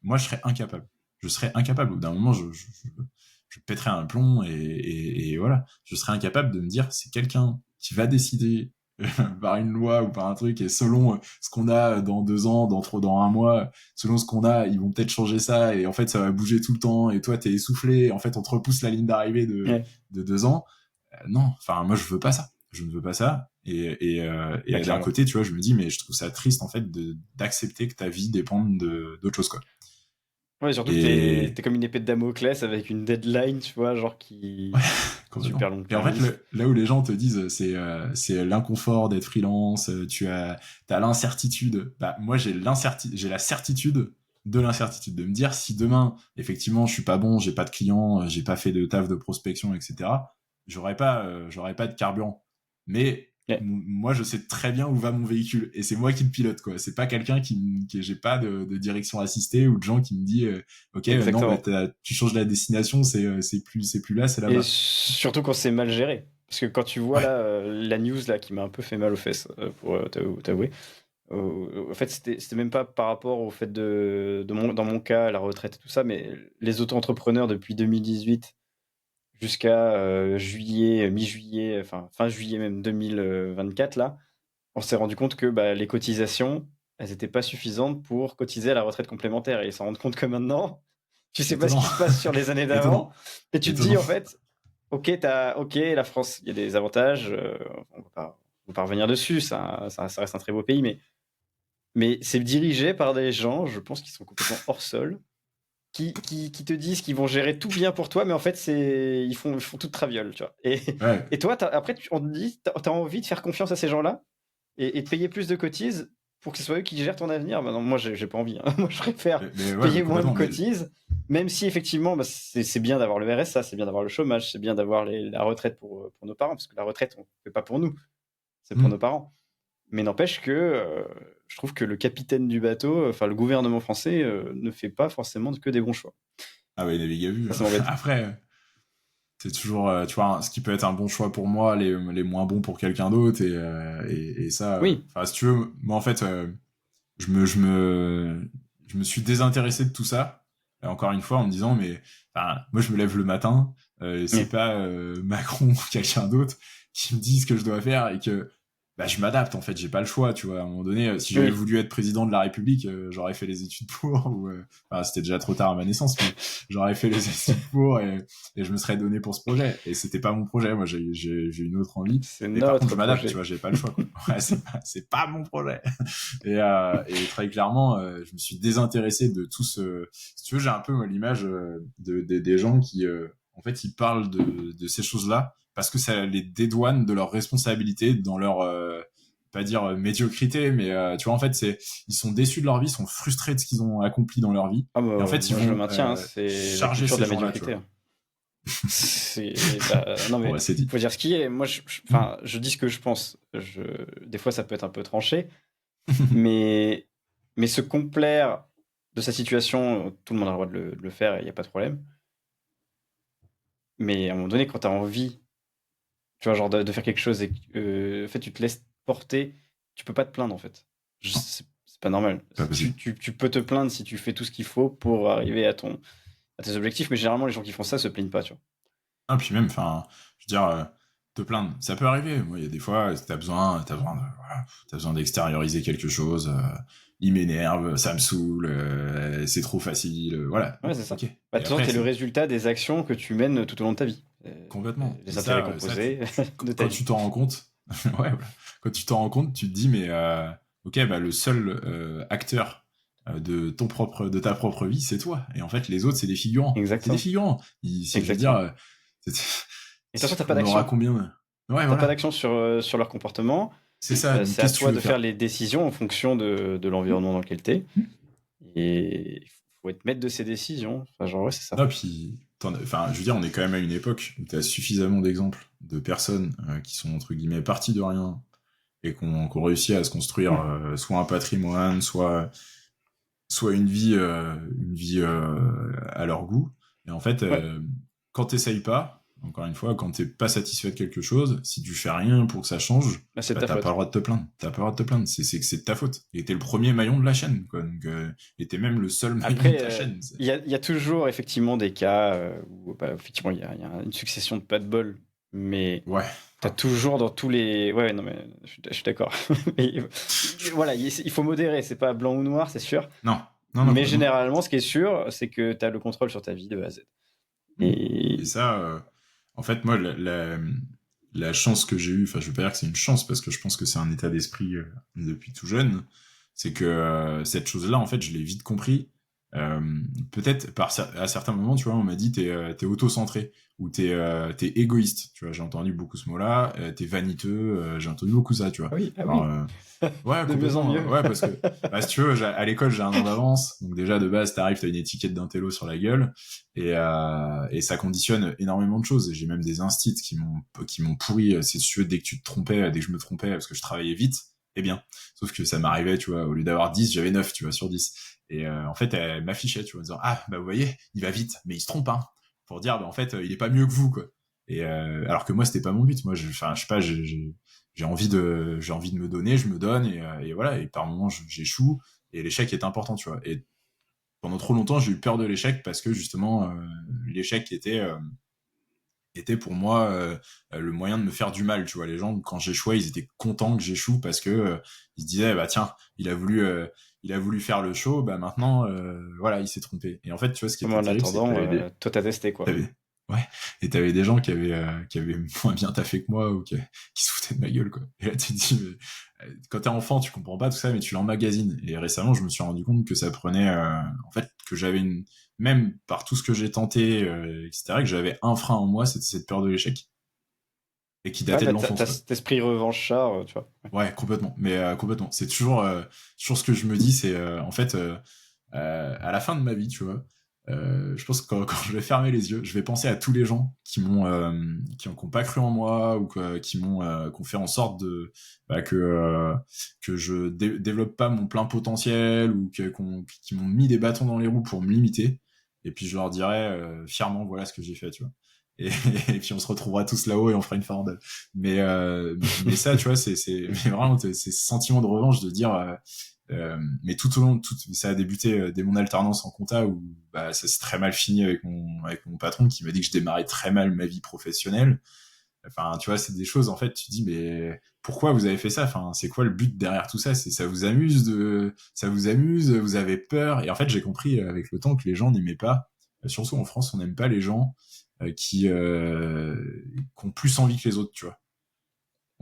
moi, je serais incapable. Je serais incapable. Au bout d'un moment, je pèterais un plomb et voilà. Je serais incapable de me dire, c'est quelqu'un qui va décider par une loi ou par un truc, et selon ce qu'on a dans 2 ans, dans un mois, selon ce qu'on a, ils vont peut-être changer ça, et en fait, ça va bouger tout le temps, et toi, t'es essoufflé, et en fait, on te repousse la ligne d'arrivée Ouais. de 2 ans. Non, enfin, moi, je veux pas ça. Je ne veux pas ça. Ouais, D'un clairement. côté, tu vois, je me dis, mais je trouve ça triste, en fait, d'accepter que ta vie dépende d'autre chose, quoi. Ouais, surtout que Et, t'es comme une épée de Damoclès avec une deadline, tu vois, genre ouais, qui super complètement. longue, Et qui en fait, existe. là où les gens te disent, c'est l'inconfort d'être freelance, t'as l'incertitude. Bah, moi, j'ai la certitude de l'incertitude, de me dire, si demain, effectivement, je suis pas bon, j'ai pas de clients, j'ai pas fait de taf de prospection, etc., j'aurais pas de carburant. Mais Ouais, moi, je sais très bien où va mon véhicule, et c'est moi qui le pilote, quoi. C'est pas quelqu'un j'ai pas de direction assistée, ou de gens qui me dit, ok, non, bah, exactement. tu changes la destination, c'est plus là, c'est Et là-bas. surtout quand c'est mal géré. Parce que quand tu vois Ouais. là la news là qui m'a un peu fait mal aux fesses, pour t'avouer. En fait, c'était même pas par rapport au fait dans mon cas, la retraite et tout ça, mais les auto-entrepreneurs depuis 2018 jusqu'à juillet, mi-juillet, enfin fin juillet même 2024 là, on s'est rendu compte que bah, les cotisations, elles étaient pas suffisantes pour cotiser à la retraite complémentaire. Et ils s'en rendent compte que maintenant, tu sais pas ce Étonnant. qui se passe sur les années d'avant. Étonnant. Et tu te dis, Étonnant. en fait, ok, la France, il y a des avantages, on va pas revenir dessus, ça reste un très beau pays, mais c'est dirigé par des gens, je pense, qui sont complètement hors sol, qui te disent qu'ils vont gérer tout bien pour toi, mais en fait, ils font tout de traviole, tu vois. Ouais. Et toi, après, on te dit, t'as envie de faire confiance à ces gens-là et de payer plus de cotises pour que ce soit eux qui gèrent ton avenir. Bah non, moi, j'ai pas envie, hein. Moi, je préfère Mais ouais, mais payer moins de complètement. Mais cotises, même si effectivement, bah, c'est bien d'avoir le RSA, c'est bien d'avoir le chômage, c'est bien d'avoir la retraite pour nos parents, parce que la retraite, on ne fait pas pour nous, c'est pour nos hmm. parents. Mais n'empêche que je trouve que le capitaine du bateau, enfin le gouvernement français, ne fait pas forcément que des bons choix. Ah ouais, navigue à vue. Ça m'embête. Après, c'est toujours, tu vois, ce qui peut être un bon choix pour moi, les moins bons pour quelqu'un d'autre, et ça, Oui, enfin, si tu veux, moi en fait, je me, je me, je me suis désintéressé de tout ça. Et encore une fois, en me disant, mais enfin, moi, je me lève le matin, c'est mais pas Macron ou quelqu'un d'autre qui me dit ce que je dois faire, et que bah, je m'adapte. En fait, j'ai pas le choix. Tu vois, à un moment donné, si j'avais oui, voulu être président de la République, j'aurais fait les études pour. Ou, enfin, c'était déjà trop tard à ma naissance, mais j'aurais fait les études pour, et je me serais donné pour ce projet. Et c'était pas mon projet. Moi, j'ai une autre envie. c'est Mais par contre, notre je m'adapte. Tu projet. vois, j'ai pas le choix. Quoi. Ouais, c'est pas mon projet. Et très clairement, je me suis désintéressé de tout ce. Si tu veux, j'ai un peu moi, l'image des gens qui, en fait, ils parlent de ces choses-là parce que ça les dédouane de leurs responsabilités, dans leur, pas dire médiocrité, mais tu vois, en fait, ils sont déçus de leur vie, ils sont frustrés de ce qu'ils ont accompli dans leur vie, Ah bah, et en fait, ils moi je le vont maintiens, hein, c'est la charger culture de ces la gens-là, tu médiocrité, vois. hein. C'est non Bon, mais bah, c'est dit. faut dire ce qui est. Moi, enfin, je dis ce que je pense. Des fois, ça peut être un peu tranché, mais se complaire de sa situation, tout le monde a le droit de le faire, il y a pas de problème. Mais à un moment donné, quand tu as envie, tu vois, genre de faire quelque chose et que, en fait, tu te laisses porter, tu peux pas te plaindre en fait. Non, C'est pas normal. pas possible. Tu peux te plaindre si tu fais tout ce qu'il faut pour arriver à tes objectifs, mais généralement, les gens qui font ça se plaignent pas, tu vois. Ah, puis même, enfin, je veux dire, te plaindre, ça peut arriver. Moi, il y a des fois, voilà, t'as besoin d'extérioriser quelque chose. Il m'énerve, ça me saoule, c'est trop facile, voilà. Ouais, Bon, c'est ça. ok. Bah, de Et toute façon, après, t'es le c'est résultat des actions que tu mènes tout au long de ta vie. complètement. Et Les intérêts ça, composés de ta quand vie. tu t'en rends compte, ouais, voilà. Quand tu t'en rends compte, tu te dis, mais ok, bah le seul acteur de ta propre vie, c'est toi. Et en fait, les autres, c'est des figurants. C'est des Exactement. figurants. Je veux dire, Exactement. c'est- Et de toute façon, t'as pas on aura d'action. combien Ouais, T'as pas voilà. d'action sur leur comportement. C'est ça. Donc, C'est à qu'est-ce que tu toi veux de faire faire? les décisions en fonction de l'environnement dans lequel t'es. Et faut être maître de ses décisions. Enfin, genre, ouais, c'est ça. Non, puis, je veux dire, on est quand même à une époque où tu as suffisamment d'exemples de personnes qui sont, entre guillemets, parties de rien et qu'on réussit à se construire soit un patrimoine, soit une vie à leur goût. Et en fait, Ouais, quand t'essayes pas, encore une fois, quand t'es pas satisfait de quelque chose, si tu fais rien pour que ça change, bah, c'est de bah ta t'as pas le faute. droit de te plaindre. T'as pas le droit de te plaindre. C'est que c'est de ta faute. Et t'es le premier maillon de la chaîne, quoi. Donc, et t'es même le seul maillon de Après, ta chaîne. il y a toujours effectivement des cas où bah, effectivement il y a une succession de pas de bol, mais Ouais. t'as toujours dans tous les. Ouais, non, mais je suis d'accord. Mais, voilà, il faut modérer, c'est pas blanc ou noir, c'est sûr. Non. Non, non, Mais complètement. généralement, ce qui est sûr, c'est que t'as le contrôle sur ta vie de A à Z. Mm. Et Et ça, en fait, moi, la chance que j'ai eue, enfin, je veux pas dire que c'est une chance parce que je pense que c'est un état d'esprit depuis tout jeune, c'est que cette chose-là, en fait, je l'ai vite compris. Euh, Peut-être à certains moments, tu vois, on m'a dit t'es auto-centré ou t'es égoïste. Tu vois, j'ai entendu beaucoup ce mot-là. T'es vaniteux. J'ai entendu beaucoup ça, tu vois. ah Alors, oui, ouais, de mieux en complètement. mieux. Ouais, parce que, bah, si tu veux, à l'école, j'ai un an d'avance. Donc, déjà, de base, t'arrives, t'as une étiquette d'intello sur la gueule. Et ça conditionne énormément de choses. Et j'ai même des instits qui m'ont pourri. C'est si tu veux, dès que tu te trompais, dès que je me trompais, parce que je travaillais vite, eh bien. Sauf que ça m'arrivait, tu vois, au lieu d'avoir 10, j'avais 9, tu vois, sur 10. Et en fait, elle m'affichait, tu vois, en disant, ah, bah, vous voyez, il va vite, mais il se trompe, hein. Pour dire, bah, en fait, il est pas mieux que vous, quoi. Et alors que moi, c'était pas mon but. Moi, enfin, je sais pas, j'ai envie de me donner, je me donne et voilà. Et par moments, j'échoue et l'échec est important, tu vois. Et pendant trop longtemps, j'ai eu peur de l'échec parce que justement, l'échec était pour moi le moyen de me faire du mal, tu vois. Les gens, quand j'échouais, ils étaient contents que j'échoue parce que ils se disaient, bah tiens, il a voulu faire le show, bah maintenant, voilà, il s'est trompé. Et en fait, tu vois, ce qui Mais était en terrible, c'est que attendant, toi t'as testé quoi. Ouais. Et t'avais des gens qui avaient moins bien taffé que moi ou qui se foutaient de ma gueule, quoi. Et là, tu te dis, mais, quand t'es enfant, tu comprends pas tout ça, mais tu l'emmagasines. Et récemment, je me suis rendu compte que ça prenait, en fait, que j'avais même par tout ce que j'ai tenté, etc., que j'avais un frein en moi, c'était cette peur de l'échec. Et qui Ouais, datait de bah t'as l'enfance, quoi. cet esprit revanchard, tu vois. Ouais, complètement. Mais complètement. C'est toujours ce que je me dis, c'est en fait, à la fin de ma vie, tu vois, je pense que quand je vais fermer les yeux, je vais penser à tous les gens qui ont pas cru en moi ou qui ont fait en sorte que je développe pas mon plein potentiel ou qui m'ont mis des bâtons dans les roues pour me limiter. Et puis je leur dirai fièrement, voilà ce que j'ai fait, tu vois. Et, et puis on se retrouvera tous là-haut et on fera une farandole. Mais ça, tu vois, mais vraiment c'est ce sentiment de revanche de dire. Mais tout au long, ça a débuté dès mon alternance en compta où bah, ça s'est très mal fini avec mon patron qui m'a dit que je démarrais très mal ma vie professionnelle. Enfin, tu vois, c'est des choses, en fait, tu te dis, mais pourquoi vous avez fait ça? Enfin, c'est quoi le but derrière tout ça? Ça vous amuse, vous avez peur. Et en fait, j'ai compris avec le temps que les gens n'aimaient pas, surtout en France, on n'aime pas les gens qui ont plus envie que les autres, tu vois.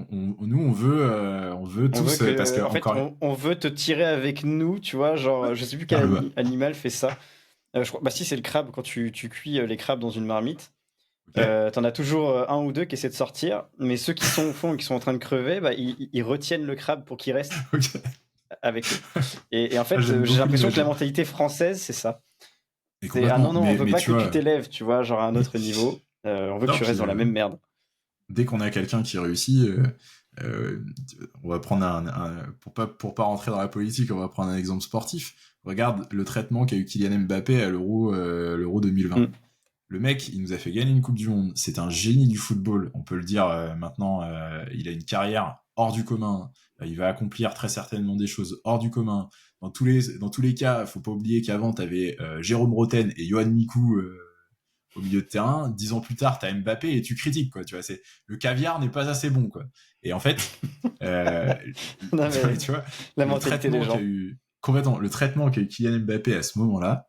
Nous, on veut On veut tous, parce que que, en fait, encore, on veut te tirer avec nous, tu vois, genre, je sais plus quel ah, bah, animal fait ça. Bah si, c'est le crabe, quand tu cuis les crabes dans une marmite, ok. t'en as toujours un ou deux qui essaient de sortir, mais ceux qui sont au fond et qui sont en train de crever, bah, ils retiennent le crabe pour qu'il reste Ok. avec eux. Et en Ah, fait, j'aime j'ai beaucoup l'impression que l'image. la mentalité française, c'est ça. Et C'est, ah non, complètement. non, on veut Mais pas tu que tu vois, t'élèves, tu vois, genre à un autre niveau. On veut que non, tu restes puis dans la même merde. dès qu'on a quelqu'un qui réussit, euh, on va prendre pour pas rentrer dans la politique, on va prendre un exemple sportif. Regarde le traitement qu'a eu Kylian Mbappé à l'Euro 2020. Mm. Le mec, il nous a fait gagner une Coupe du Monde. C'est un génie du football. On peut le dire maintenant. Il a une carrière hors du commun. Il va accomplir très certainement des choses hors du commun. Dans tous les cas, faut pas oublier qu'avant, t'avais Jérôme Roten et Johan Mikou au milieu de terrain. 10 ans plus tard, t'as Mbappé et tu critiques, quoi. Tu vois, le caviar n'est pas assez bon, quoi. Et en fait, euh, Non, mais tu vois, la le mentalité des traitement qu'a gens. eu complètement, le traitement qu'a eu Kylian Mbappé à ce moment-là,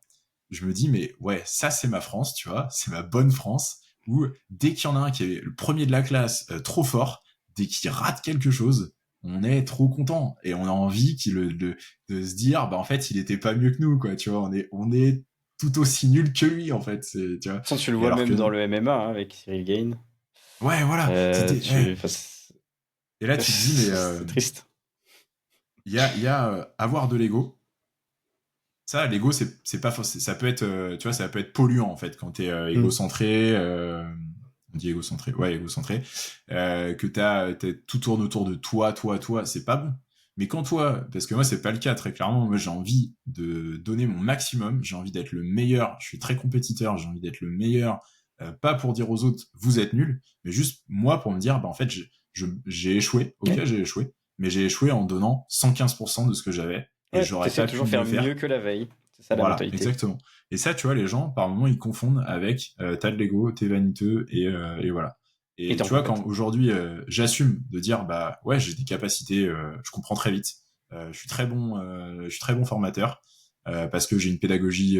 je me dis, mais ouais, ça c'est ma France, tu vois, c'est ma bonne France, où dès qu'il y en a un qui est le premier de la classe, trop fort, dès qu'il rate quelque chose, on est trop content et on a envie de se dire, bah en fait, il était pas mieux que nous, quoi, tu vois, on est tout aussi nul que lui, en fait, tu vois. De toute façon, tu le Et vois alors que même dans non. le MMA hein, avec Cyril Gain. Ouais, voilà. Enfin, Et là, tu te dis, mais c'est triste. il y a avoir de l'ego, ça, l'ego, c'est pas ça peut être, tu vois, ça peut être polluant en fait quand t'es égocentré. On dit égocentré, ouais, égocentré, que tout tourne autour de toi, c'est pas bon. Mais quand toi, parce que moi c'est pas le cas très clairement, moi j'ai envie de donner mon maximum, j'ai envie d'être le meilleur, je suis très compétiteur, j'ai envie d'être le meilleur, pas pour dire aux autres vous êtes nuls, mais juste moi pour me dire bah en fait j'ai échoué, ok j'ai échoué, mais j'ai échoué en donnant 115% de ce que j'avais et Ouais, j'aurais t'essaies pas de pu toujours mieux faire faire. mieux que la veille. C'est ça la Voilà, mentalité. exactement. Et ça, tu vois, les gens, par moments, ils confondent avec t'as de l'ego, t'es vaniteux, et voilà. Et Et t'es en tu vois, compète. quand aujourd'hui, j'assume de dire, bah ouais, j'ai des capacités, je comprends très vite, je suis très bon formateur, parce que j'ai une pédagogie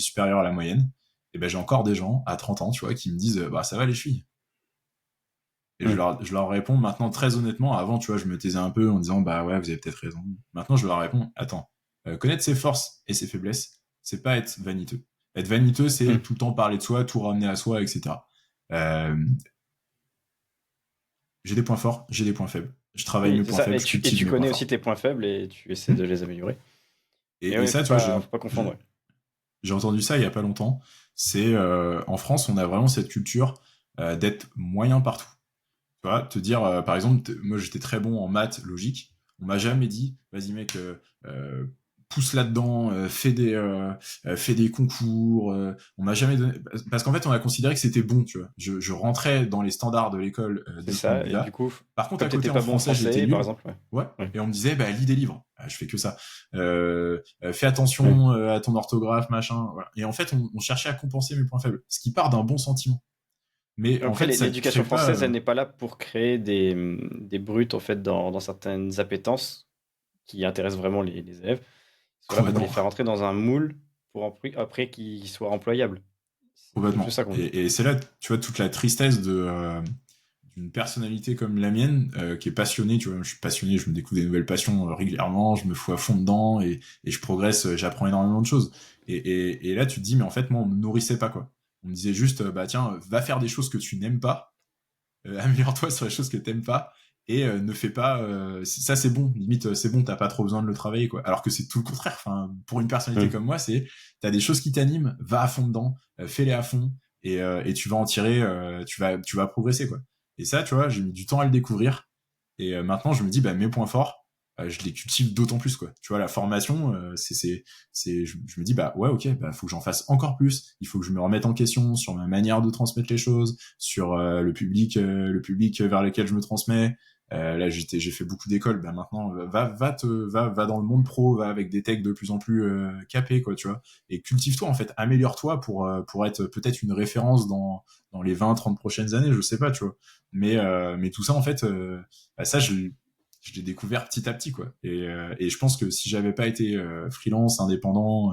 supérieure à la moyenne. Et ben j'ai encore des gens à 30 ans, tu vois, qui me disent, bah ça va les chevilles. Et Hmm. je leur réponds maintenant très honnêtement. Avant, tu vois, je me taisais un peu en disant, bah ouais, vous avez peut-être raison. Maintenant, je leur réponds, attends, connaître ses forces et ses faiblesses, c'est pas être vaniteux. Être vaniteux, c'est Hmm. tout le temps parler de soi, tout ramener à soi, etc. Euh, j'ai des points forts, j'ai des points faibles. Je travaille Oui, mes c'est points ça. faibles, Et je tu, et cultive tu mes points connais aussi forts. tes points faibles et tu essaies Hmm. de les améliorer. Mais Et oui, ça, tu vois, faut pas confondre. Ouais. j'ai entendu ça il y a pas longtemps. C'est en France, on a vraiment cette culture d'être moyen partout. Tu vois, te dire, par exemple, moi j'étais très bon en maths, logique. On m'a jamais dit, vas-y mec, pousse là-dedans, fais des concours. On m'a jamais donné, parce qu'en fait, on a considéré que c'était bon, tu vois. Je rentrais dans les standards de l'école C'est de ce point de ça. Et du vue-là. coup, Par contre, à comme côté t'étais en pas bon en français, j'étais français, par nul. exemple, ouais. Ouais. Ouais. Et on me disait, bah lis des livres. Ah, je fais que ça. Fais Ouais. attention à ton orthographe, machin. Voilà. Et en fait, on cherchait à compenser mes points faibles, ce qui part d'un bon sentiment. Mais en Après, fait, ça te l'éducation crée pas française, elle n'est pas là pour créer des brutes en fait dans certaines appétences qui intéressent vraiment les élèves. Ils sont là pour les complètement. faire entrer dans un moule pour après qu'ils soient employables. C'est un peu Complètement. ça qu'on veut. Et c'est là, tu vois, toute la tristesse d'une personnalité comme la mienne, qui est passionnée, tu vois, je suis passionné, je me découvre des nouvelles passions régulièrement, je me fous à fond dedans et je progresse, j'apprends énormément de choses. Et là, tu te dis, mais en fait, moi, on me nourrissait pas, quoi. On me disait juste, bah tiens, va faire des choses que tu n'aimes pas, améliore-toi sur les choses que t'aimes pas, et ne fais pas, ça c'est bon, limite c'est bon, t'as pas trop besoin de le travailler, quoi. Alors que c'est tout le contraire. Enfin, pour une personnalité Hmm. comme moi, c'est t'as des choses qui t'animent, va à fond dedans, fais-les à fond, et tu vas en tirer, tu vas progresser, quoi. Et ça, tu vois, j'ai mis du temps à le découvrir, et maintenant je me dis, bah mes points forts, je les cultive d'autant plus, quoi. Tu vois, la formation, je me dis, bah ouais, ok, bah faut que j'en fasse encore plus, il faut que je me remette en question sur ma manière de transmettre les choses, sur le public vers lequel je me transmets. Là, j'ai fait beaucoup d'écoles. Ben maintenant, va dans le monde pro, va avec des techs de plus en plus capés, quoi, tu vois. Et cultive-toi en fait, améliore-toi pour être peut-être une référence dans les 20-30 prochaines années, je sais pas, tu vois. Mais tout ça en fait, bah, ça je l'ai découvert petit à petit, quoi. Et je pense que si j'avais pas été freelance, indépendant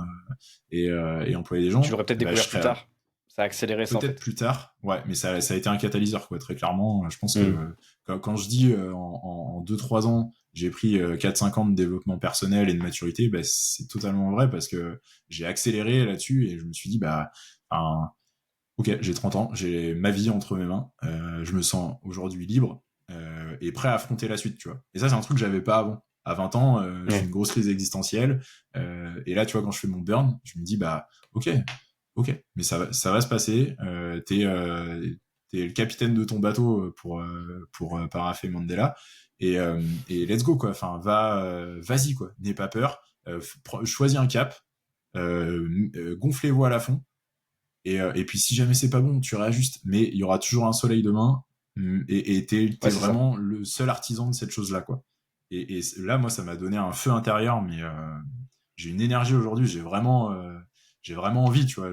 et employé des Tu gens, l'aurais peut-être bah, je découvert plus serais tard. Ça a accéléré ça en peut-être fait. plus tard, ouais, mais ça a été un catalyseur, quoi, très clairement. Je pense Hmm. que quand je dis en 2-3 ans, j'ai pris 4-5 ans de développement personnel et de maturité, bah, c'est totalement vrai parce que j'ai accéléré là-dessus et je me suis dit, bah, enfin, ok, j'ai 30 ans, j'ai ma vie entre mes mains, je me sens aujourd'hui libre et prêt à affronter la suite, tu vois. Et ça, c'est un truc que j'avais pas avant. À 20 ans, je fais Ouais. une grosse crise existentielle et là, tu vois, quand je fais mon burn, je me dis, bah, ok, ok, mais ça va se passer. T'es le capitaine de ton bateau pour parapher Mandela et let's go, quoi. Enfin, vas-y, quoi. N'aie pas peur. Choisis un cap. Gonflez-vous à la fond. Et puis si jamais c'est pas bon, tu réajustes. Mais il y aura toujours un soleil demain. Et t'es Ouais, c'est ça. vraiment le seul artisan de cette chose-là, quoi. Et là, moi, ça m'a donné un feu intérieur, mais j'ai une énergie aujourd'hui. J'ai vraiment envie, tu vois.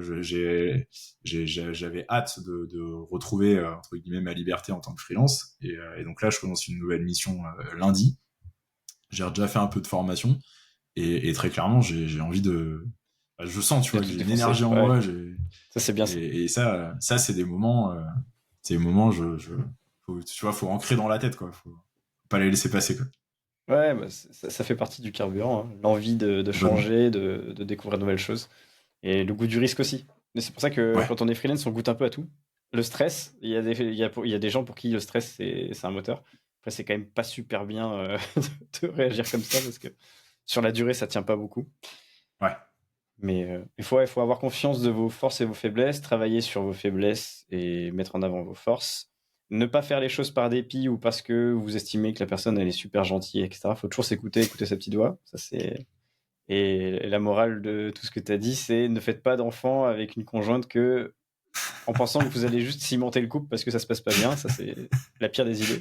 J'avais hâte de retrouver entre guillemets ma liberté en tant que freelance. Et donc là, je commence une nouvelle mission lundi. J'ai déjà fait un peu de formation et très clairement, j'ai envie de. Bah, je sens, tu De vois, que tout j'ai une défoncer. énergie en Ouais. moi. Ça c'est bien ça. Et ça c'est des moments. C'est des moments, tu vois, faut ancrer dans la tête, quoi. Faut pas les laisser passer, quoi. Ouais, bah, ça fait partie du carburant, hein. L'envie de Complètement. changer, de découvrir de nouvelles choses. Et le goût du risque aussi. Mais c'est pour ça que Ouais. quand on est freelance, on goûte un peu à tout. Le stress, il y a des gens pour qui le stress, c'est un moteur. Après, c'est quand même pas super bien de réagir comme ça parce que sur la durée, ça tient pas beaucoup. Ouais, Mais il faut avoir confiance de vos forces et vos faiblesses, travailler sur vos faiblesses et mettre en avant vos forces. Ne pas faire les choses par dépit ou parce que vous estimez que la personne elle est super gentille, etc. Faut toujours s'écouter, écouter sa petite voix. Ça c'est. Et la morale de tout ce que tu as dit, c'est ne faites pas d'enfants avec une conjointe que en pensant que vous allez juste cimenter le couple parce que ça se passe pas bien. Ça c'est la pire des idées.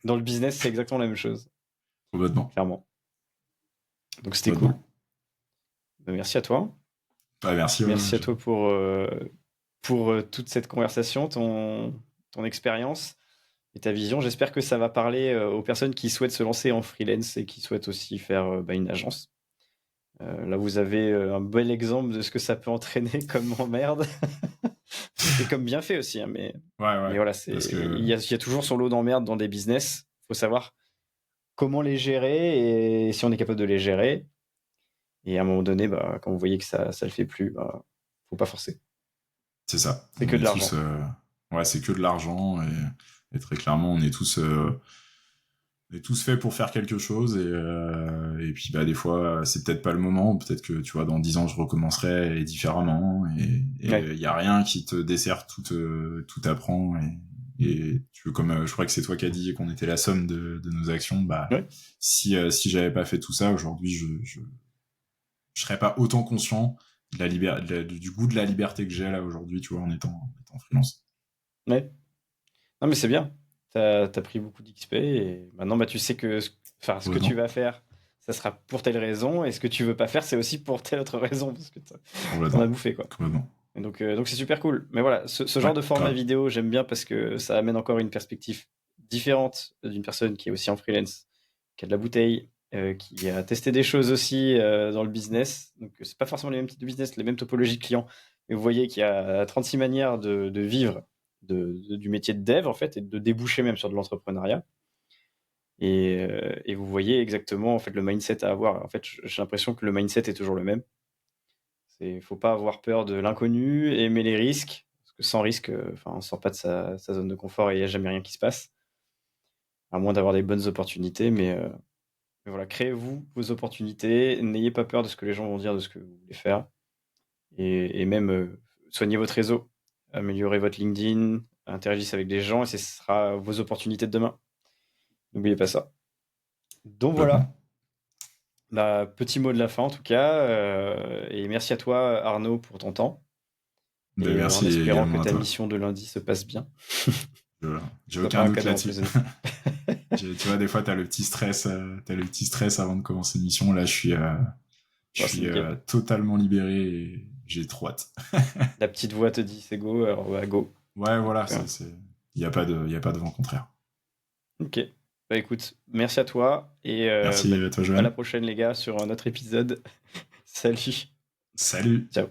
Dans le business, c'est exactement la même chose, complètement. clairement. Donc c'était cool. Complètement. Merci à toi. Ouais, merci. Ouais, Merci à toi pour toute cette conversation, ton expérience et ta vision. J'espère que ça va parler aux personnes qui souhaitent se lancer en freelance et qui souhaitent aussi faire une agence. Là, vous avez un bel exemple de ce que ça peut entraîner comme emmerde et comme bien fait aussi. Hein, mais ouais, voilà, parce que il y a toujours son lot d'emmerdes dans des business. Il faut savoir comment les gérer et si on est capable de les gérer. Et à un moment donné, bah, quand vous voyez que ça le fait plus, bah, faut pas forcer. c'est ça. C'est que On de est tous, l'argent. ouais, c'est que de l'argent et très clairement, on est tous faits pour faire quelque chose et puis bah des fois c'est peut-être pas le moment, peut-être que tu vois dans 10 ans je recommencerai différemment et Ouais. il y a rien qui te dessert, tout t'apprend et tu veux comme je crois que c'est toi qui as dit qu'on était la somme de nos actions, bah Ouais. si j'avais pas fait tout ça aujourd'hui je serais pas autant conscient de du goût de la liberté que j'ai là aujourd'hui, tu vois, en étant freelance. Ouais. Non, mais c'est bien. T'as pris beaucoup d'XP et maintenant, bah, tu sais que ce que tu Complètement, vas faire, ça sera pour telle raison et ce que tu veux pas faire, c'est aussi pour telle autre raison parce que t'en as complètement, bouffé, quoi. complètement. Et donc c'est super cool. Mais voilà, ce Ouais, genre de format grave. vidéo, j'aime bien parce que ça amène encore une perspective différente d'une personne qui est aussi en freelance, qui a de la bouteille, qui a testé des choses aussi dans le business. Donc c'est pas forcément les mêmes types de business, les mêmes topologies de clients. Mais vous voyez qu'il y a 36 manières de vivre du métier de dev en fait et de déboucher même sur de l'entrepreneuriat. Et vous voyez exactement en fait le mindset à avoir. En fait, j'ai l'impression que le mindset est toujours le même. Il faut pas avoir peur de l'inconnu, aimer les risques, parce que sans risque, enfin, on sort pas de sa zone de confort et il n'y a jamais rien qui se passe, à moins d'avoir des bonnes opportunités. Mais voilà, créez-vous vos opportunités, n'ayez pas peur de ce que les gens vont dire, de ce que vous voulez faire, et même soignez votre réseau, améliorez votre LinkedIn, interagissez avec des gens, et ce sera vos opportunités de demain. N'oubliez pas ça. Donc voilà, Complètement. bah, petit mot de la fin en tout cas, et merci à toi Arnaud pour ton temps. Ben, Et en merci espérant que également à ta toi. mission de lundi se passe bien. J'ai Ça fera aucun un doute cadeau là-dessus. empoisonné. Tu vois, des fois, t'as le petit stress avant de commencer une mission. Là, je Bon, c'est suis nickel. totalement libéré et j'ai trop hâte. La petite voix te dit c'est go, alors ouais, go. Ouais, voilà, Donc, il y a pas de vent contraire. ok. Bah écoute, merci à toi et Merci bah, à du toi, coup, à Johan. la prochaine les gars sur un autre épisode. Salut. Salut! Ciao.